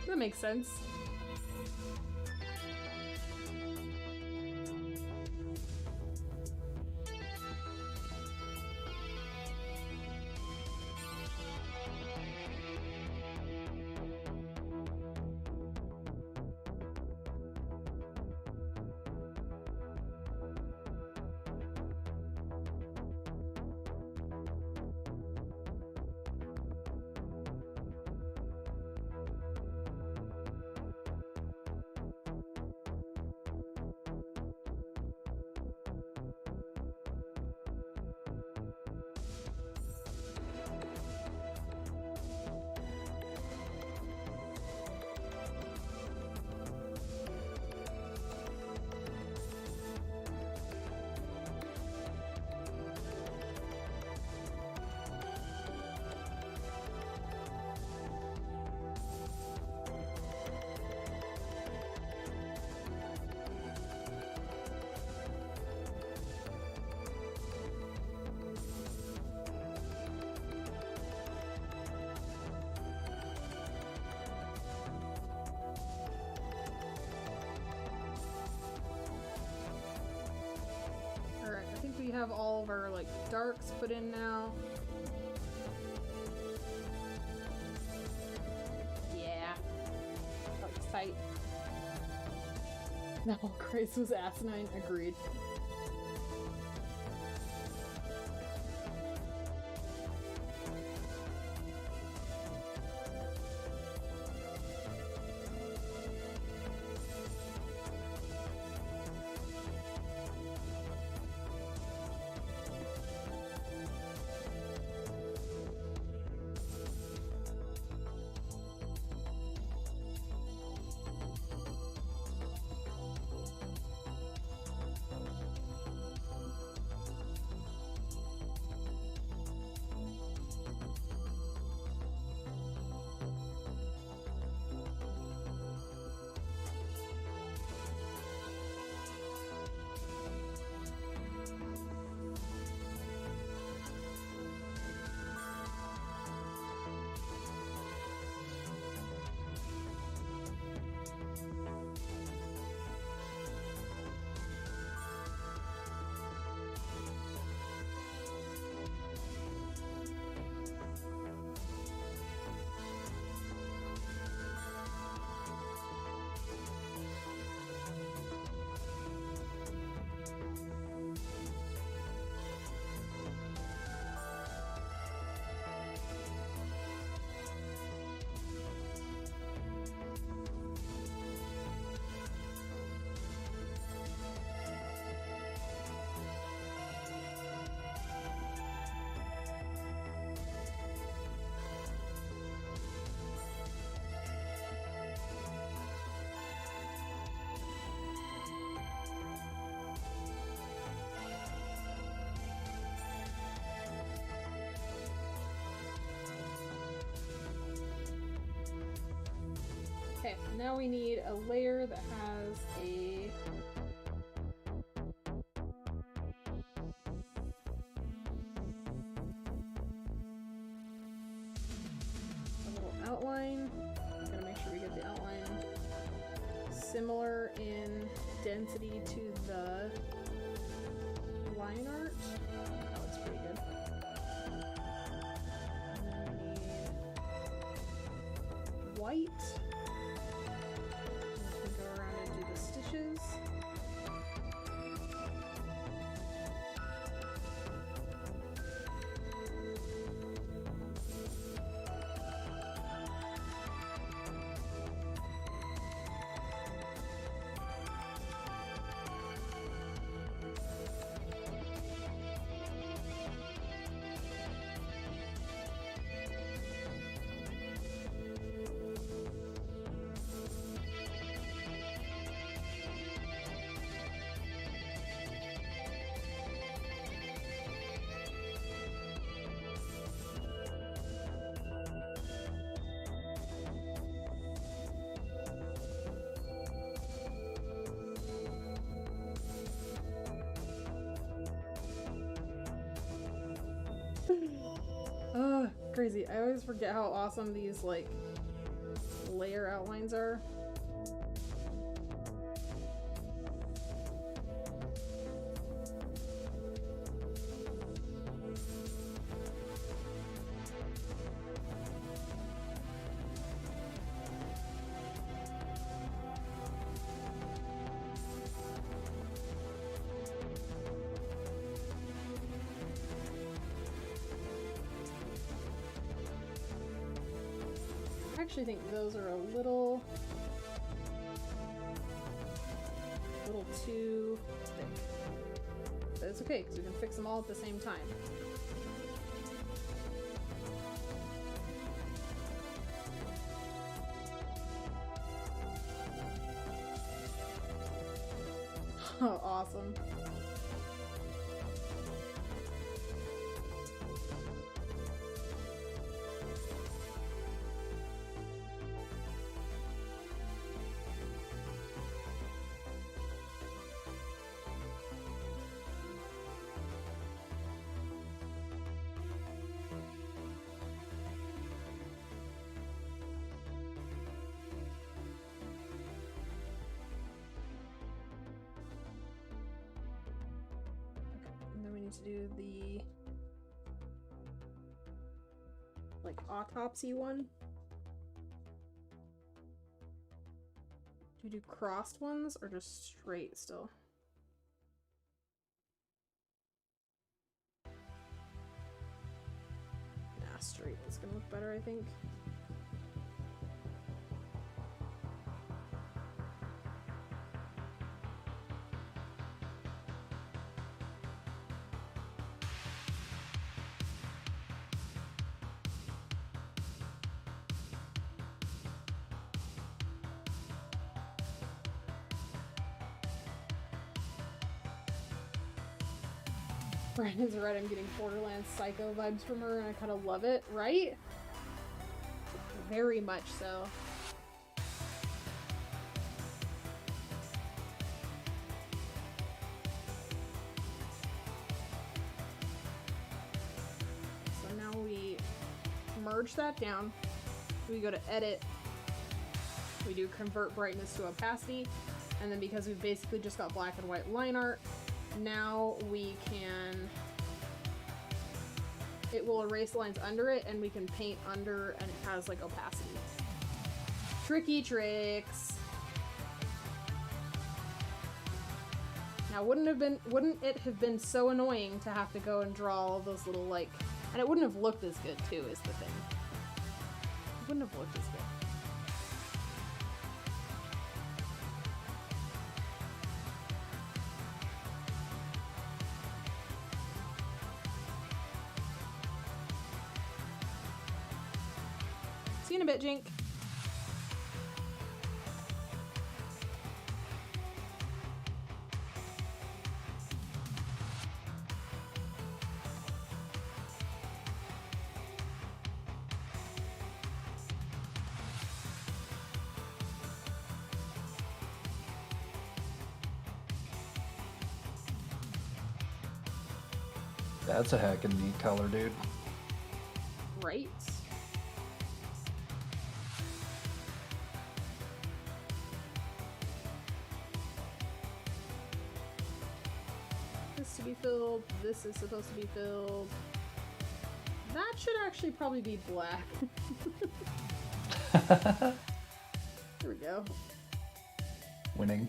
That makes sense. We have all of our, like, darks put in now. Yeah. That looks tight. That whole Grace was asinine. Agreed. Okay, now we need a layer that has a little outline. Gotta make sure we get the outline similar in density to the line art. That looks pretty good. And then we need white. We can go around and do the stitches. Crazy. I always forget how awesome these, like, layer outlines are. I actually think those are a little too thick. But it's okay, because we can fix them all at the same time. Oh, awesome. To do the like autopsy one. Do we do crossed ones or just straight still? Nah, straight is gonna look better, I think. Brandon's right, I'm getting Borderlands Psycho vibes from her, and I kind of love it, right? Very much so. So now we merge that down. We go to edit. We do convert brightness to opacity. And then because we've basically just got black and white line art, now we can, it will erase lines under it and we can paint under and it has like opacity. Tricky tricks. Now wouldn't it have been so annoying to have to go and draw all those little like, and it wouldn't have looked as good too is the thing. It wouldn't have looked as good. See you in a bit, Jink. That's a heckin' neat color, dude. Right? This to be filled. This is supposed to be filled. That should actually probably be black. There we go. Winning.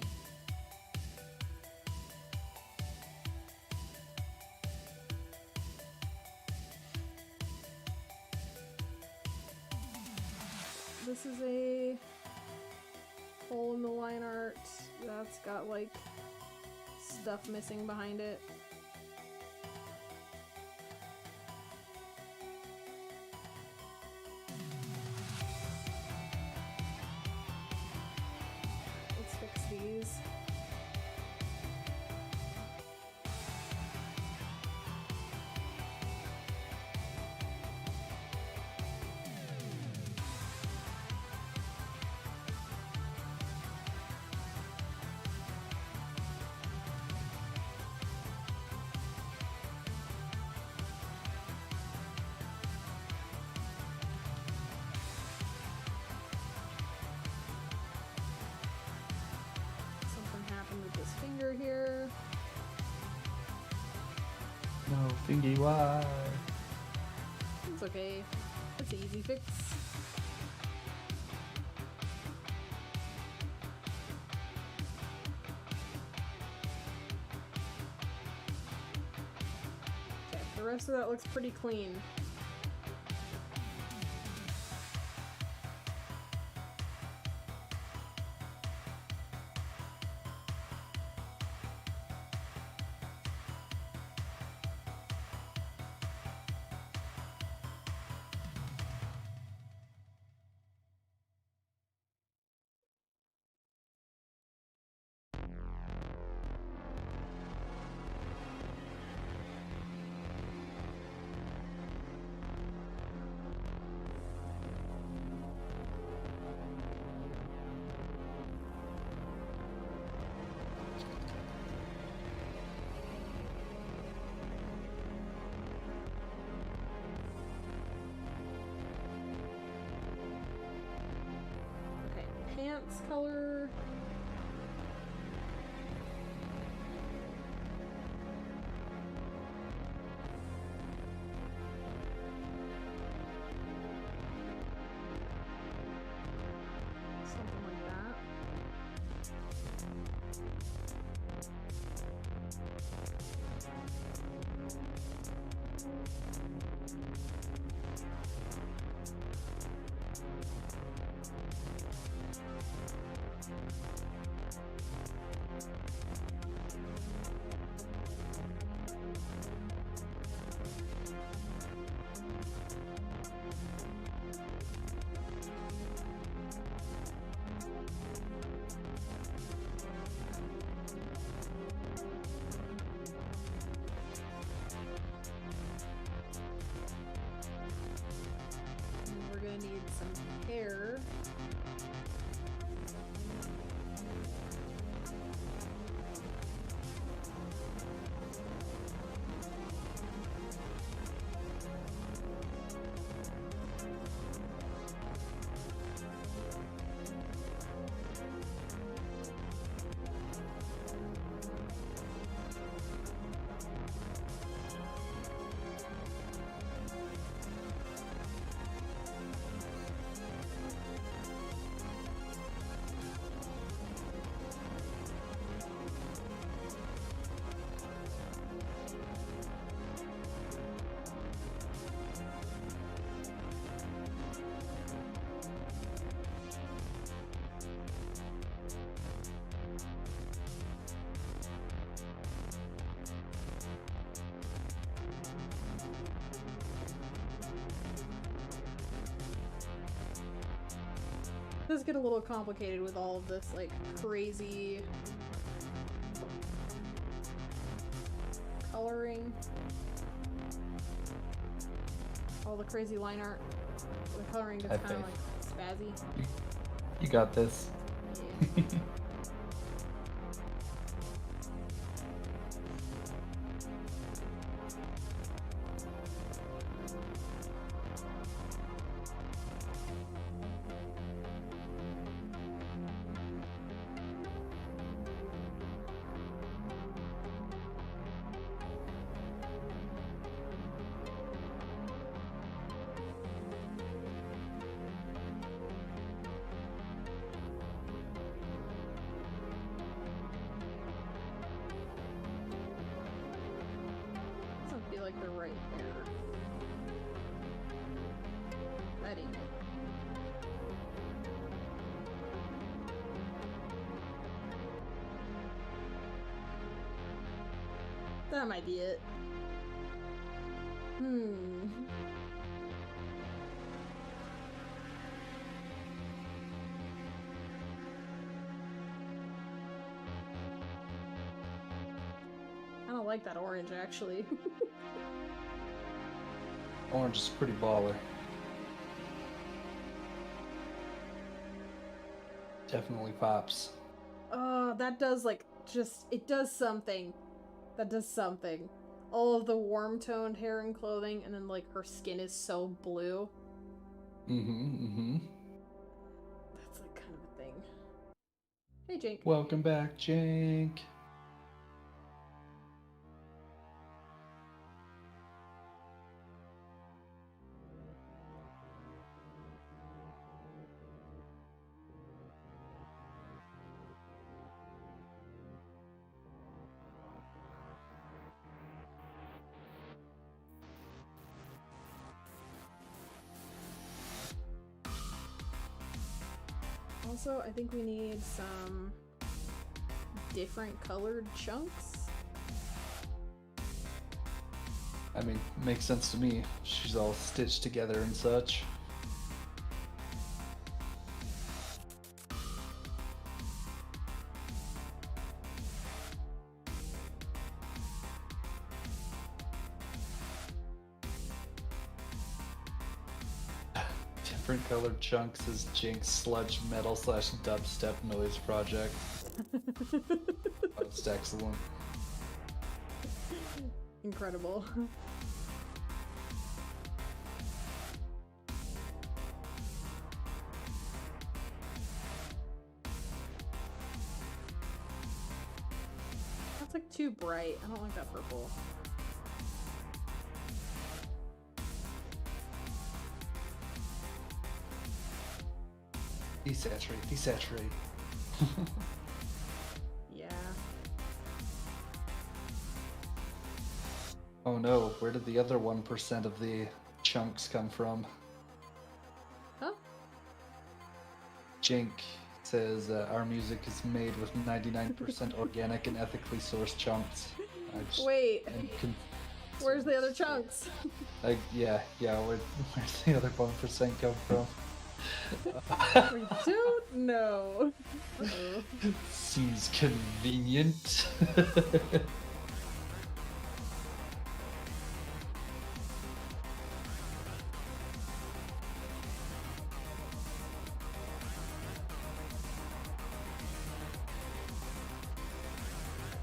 This is a hole in the line art that's got like stuff missing behind it. Let's fix these. With this finger here. No, thingy why? It's okay. It's an easy fix. Okay, the rest of that looks pretty clean. Pants color. Something like that. And we're gonna need some hair. It does get a little complicated with all of this like crazy coloring. All the crazy line art. The coloring gets Have kind of faith. like spazzy. You got this. Yeah. like they're right there. That ain't it. That might be it. I don't like that orange, actually. Orange is pretty baller. Definitely pops. Oh, that does, like, just... It does something. That does something. All of the warm-toned hair and clothing, and then, like, her skin is so blue. That's, like, kind of a thing. Hey, Jake. Welcome back, Jake. Also, I think we need some different colored chunks. I mean, makes sense to me. She's all stitched together and such. Different colored chunks is Jink's sludge metal / dubstep noise project. Most excellent. Incredible. That's like too bright. I don't like that purple. Desaturate, desaturate. Yeah. Oh no, where did the other 1% of the chunks come from? Huh? Jink says our music is made with 99% organic and ethically sourced chunks. Wait, where's the other chunks? Yeah, where's the other 1% come from? We don't know. Uh-oh. Seems convenient.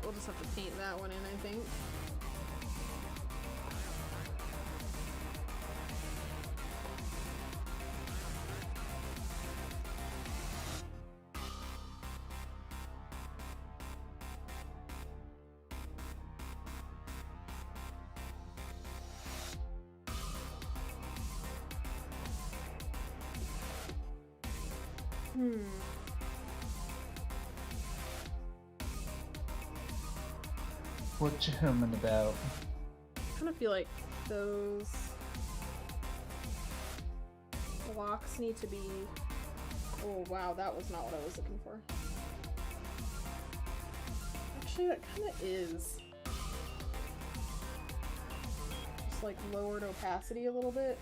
We'll just have to paint that one in, I think. What you humming about? I kind of feel like those blocks need to be... Oh wow, that was not what I was looking for. Actually, that kind of is. Just like lowered opacity a little bit.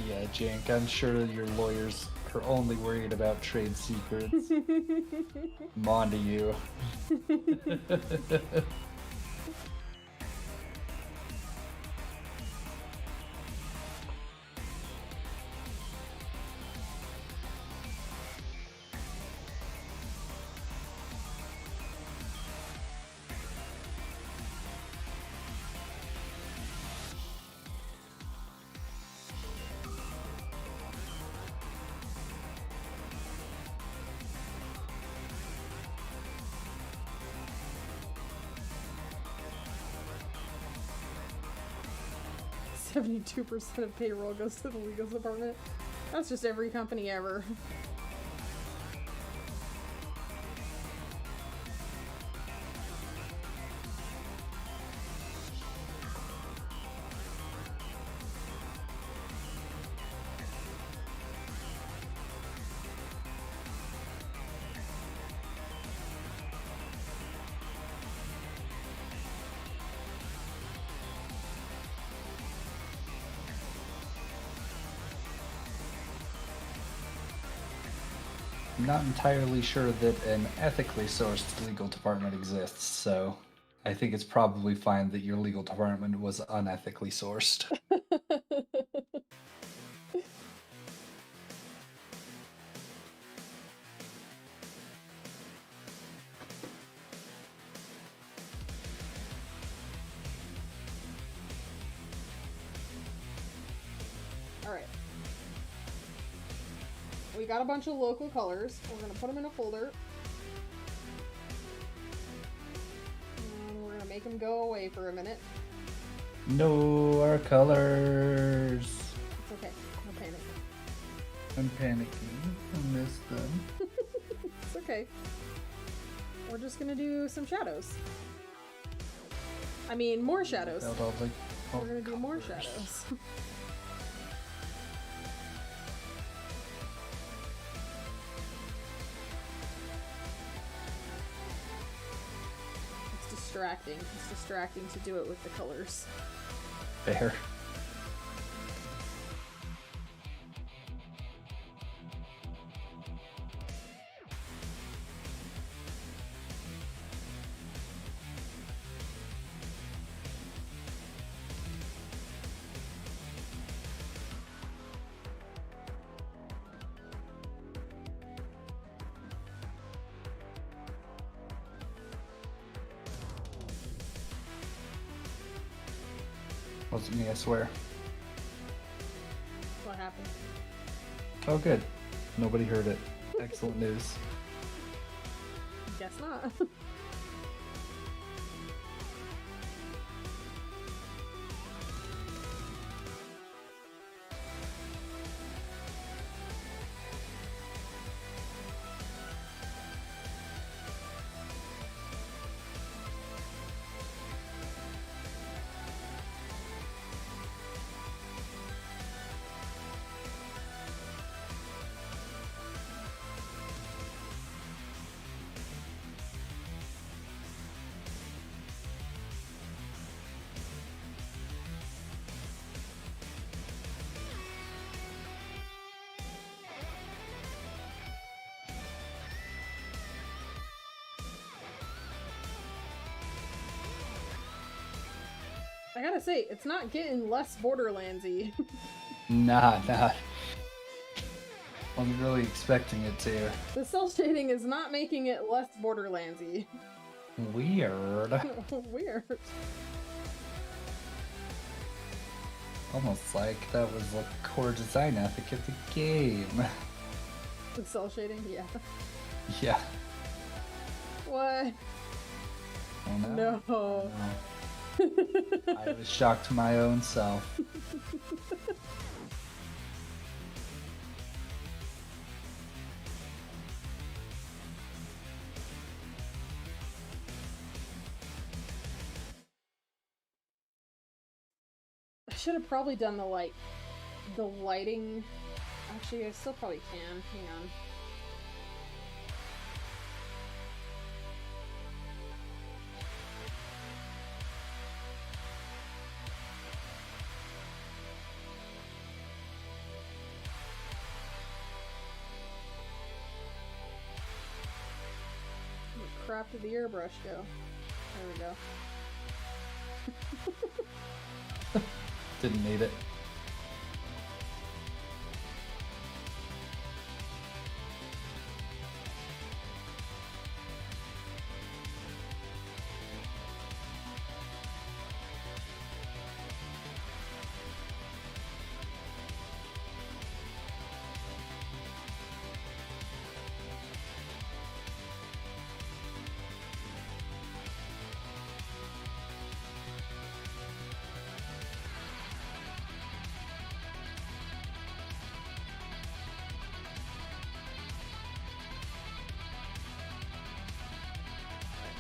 Yeah, Jink, I'm sure your lawyers are only worried about trade secrets. I'm on to you. 72% of payroll goes to the legal department. That's just every company ever. I'm not entirely sure that an ethically sourced legal department exists, so I think it's probably fine that your legal department was unethically sourced. Alright. We got a bunch of local colors. We're gonna put them in a folder. And we're gonna make them go away for a minute. No, our colors. It's okay. No panic. I'm panicking. I missed them. It's okay. We're just gonna do some shadows. I mean, more shadows. We're gonna do more shadows. Distracting. It's distracting to do it with the colors. Fair. Wasn't me, I swear. What happened? Oh, good. Nobody heard it. Excellent news. Guess not. I gotta say, it's not getting less Borderlands-y. Nah. Wasn't really expecting it to. The cell shading is not making it less Borderlands-y. Weird. Weird. Almost like that was a core design ethic of the game. The cell shading? Yeah. Yeah. What? Oh no. No. I was shocked to my own self. I should have probably done the lighting. Actually, I still probably can. Hang on. Where the crap did the airbrush go? There we go. Didn't need it.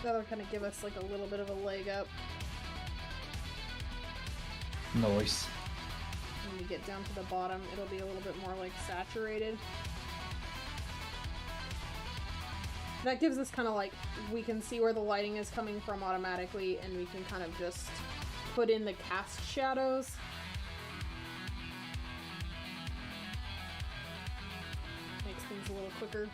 That'll kind of give us like a little bit of a leg up Nice. when we get down to the bottom. It'll be a little bit more like saturated. That gives us kind of like, we can see where the lighting is coming from automatically, and we can kind of just put in the cast shadows. Makes things a little quicker.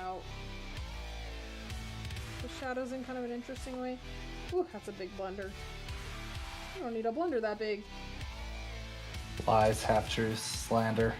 Out the shadows in kind of an interesting way. Ooh, that's a big blender. I don't need a blender that big. Lies, half-truths, slander.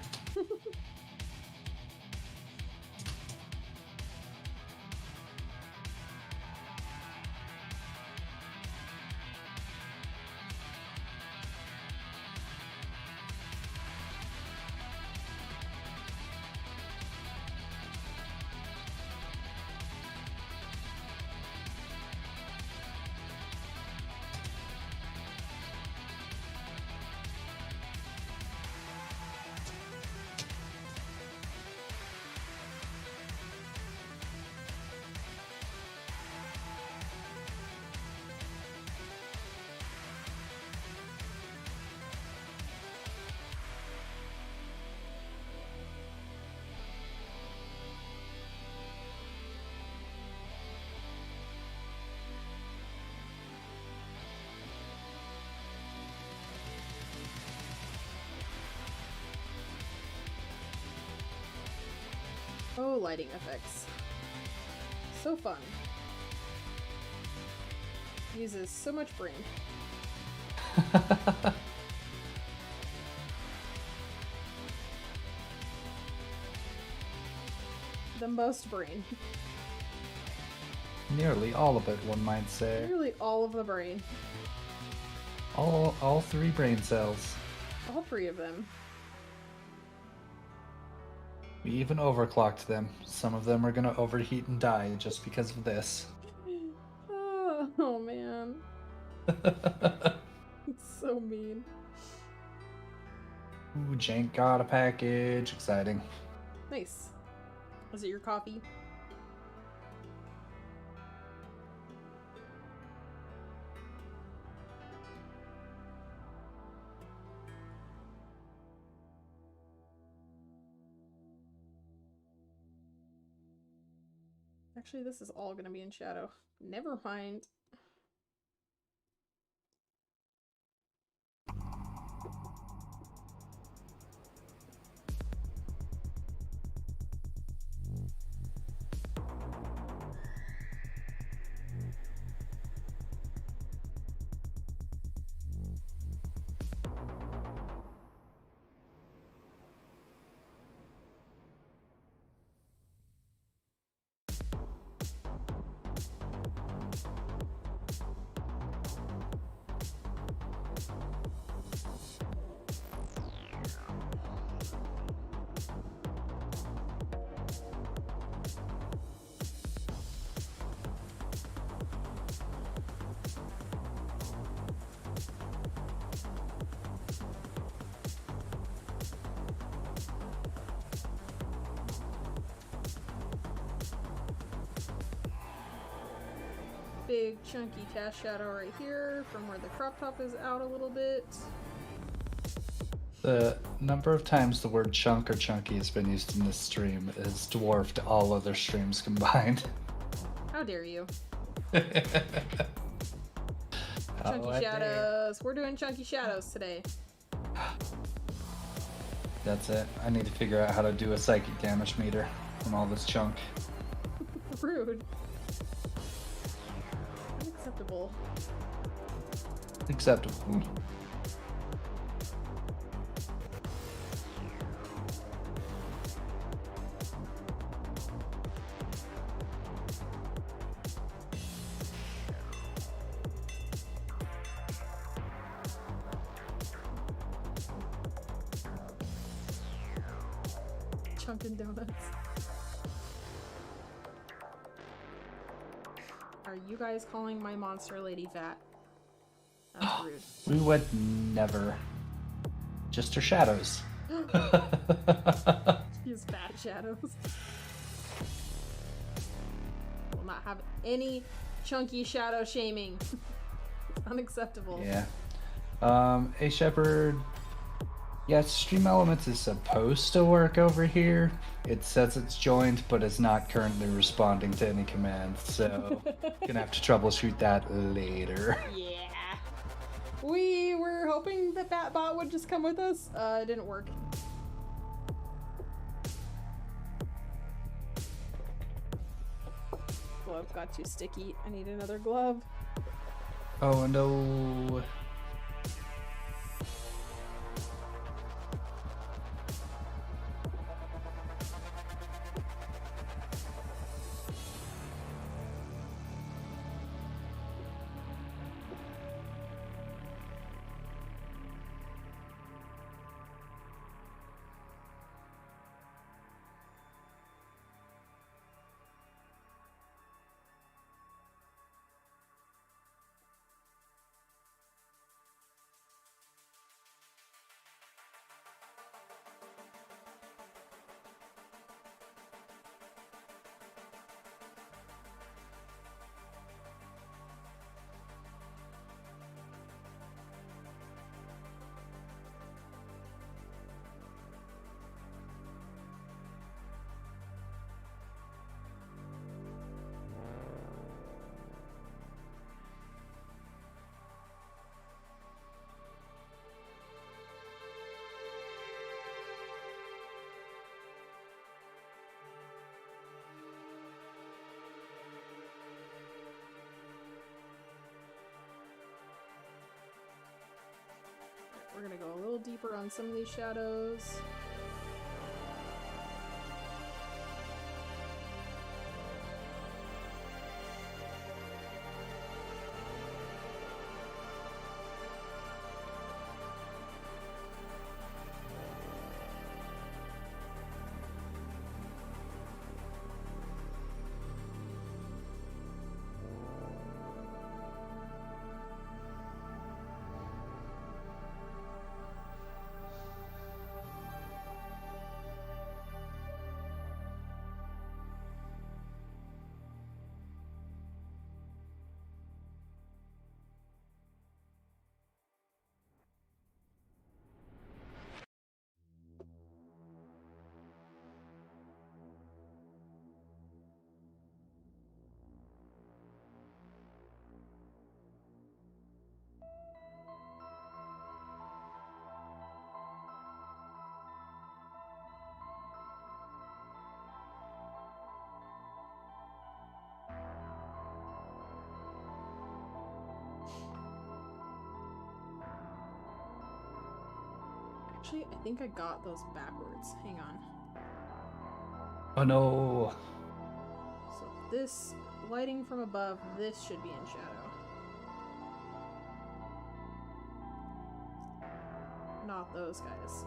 Oh, lighting effects. So fun. Uses so much brain. The most brain. Nearly all of it, one might say. Nearly all of the brain. All three brain cells. All three of them. We even overclocked them. Some of them are gonna overheat and die just because of this. Oh man. It's so mean. Ooh, Jank got a package. Exciting. Nice. Is it your coffee? Actually, this is all going to be in shadow. Never mind. Big chunky cast shadow right here from where the crop top is out a little bit. The number of times the word chunk or chunky has been used in this stream is dwarfed all other streams combined. How dare you? Chunky Chunky shadows. We're doing chunky shadows today. That's it. I need to figure out how to do a psychic damage meter from all this chunk. Rude. Unacceptable. Acceptable. Chunkin' donuts. Are you guys calling my monster lady fat? That's rude. We would never. Just her shadows. Use fat shadows. Will not have any chunky shadow shaming. Unacceptable. Yeah. Hey Shepard. Yeah, Stream Elements is supposed to work over here. It says it's joined, but it's not currently responding to any commands, so gonna have to troubleshoot that later. Yeah. We were hoping that that bot would just come with us. It didn't work. Glove got too sticky. I need another glove. Oh no. We're gonna go a little deeper on some of these shadows. Actually, I think I got those backwards. Hang on. Oh no. So this lighting from above, this should be in shadow. Not those guys.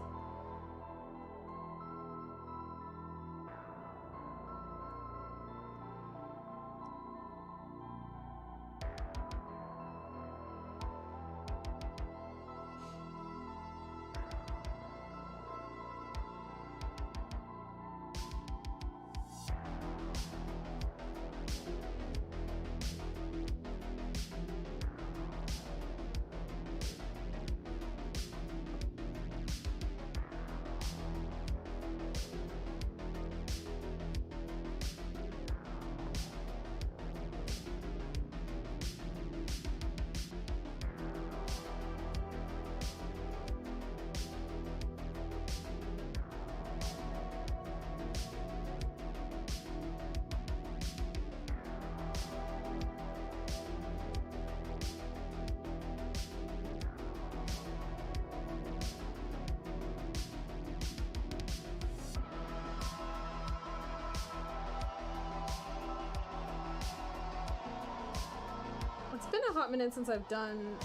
hot minute since I've done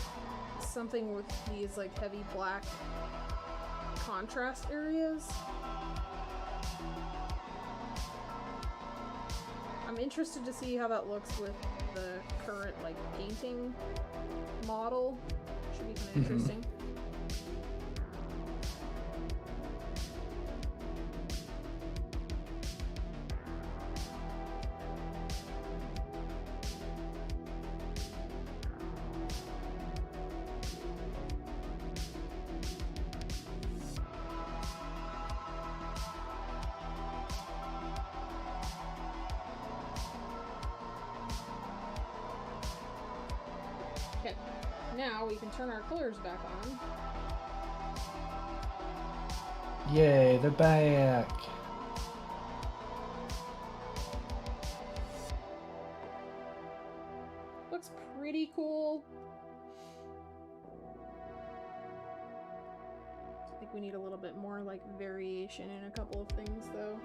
something with these like heavy black contrast areas. I'm interested to see how that looks with the current like painting model. Should be kind of interesting. Okay, now we can turn our colors back on. Yay, they're back. Looks pretty cool. I think we need a little bit more like variation in a couple of things though.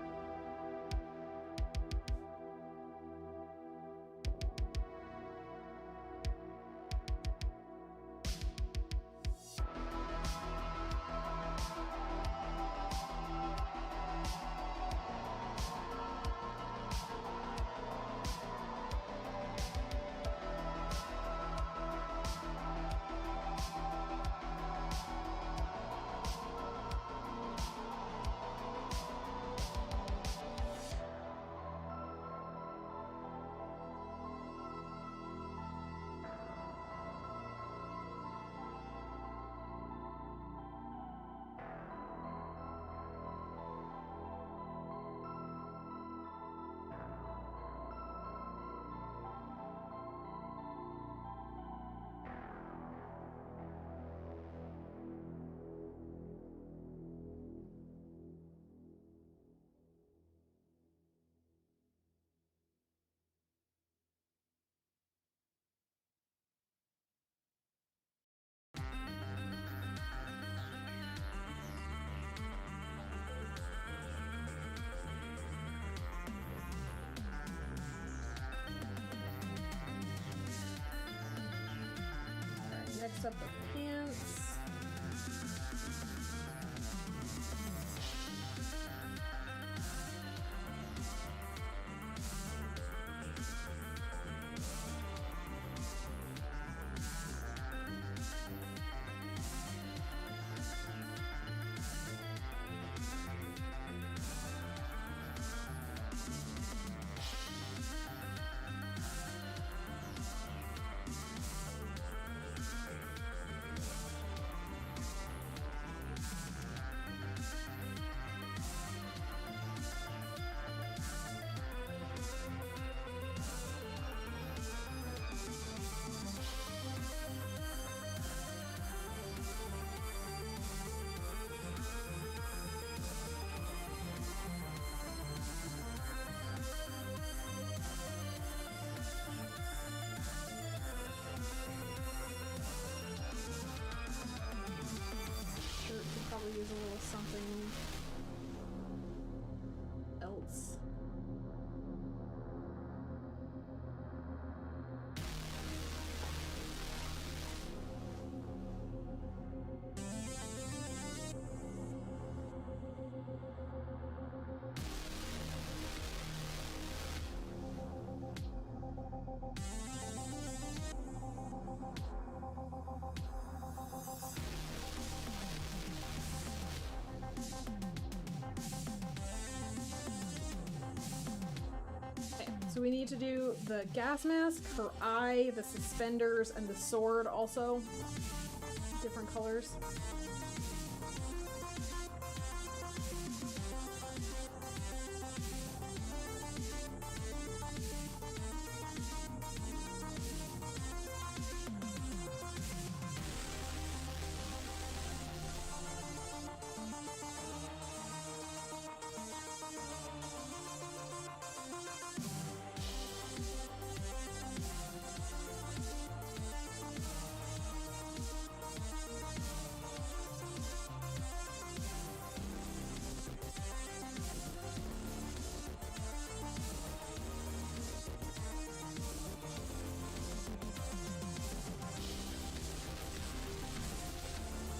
Next up, the pants. Shirt could probably use a little something else. Okay, so we need to do the gas mask, her eye, the suspenders, and the sword also. Different colors.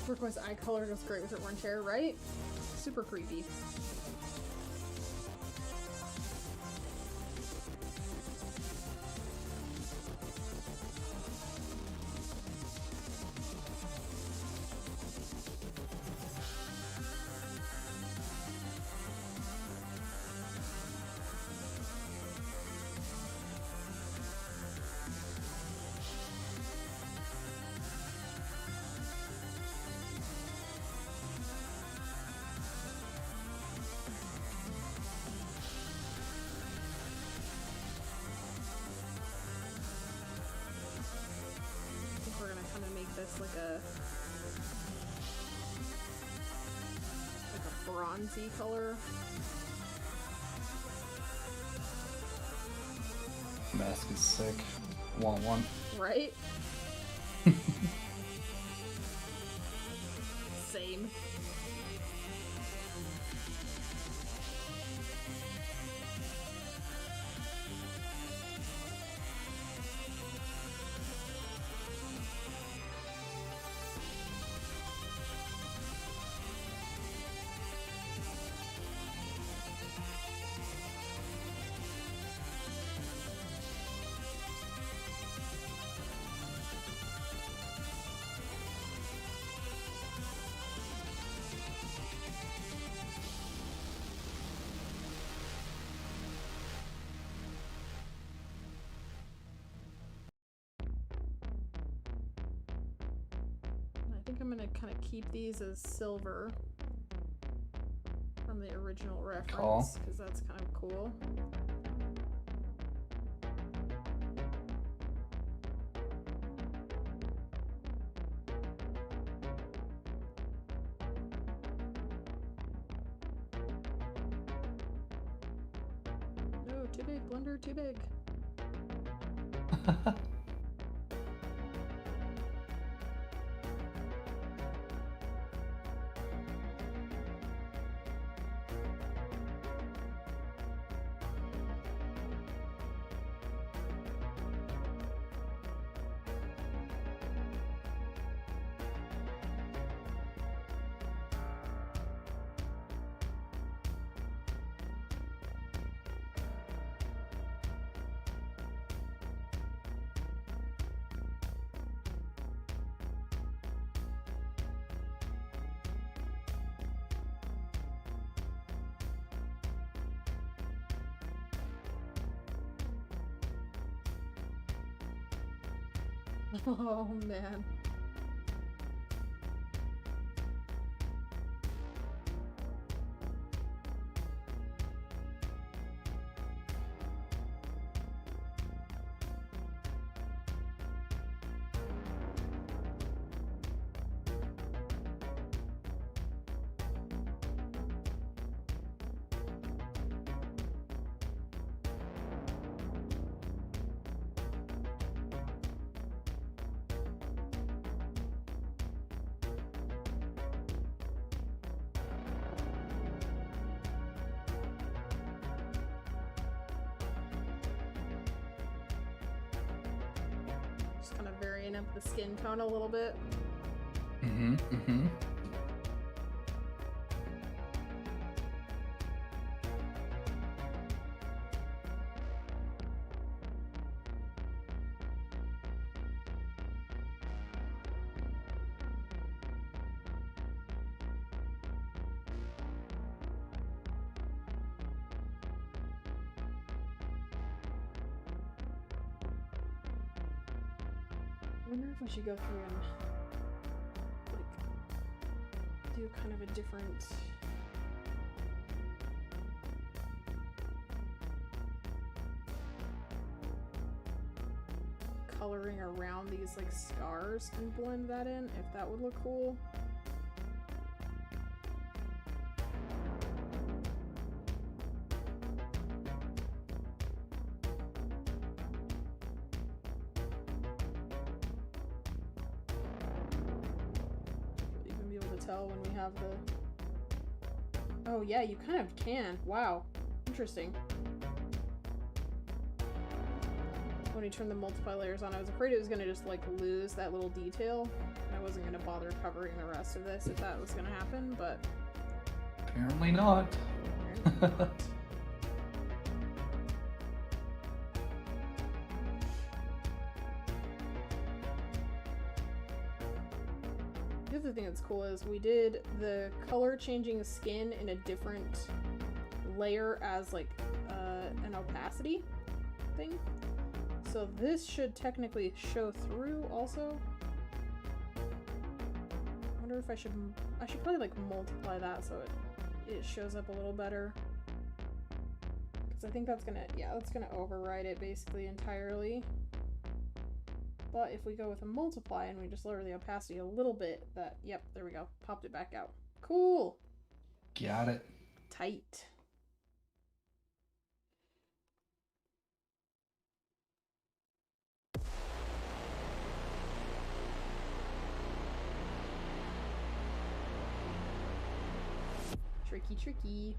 Turquoise eye color goes great with her orange hair, right? Super creepy. We're gonna kind of make this like a bronzy color. Mask is sick. Want one? Right? Same. I think I'm gonna kind of keep these as silver from the original reference because that's kind of cool. No, too big, blender, too big. Oh man. Just kind of varying up the skin tone a little bit. I wonder if I should go through and like do kind of a different coloring around these like scars and blend that in, if that would look cool. When we have the... Oh yeah, you kind of can. Wow. Interesting. When you turn the multiply layers on, I was afraid it was gonna just like lose that little detail. I wasn't gonna bother covering the rest of this if that was gonna happen, but Apparently not. apparently not. The other thing that's cool is we did the color changing skin in a different layer as like an opacity thing. So this should technically show through also. I wonder if I should probably like multiply that so it shows up a little better. Because I think that's gonna override it basically entirely. But if we go with a multiply and we just lower the opacity a little bit, yep, there we go. Popped it back out. Cool. Got it. Tight. Tricky, tricky.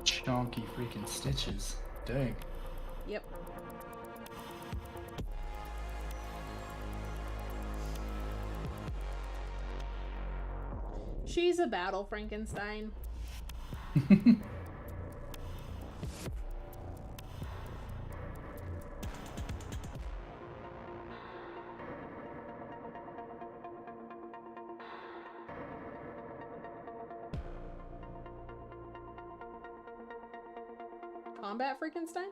Chonky freaking stitches. Dang. Yep. She's a battle Frankenstein. Combat Frankenstein?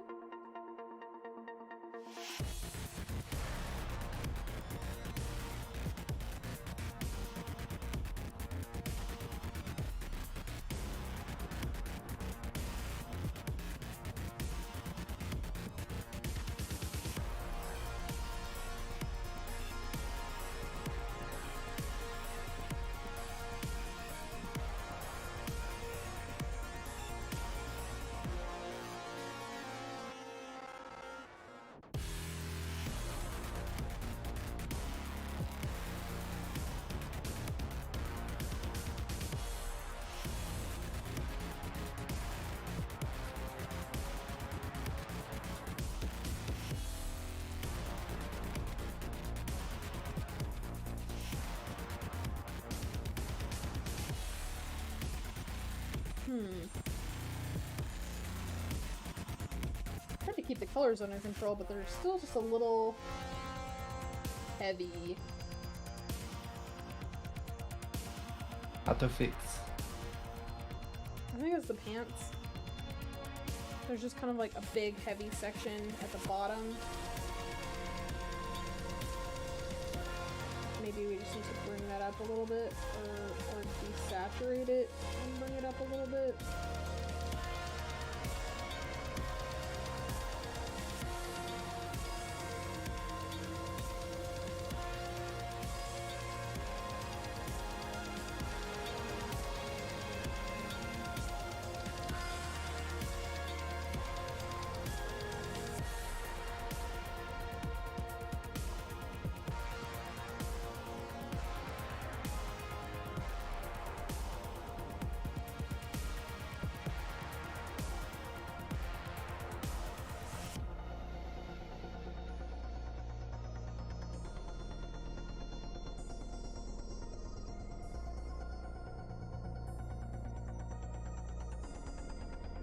Tried to keep the colors under control, but they're still just a little heavy. How to fix? I think it's the pants. There's just kind of like a big heavy section at the bottom. Maybe we just need to bring that up a little bit, or desaturate it and bring it up a little bit.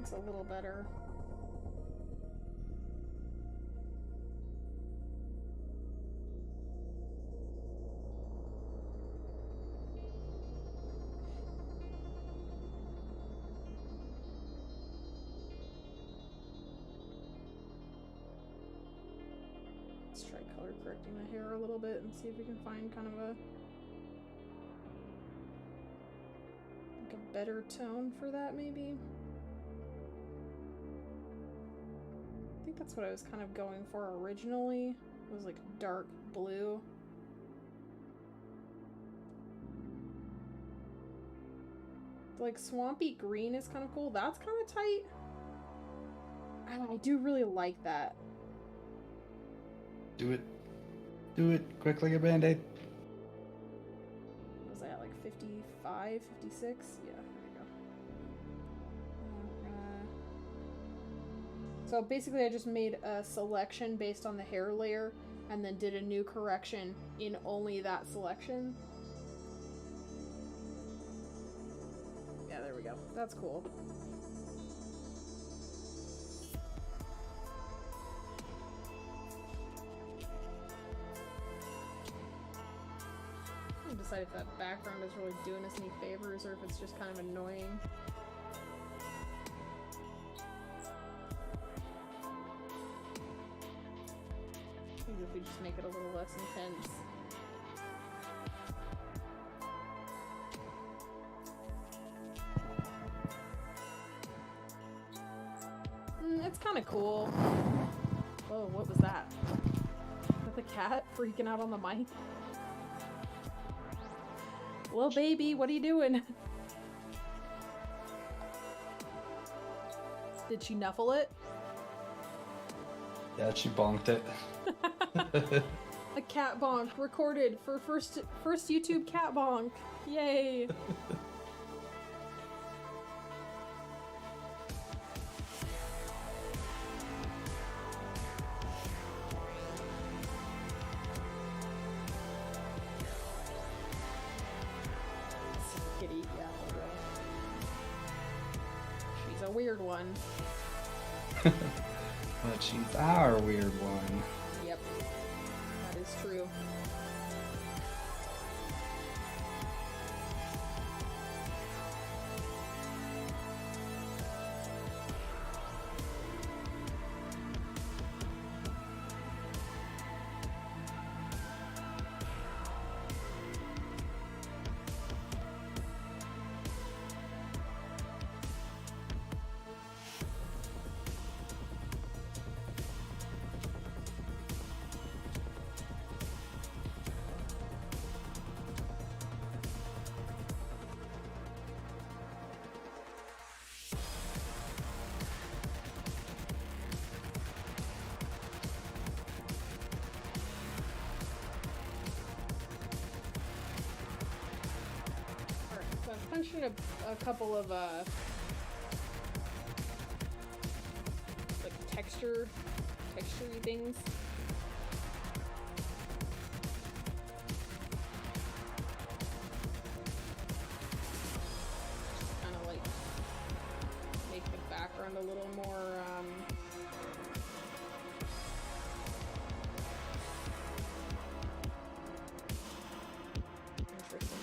It's a little better. Let's try color correcting the hair a little bit and see if we can find kind of a better tone for that, maybe. I think that's what I was kind of going for originally, was like dark blue. Like, swampy green is kind of cool. That's kind of tight. I do really like that. Do it. Do it. Quick like a band-aid. Was I at like 55, 56? Yeah, there we go. So basically I just made a selection based on the hair layer and then did a new correction in only that selection. Yeah, there we go. That's cool. I haven't decided if that background is really doing us any favors or if it's just kind of annoying. Maybe if we just make it a little less intense. It's kind of cool. Whoa, what was that? Is that the cat freaking out on the mic? Little baby, what are you doing? Did she nuffle it? Yeah, she bonked it. A cat bonk recorded for first YouTube cat bonk. Yay! Kitty, yeah, for real. She's a weird one. But she's our weird one. Yep, that is true. So I'm punching a couple of like texture things. Kind of like make the background a little more interesting.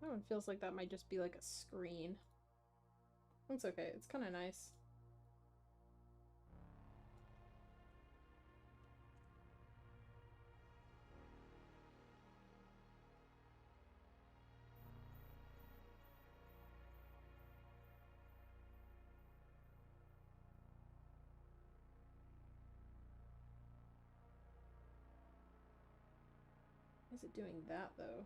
That one feels like that might just be like a screen. That's okay, it's kind of nice. Why is it doing that though?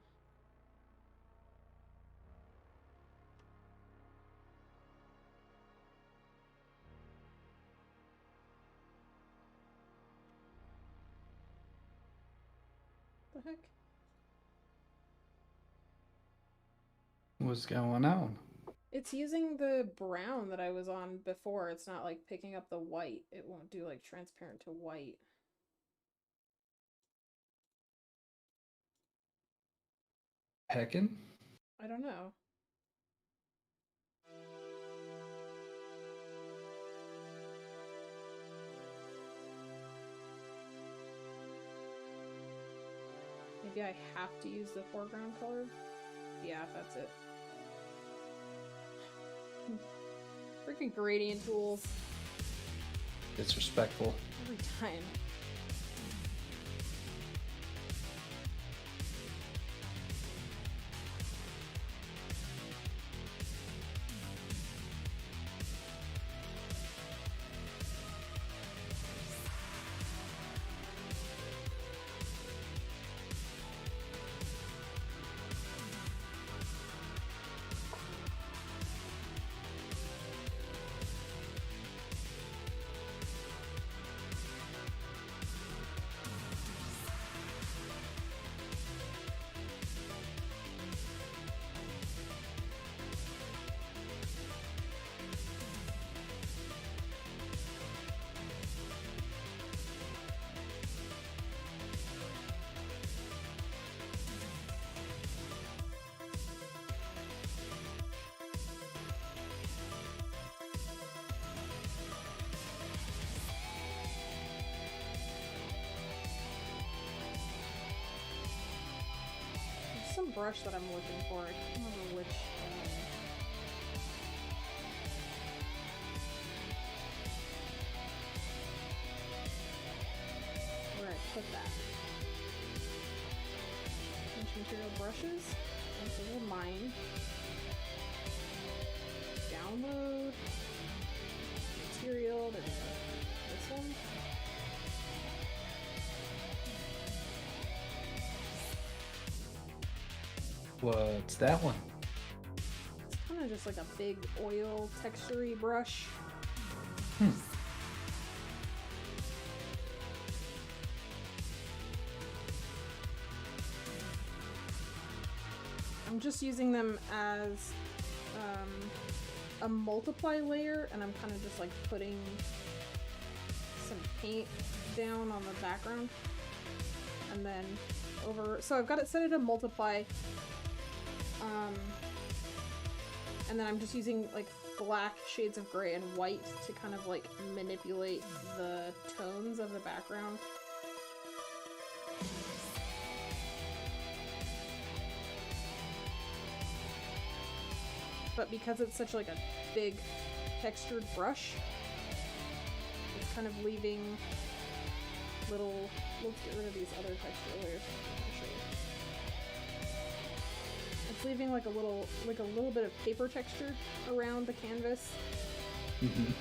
The heck? What's going on? It's using the brown that I was on before. It's not like picking up the white. It won't do like transparent to white. Heckin'? I don't know. Maybe I have to use the foreground color? Yeah, that's it. Freaking gradient tools. Disrespectful. Every time. Some brush that I'm looking for. I can't remember which. Where I put that. Pinch material brushes. This is mine. Download. Material. There's this one. What's that one? It's kind of just like a big oil textury brush. I'm just using them as a multiply layer, and I'm kind of just like putting some paint down on the background, and then over. So I've got it set to multiply. And then I'm just using like black shades of gray and white to kind of like manipulate the tones of the background. But because it's such like a big textured brush, it's kind of leaving little. Let's get rid of these other texture layers. It's leaving like a little bit of paper texture around the canvas. Mm-hmm.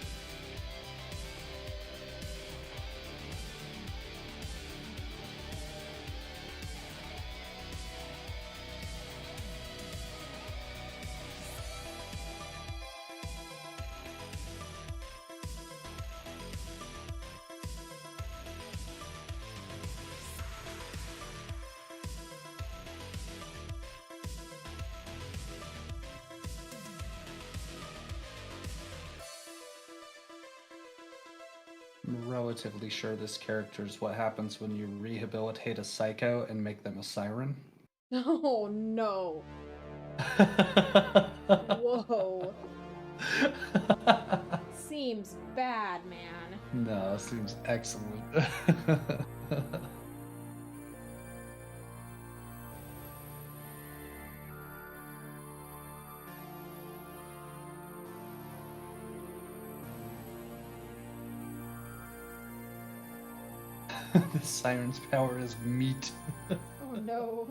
I'm relatively sure this character is what happens when you rehabilitate a psycho and make them a siren. Oh no. Whoa. Seems bad, man. No, seems excellent. The siren's power is meat. Oh no.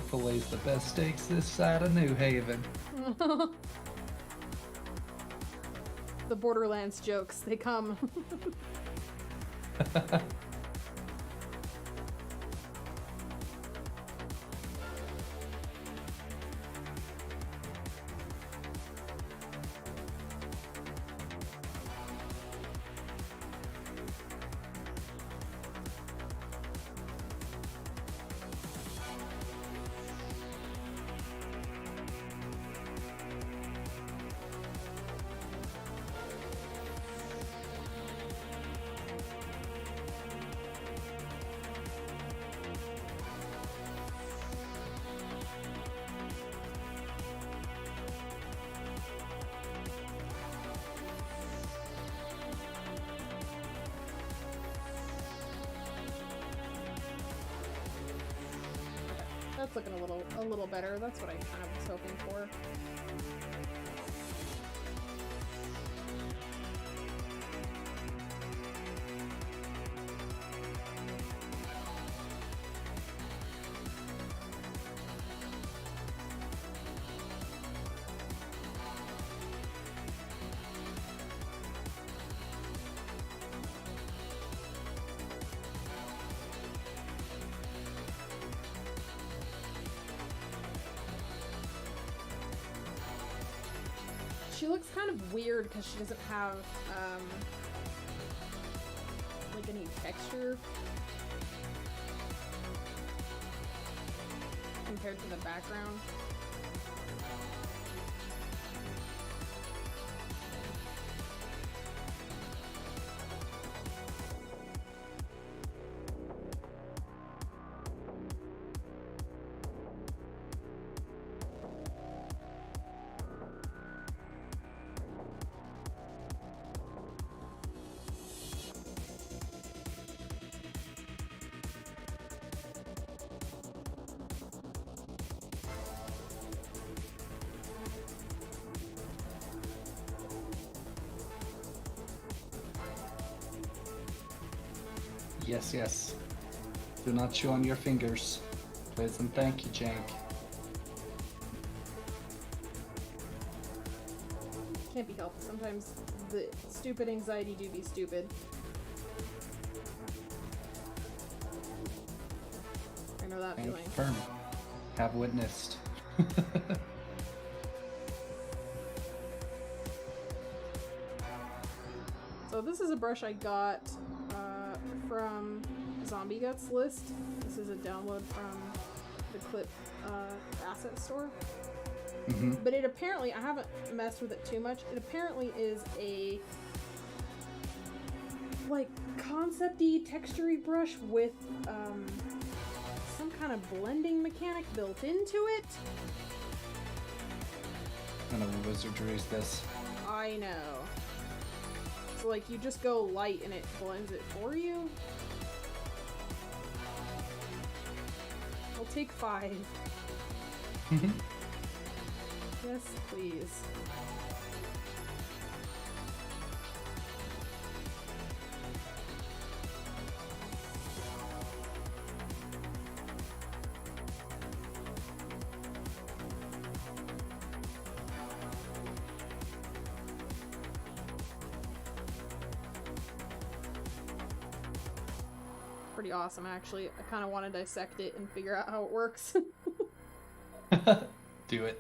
Fillets the best steaks this side of New Haven. The Borderlands jokes, they come. That's looking a little better. That's what I kind of was hoping for. She looks kind of weird because she doesn't have, like any texture compared to the background. Yes, yes. Do not chew on your fingers. Please and thank you, Jank. Can't be helped. Sometimes the stupid anxiety do be stupid. I know that feeling. Confirm. Have witnessed. So this is a brush I got from Zombie Guts list. This is a download from the Clip asset store. Mm-hmm. But it apparently, I haven't messed with it too much, it apparently is a like concept-y, texture-y brush with some kind of blending mechanic built into it. What kind of wizardry is this? I know. So like you just go light and it blends it for you. I'll take 5. Yes, please. Pretty awesome, actually. I kind of want to dissect it and figure out how it works. Do it.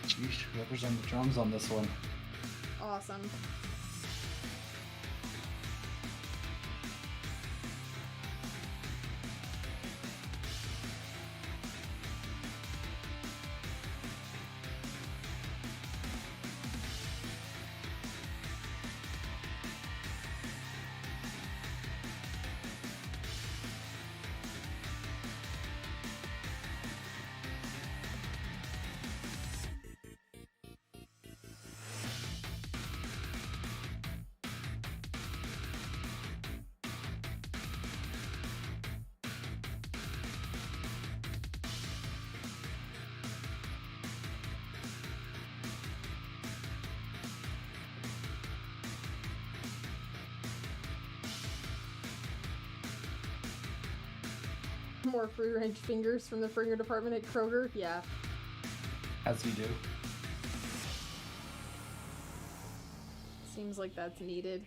Sheesh, whoever's on the drums on this one. Awesome. More free range fingers from the finger department at Kroger? Yeah. As you do. Seems like that's needed.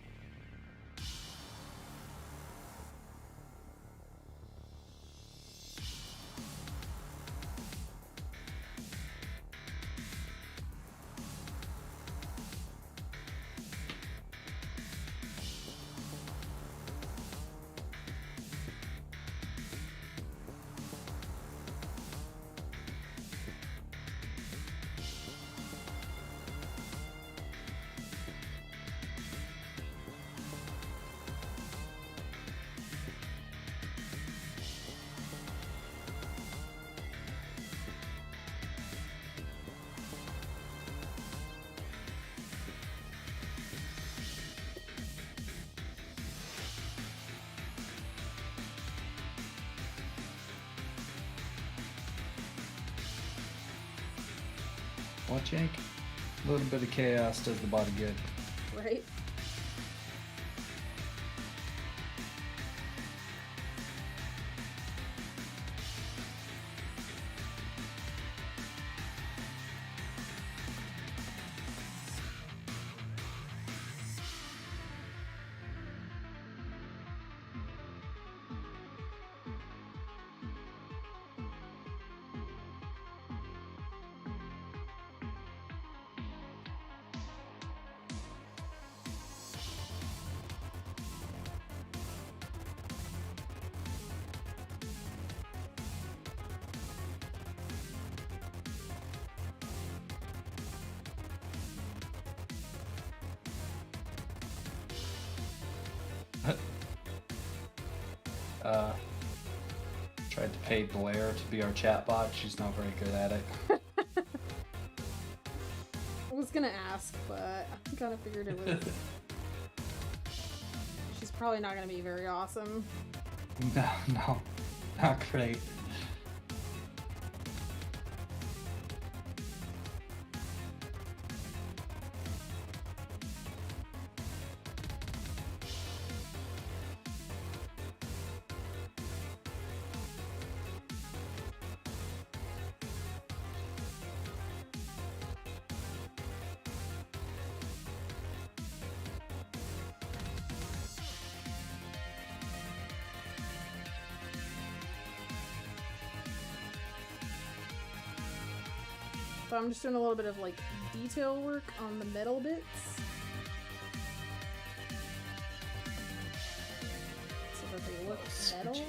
What, Jake? A little bit of chaos does the body good. Right? Tried to pay Blair to be our chatbot. She's not very good at it. I was gonna ask, but I kind of figured it was. She's probably not gonna be very awesome. No, not great. So I'm just doing a little bit of like detail work on the metal bits. So that they look metal.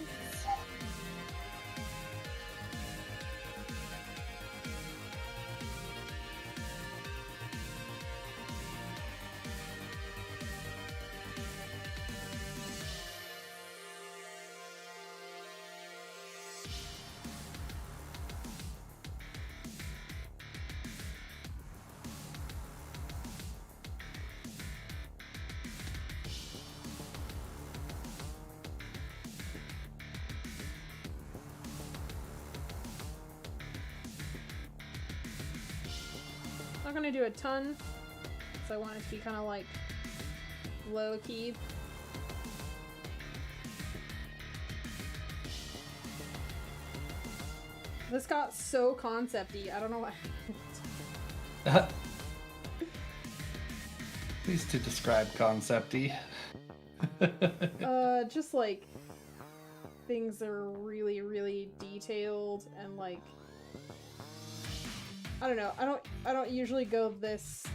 Not gonna do a ton, so I want it to be kind of like low key. This got so concept-y. I don't know what. Please to describe concept-y. Just like things that are really, really detailed and like. I don't know. I don't usually go this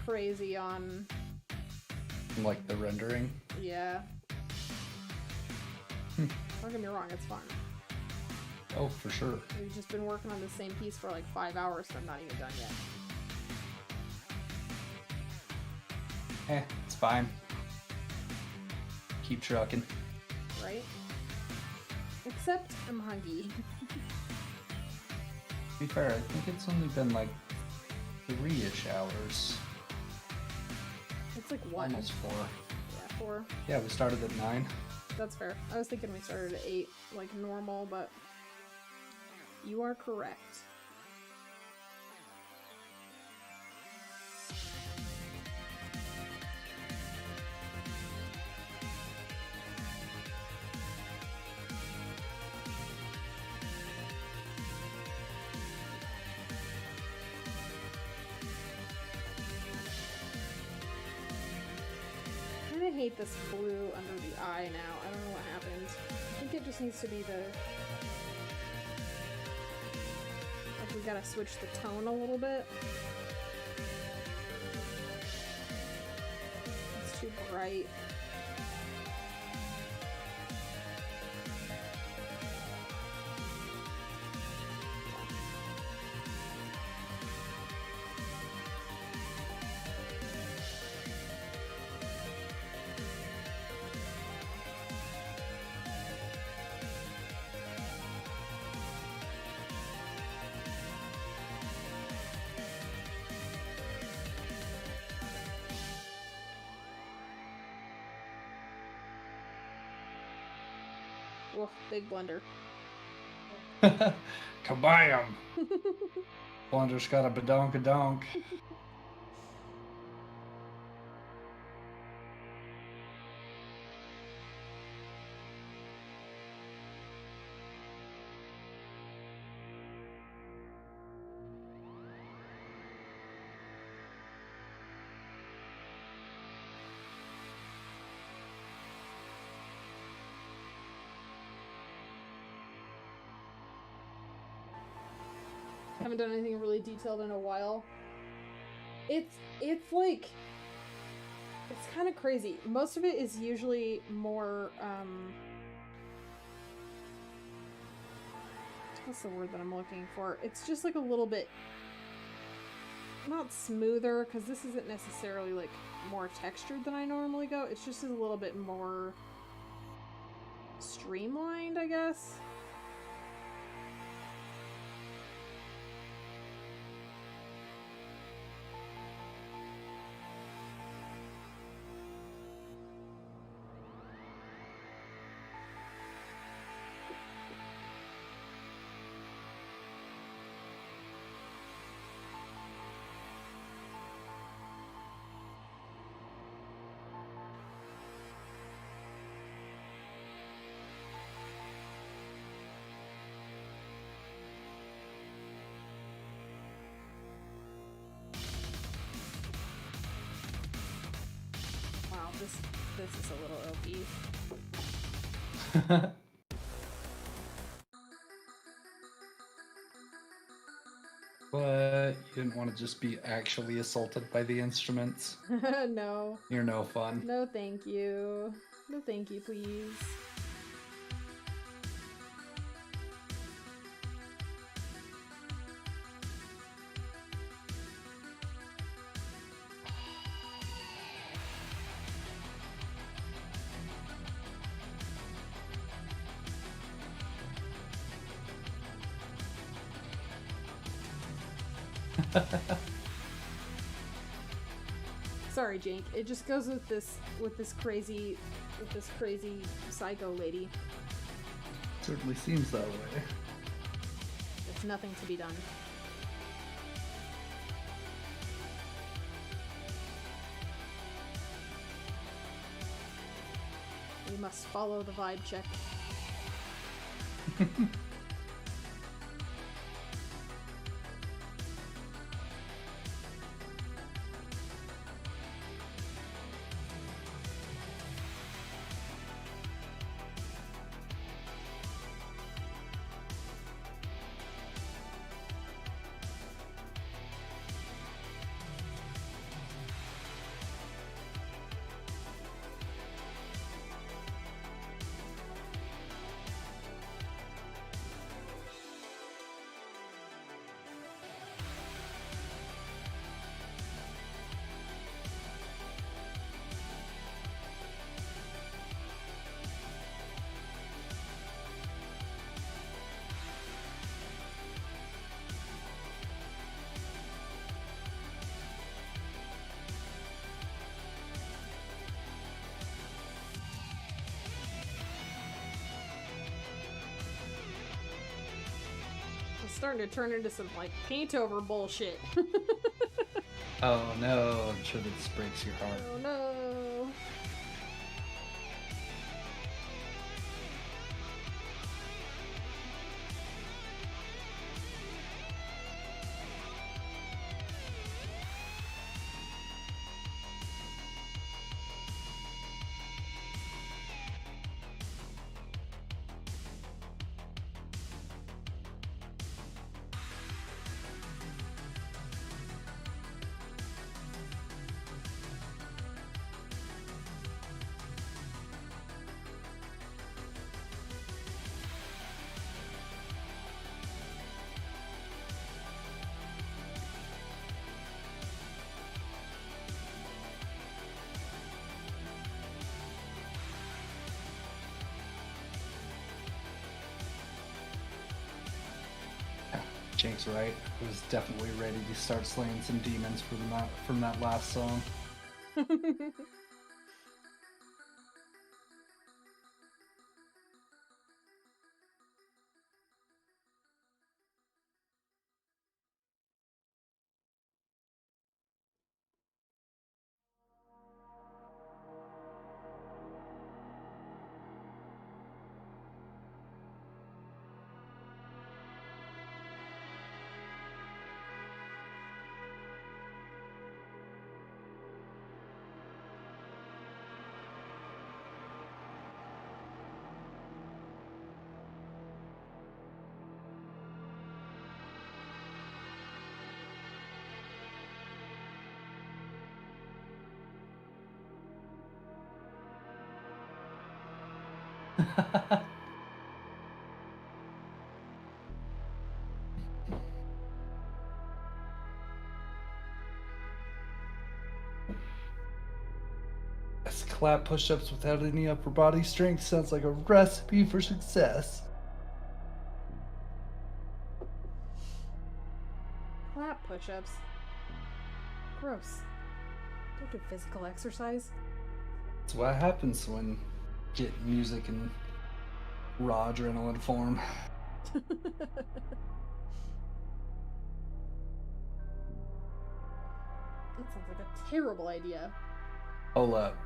crazy on. Like the rendering. Yeah. Don't get me wrong, it's fun. Oh, for sure. We've just been working on the same piece for like 5 hours, so I'm not even done yet. It's fine. Keep trucking. Right? Except I'm hungry. To be fair, I think it's only been like 3-ish hours. It's like 1. Almost 4. Yeah, 4. Yeah, we started at 9. That's fair. I was thinking we started at 8, like normal, but you are correct. I hate this blue under the eye now. I don't know what happened. I think it just needs to be the... Like, we gotta switch the tone a little bit. It's too bright. Woof, big blunder. Kabam! Blunder's got a badonk-a-donk. Haven't done anything really detailed in a while. It's like, it's kind of crazy. Most of it is usually more what's the word that I'm looking for? It's just like a little bit, not smoother, because this isn't necessarily like more textured than I normally go. It's just a little bit more streamlined, I guess. Wow, this is a little OP. But you didn't want to just be actually assaulted by the instruments. No. You're no fun. No thank you. No thank you, please. Sorry, Jake. It just goes with this crazy psycho lady. Certainly seems that way. There's nothing to be done. We must follow the vibe check. It's starting to turn into some like paint over bullshit. Oh no, I'm sure this breaks your heart. Oh no. Jake's right. I was definitely ready to start slaying some demons from that last song. Yes, clap push-ups without any upper body strength sounds like a recipe for success. Clap push-ups. Gross. Don't do physical exercise. That's what happens when you get music in raw adrenaline form. That sounds like a terrible idea. Hold up.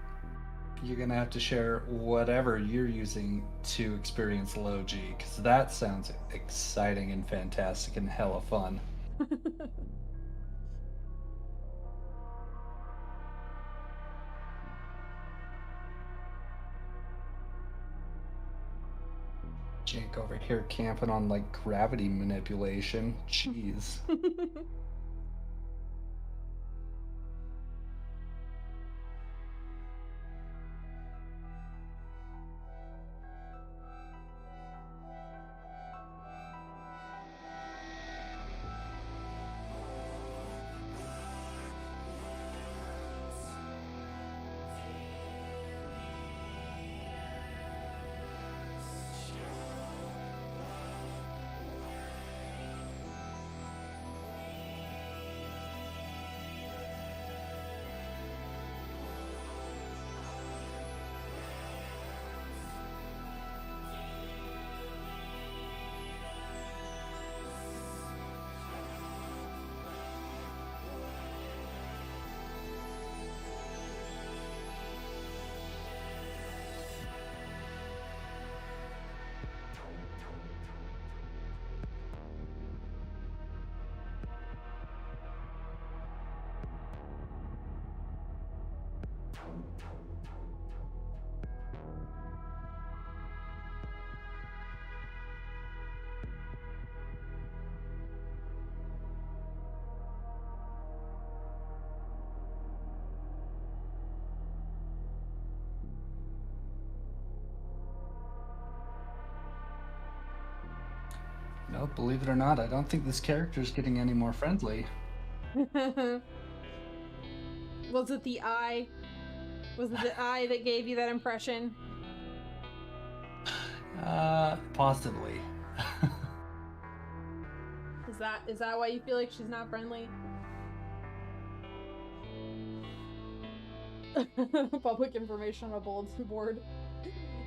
You're gonna have to share whatever you're using to experience low G, because that sounds exciting and fantastic and hella fun. Jake over here camping on like gravity manipulation. Jeez. No, believe it or not, I don't think this character is getting any more friendly. Was it the eye? Was it the eye that gave you that impression? Possibly. Is that why you feel like she's not friendly? Public information on a bulletin board.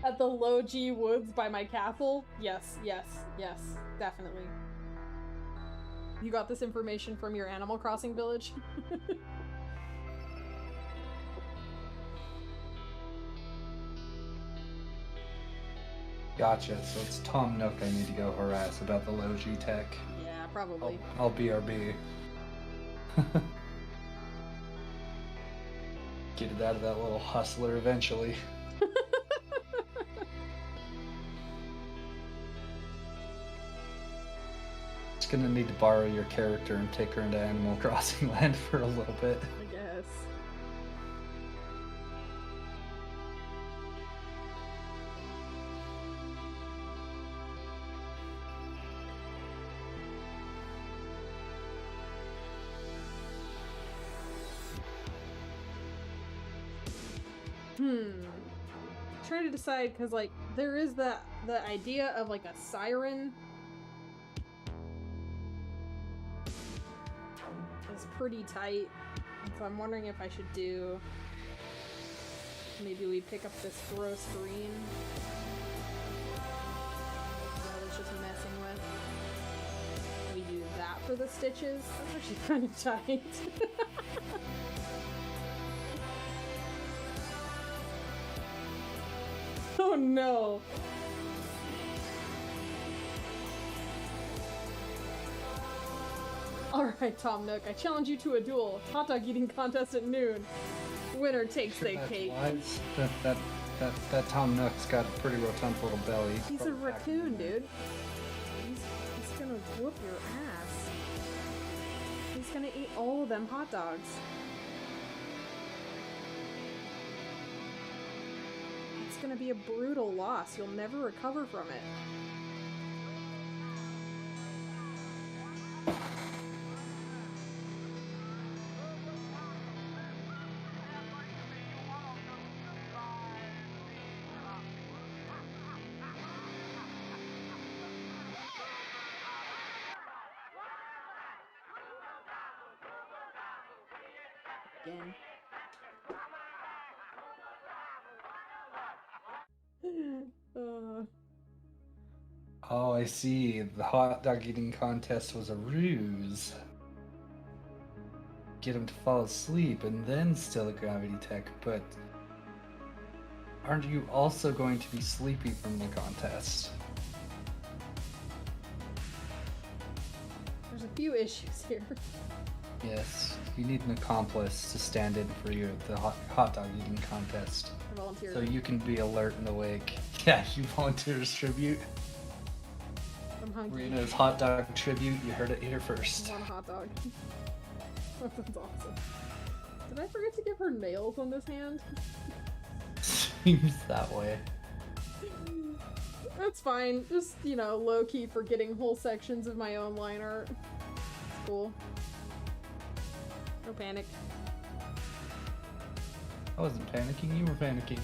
At the Low G Woods by my castle? Yes, yes, yes, definitely. You got this information from your Animal Crossing village? Gotcha, so it's Tom Nook I need to go harass about the low G tech. Yeah, probably. I'll BRB. Get it out of that little hustler eventually. Just gonna need to borrow your character and take her into Animal Crossing land for a little bit. I guess. Trying to decide, because like there is the idea of like a siren is pretty tight, so I'm wondering if I should do, maybe we pick up this gross green that I was just messing with. We do that for the stitches. That's actually kind of tight. Oh no! Alright, Tom Nook, I challenge you to a duel. Hot dog eating contest at noon. Winner takes the cake. That Tom Nook's got a pretty rotund little belly. He's a raccoon, dude. He's gonna whoop your ass. He's gonna eat all of them hot dogs. It's gonna be a brutal loss. You'll never recover from it. Again. Oh, I see. The hot dog eating contest was a ruse. Get him to fall asleep and then steal the gravity tech, but aren't you also going to be sleepy from the contest? There's a few issues here. Yes, you need an accomplice to stand in for you at the hot dog eating contest. I volunteer. So you can be alert and awake. Yeah, you volunteer as tribute. I'm hungry. Rena's hot dog tribute, you heard it here I first. want a hot dog. That sounds awesome. Did I forget to give her nails on this hand? Seems that way. That's fine. Just, you know, low-key forgetting whole sections of my own line art. It's cool. No panic. I wasn't panicking, you were panicking.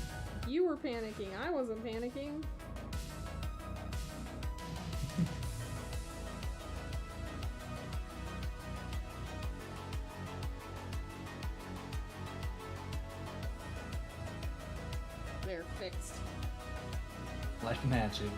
You were panicking. I wasn't panicking. They're fixed. Like magic.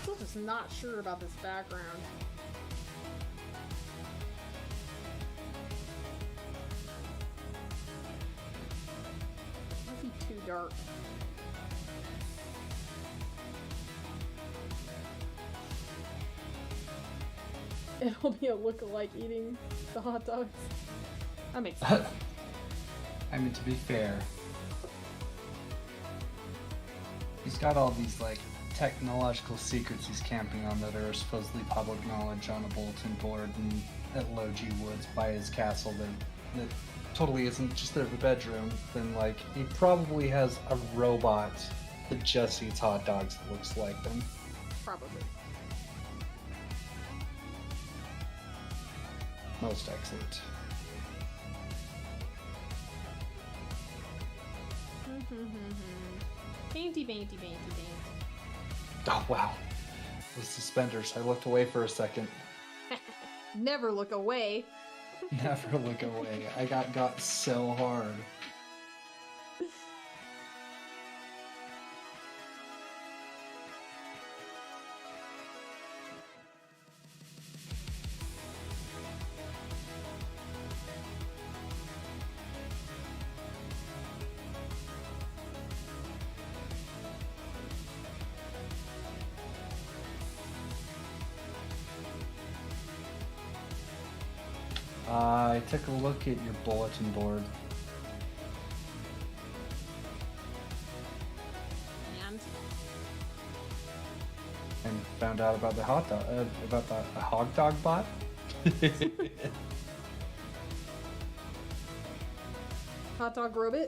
Still just not sure about this background. Might be too dark. It'll be a look-alike eating the hot dogs. That makes sense. I mean, to be fair, he's got all these, like, technological secrets he's camping on that are supposedly public knowledge on a bulletin board and at Logie Woods by his castle that totally isn't just there in the bedroom. Then, like, he probably has a robot that just eats hot dogs that looks like them. Probably. Most excellent. Painty, painty, painty, painty. Oh, wow. Those suspenders. I looked away for a second. Never look away. Never look away. I got so hard. I took a look at your bulletin board. And found out about the hot dog, about the hog dog bot. Hot dog robot?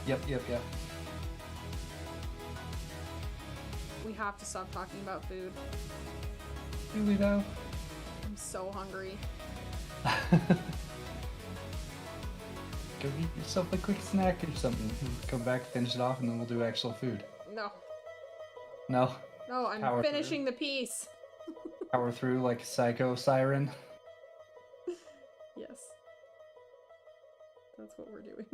Yep. We have to stop talking about food. Really though? I'm so hungry. Go get yourself a quick snack or something. Come back, finish it off, and then we'll do actual food. No. No? No, I'm Power finishing the piece. Power through like Psycho Siren. Yes. That's what we're doing.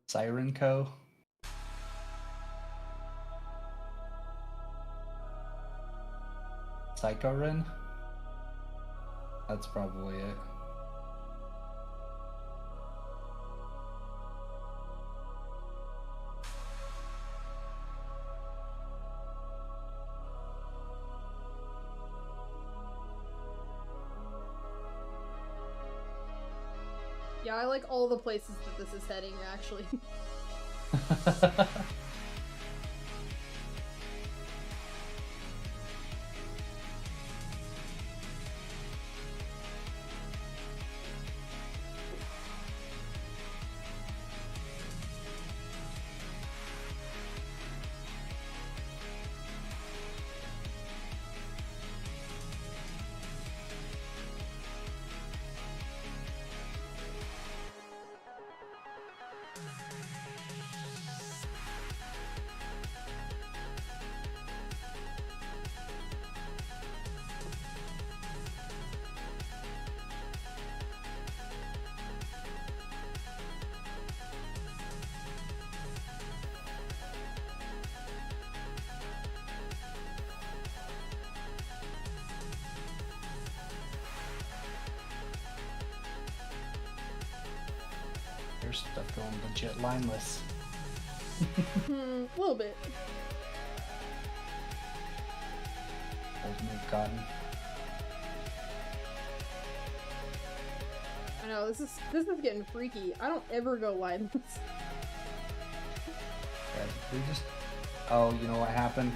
Siren Co. Psychorin? That's probably it. Yeah, I like all the places that this is heading, actually. There's stuff going legit lineless. A little bit. Old milk cotton. I know, this is getting freaky. I don't ever go lineless. Yeah, we just. Oh, you know what happened?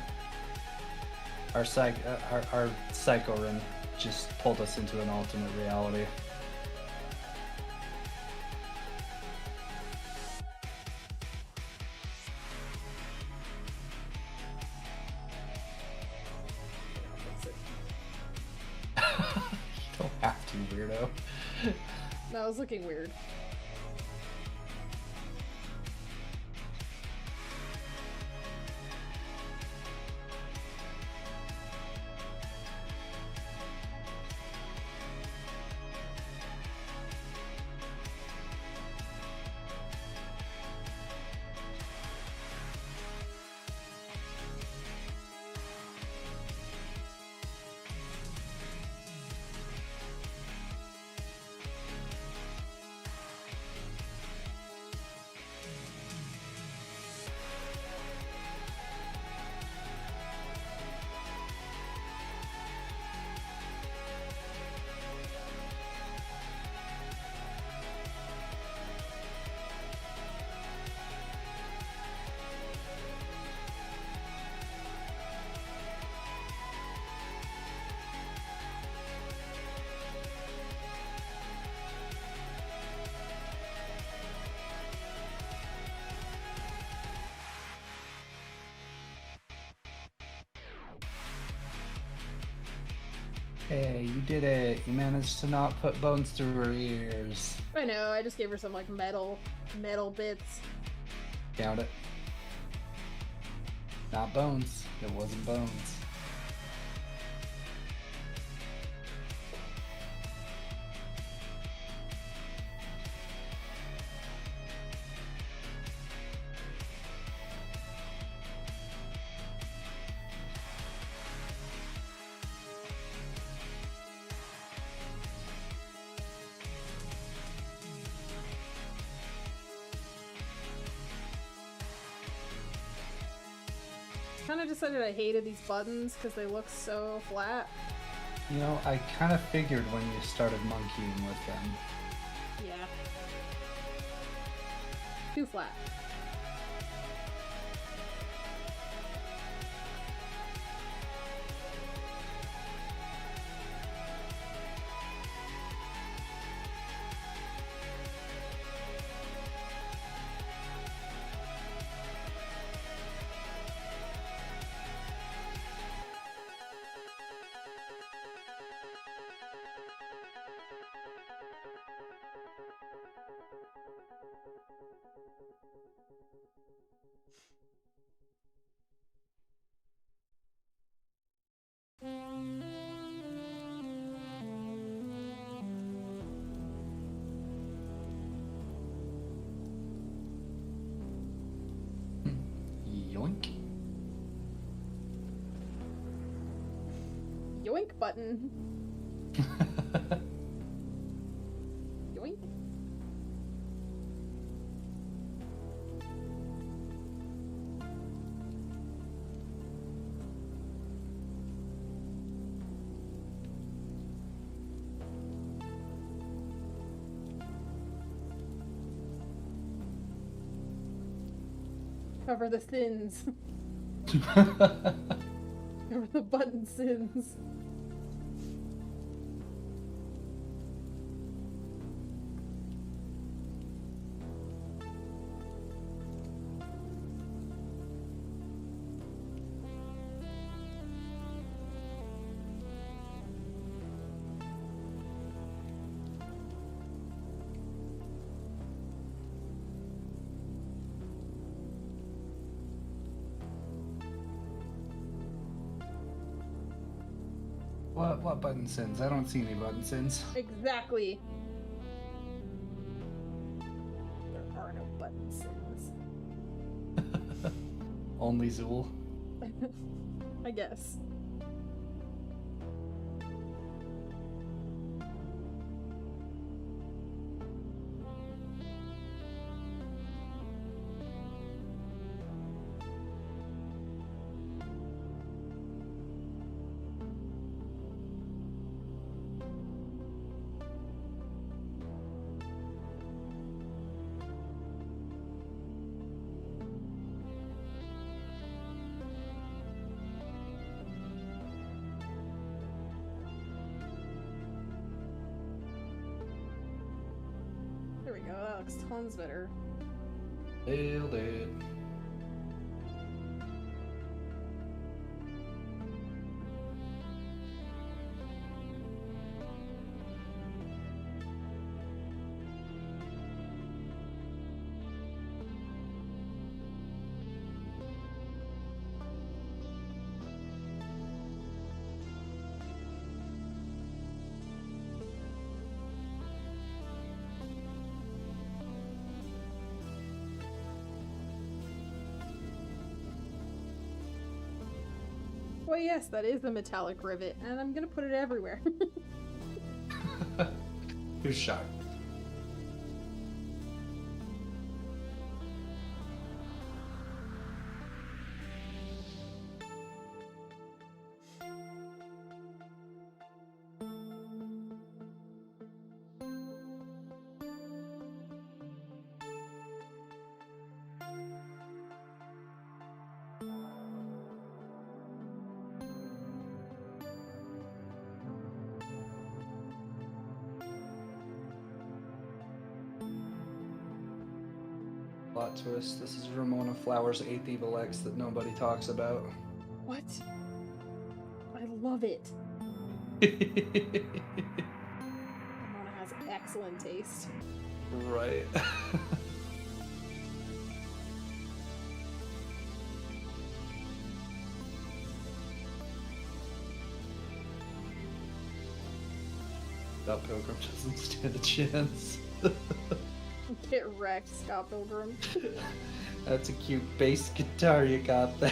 Our Psychorin just pulled us into an alternate reality. You don't have to, weirdo. That was looking weird. Hey, you did it. You managed to not put bones through her ears. I know, I just gave her some like metal bits. Count it. Not bones. It wasn't bones. Kind of decided I hated these buttons because they look so flat. You know, I kind of figured when you started monkeying with them. Yeah. Too flat. yoink button. Yoink. Cover the sins. Cover the button sins. What button sins? I don't see any button sins. Exactly. There are no button sins. Only Zool. I guess. There we go, that looks tons better. Nailed it. Well, yes, that is the metallic rivet, and I'm gonna put it everywhere. Who's shocked? Plot twist. This is Ramona Flowers' 8th Evil X that nobody talks about. What? I love it. Ramona has excellent taste. Right. Scott Pilgrim doesn't stand a chance. Get wrecked, Scott Pilgrim. That's a cute bass guitar you got there.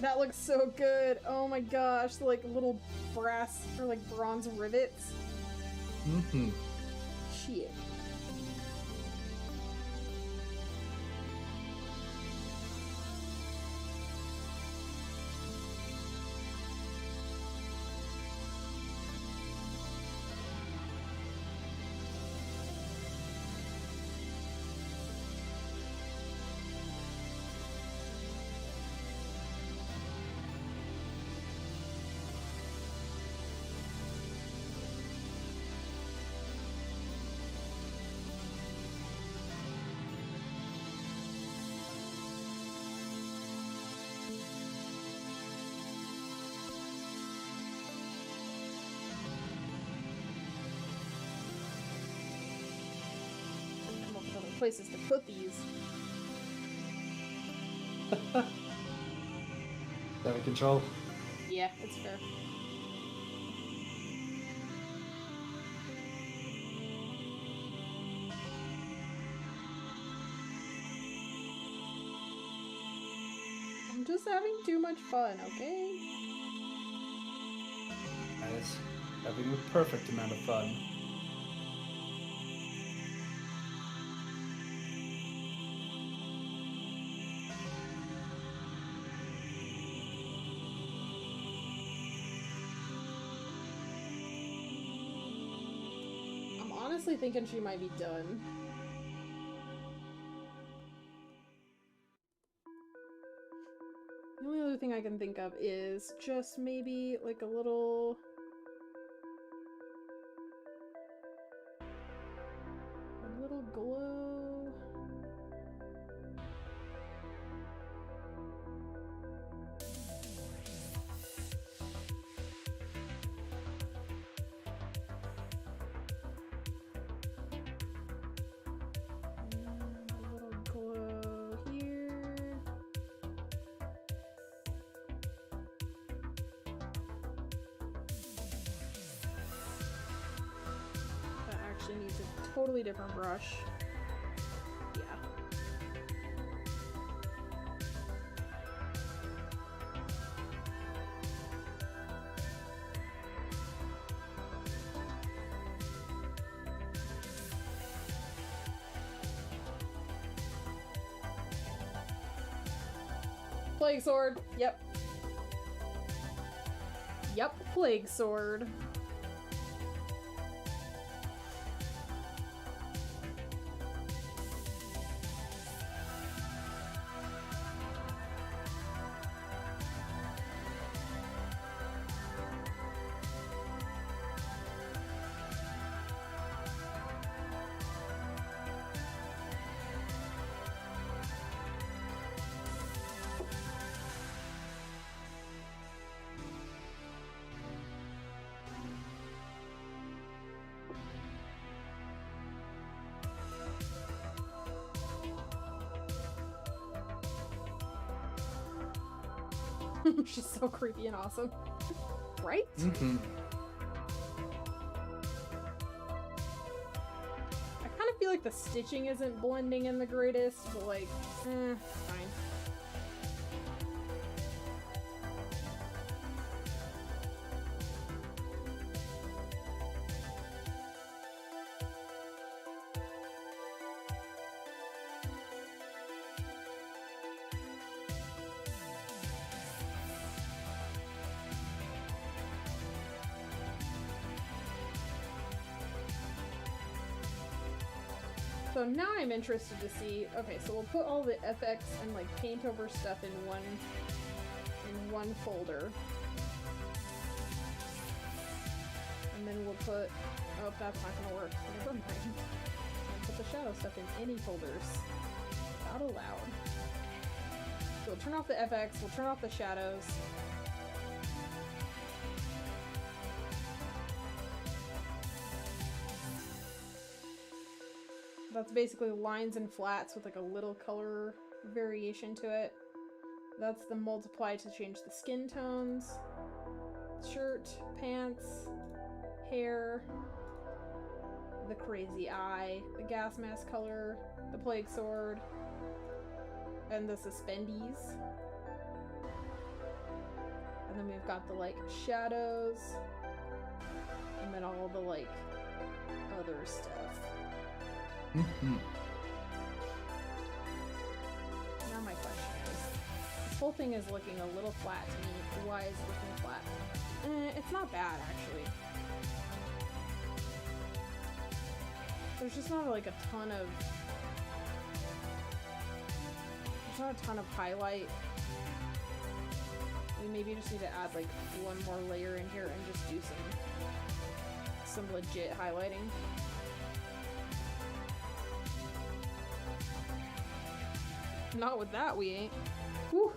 That looks so good. Oh my gosh, the, like little brass or like bronze rivets. Mm-hmm. Shit. places to put these. Out of control. Yeah, it's fair. I'm just having too much fun, okay? Guys, having the perfect amount of fun. I'm honestly thinking she might be done. The only other thing I can think of is just maybe like a little glow. And a little glow here. That actually needs a totally different brush. Yeah. Plague sword. Yep. Yep, plague sword. She's so creepy and awesome. Right? Mm-hmm. I kind of feel like the stitching isn't blending in the greatest, but like, fine. So now I'm interested to see, okay, so we'll put all the FX and like paint over stuff in one folder. And then we'll put, oh, that's not gonna work, never mind. We'll put the shadow stuff in any folders. Not allowed. So we'll turn off the FX, we'll turn off the shadows. That's basically lines and flats with like a little color variation to it. That's the multiply to change the skin tones. Shirt, pants, hair, the crazy eye, the gas mask color, the plague sword, and the suspendies. And then we've got the like shadows, and then all the like other stuff. Mm-hmm. Now my question is, this whole thing is looking a little flat to me. Why is it looking flat? It's not bad, actually. There's just not like a ton of... There's not a ton of highlight. We maybe just need to add like one more layer in here and just do some legit highlighting. Not with that, we ain't. Whew.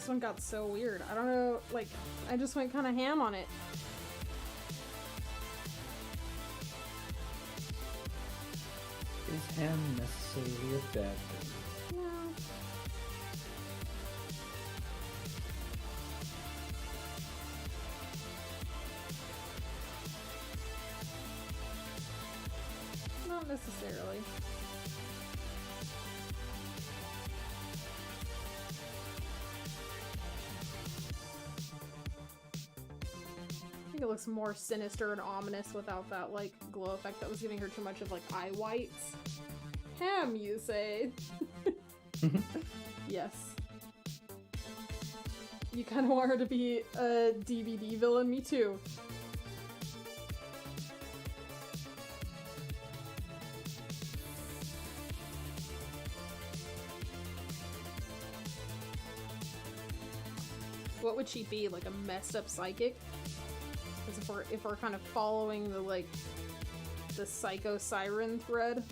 This one got so weird. I don't know, like, I just went kind of ham on it. Is ham necessarily a bad thing? No. Not necessarily. I think it looks more sinister and ominous without that, like, glow effect that was giving her too much of, like, eye whites. Ham, you say? Yes. You kind of want her to be a DVD villain? Me too. What would she be? Like a messed up psychic? Because if we're kind of following the, like, the psycho siren thread.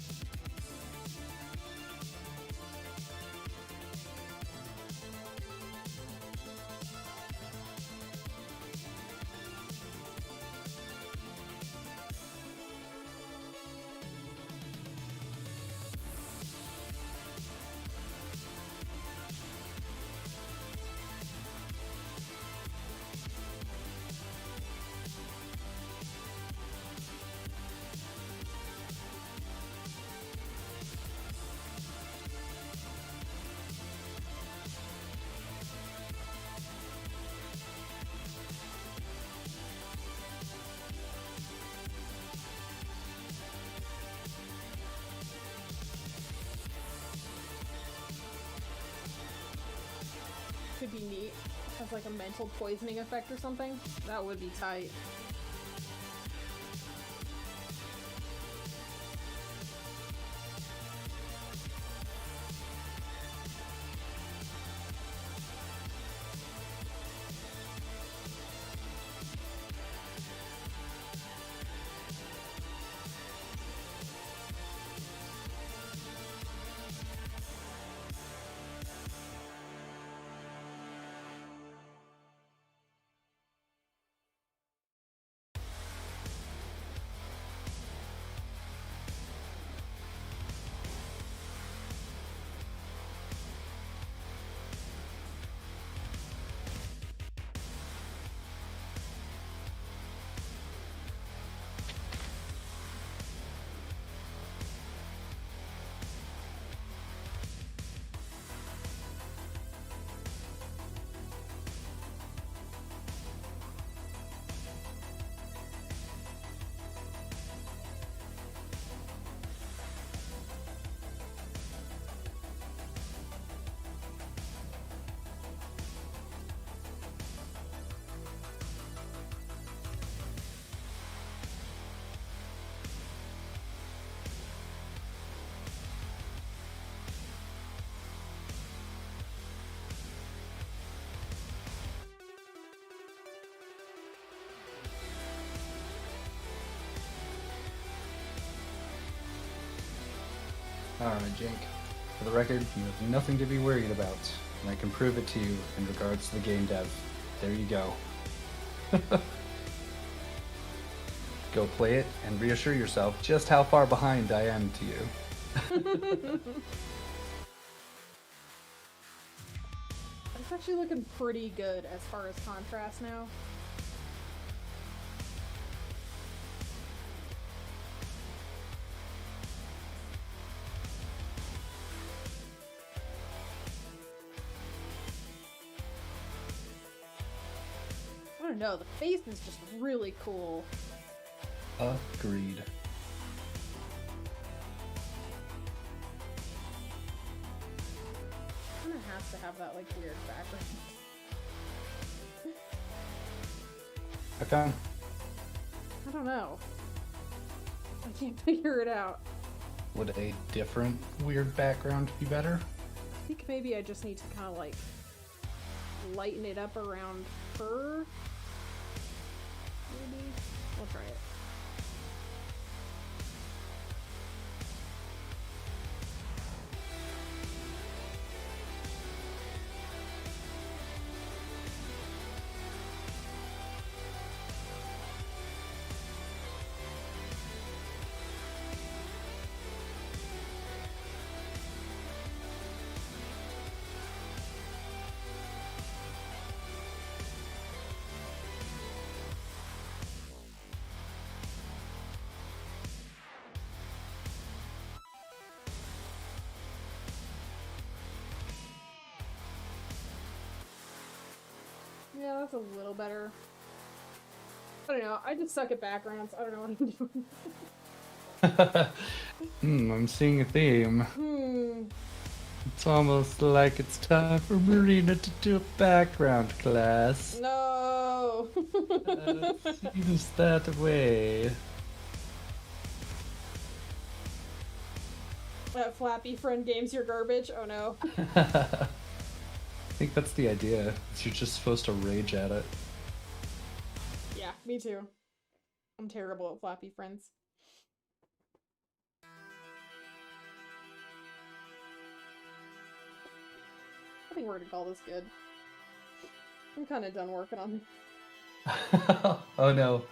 Could be neat. Has like a mental poisoning effect or something. That would be tight. Alright, Jake. For the record, you have nothing to be worried about, and I can prove it to you in regards to the game dev. There you go. Go play it and reassure yourself just how far behind I am to you. It's actually looking pretty good as far as contrast now. I don't know, the face is just really cool. Agreed. Kind of has to have that like weird background. Okay. I don't know. I can't figure it out. Would a different weird background be better? I think maybe I just need to kind of like lighten it up around her. Maybe. We'll try it. that's a little better. I don't know. I just suck at backgrounds. I don't know what I'm doing. I'm seeing a theme. Hmm. It's almost like it's time for Marina to do a background class. No. Seems that way. Flappy friend games your garbage. Oh no. I think that's the idea. You're just supposed to rage at it. Yeah, me too. I'm terrible at Flappy friends. I think we're gonna call this good. I'm kind of done working on it. Oh no.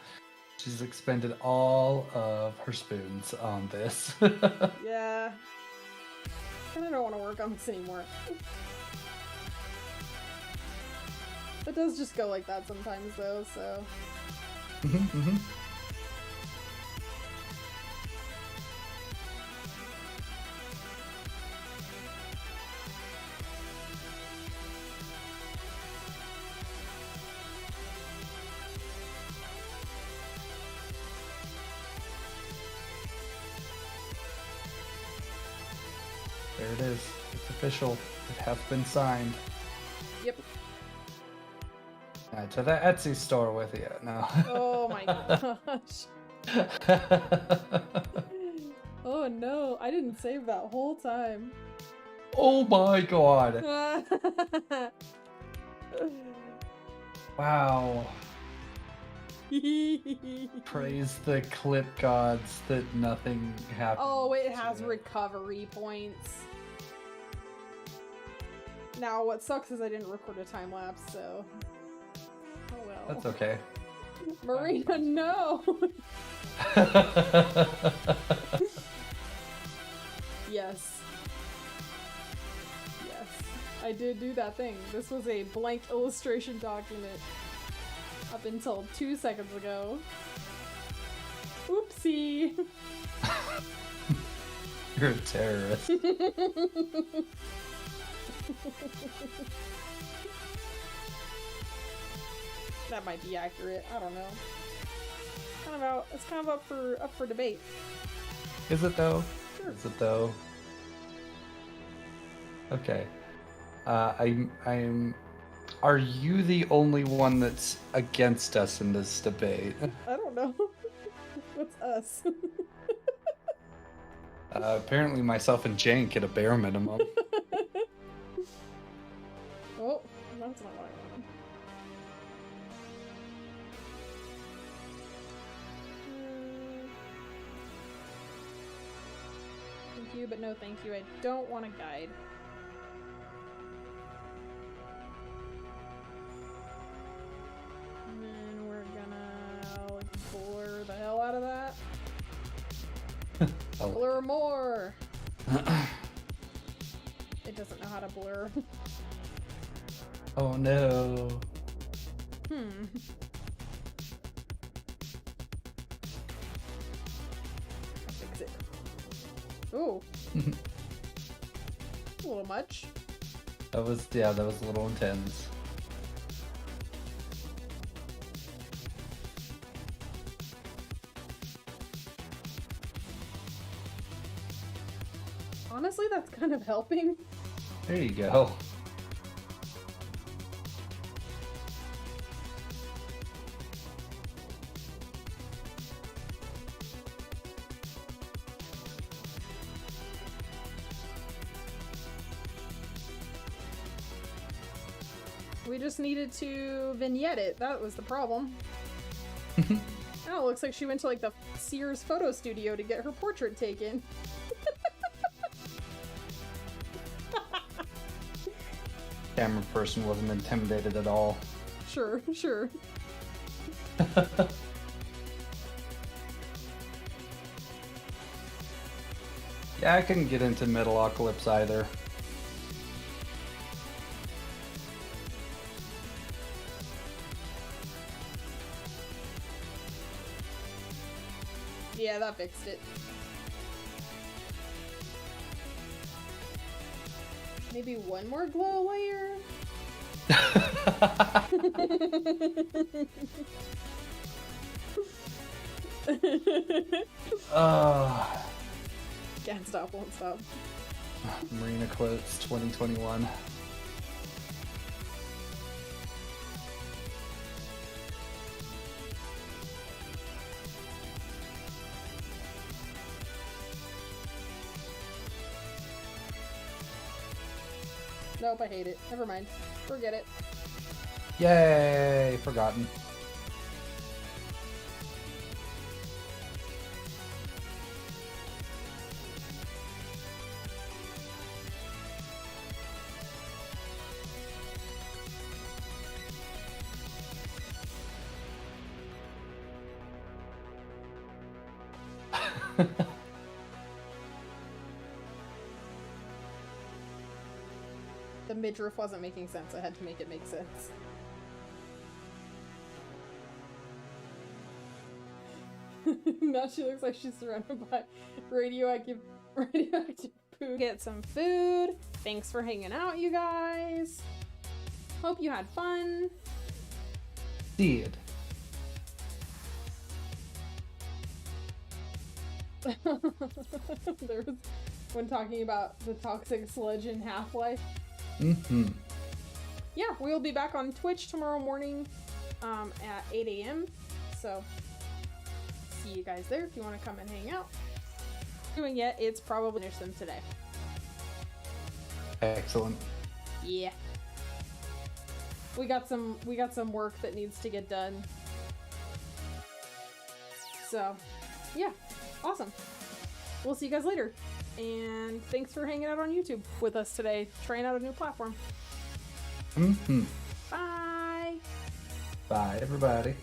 She's expended all of her spoons on this. Yeah. I don't want to work on this anymore. It does just go like that sometimes though, so... There it is. It's official. It has been signed. Yep. To the Etsy store with you now. Oh my gosh. Oh no, I didn't save that whole time. Oh my god. Wow. Praise the clip gods that nothing happened. Oh, it has to recovery points. Now, what sucks is I didn't record a time lapse, so. Oh well. That's okay. Marina, no! Yes. Yes. I did do that thing. This was a blank illustration document up until 2 seconds ago. Oopsie! You're a terrorist. That might be accurate. I don't know. It's kind of up for debate. Is it though? Sure. Is it though? Okay. I'm. Are you the only one that's against us in this debate? I don't know. What's us? Apparently, myself and Jank at a bare minimum. Oh, that's not what I wanted. Thank you, but no thank you. I don't want a guide. And then we're gonna like, blur the hell out of that. Oh. Blur more! It doesn't know how to blur. Oh no. Fix it. Ooh. A little much. That was a little intense. Honestly, that's kind of helping. There you go. We just needed to vignette it. That was the problem. Oh, it looks like she went to like the Sears photo studio to get her portrait taken. Camera person wasn't intimidated at all. Sure, sure. Yeah, I couldn't get into Metalocalypse either. Yeah, that fixed it. Maybe one more glow layer? Can't stop, won't stop. Marina quotes 2021. Nope, I hate it. Never mind. Forget it. Yay! Forgotten. The midriff wasn't making sense. I had to make it make sense. Now she looks like she's surrounded by radioactive poo. Get some food. Thanks for hanging out, you guys. Hope you had fun. Did. There was when talking about the toxic sludge in Half-Life. Mm-hmm. Yeah, we'll be back on Twitch tomorrow morning at 8 a.m. So see you guys there if you want to come and hang out. Doing yet, it's probably finish them today. Excellent. Yeah. We got some work that needs to get done. So, yeah. Awesome. We'll see you guys later. And thanks for hanging out on YouTube with us today, trying out a new platform. Mm-hmm. Bye! Bye, everybody.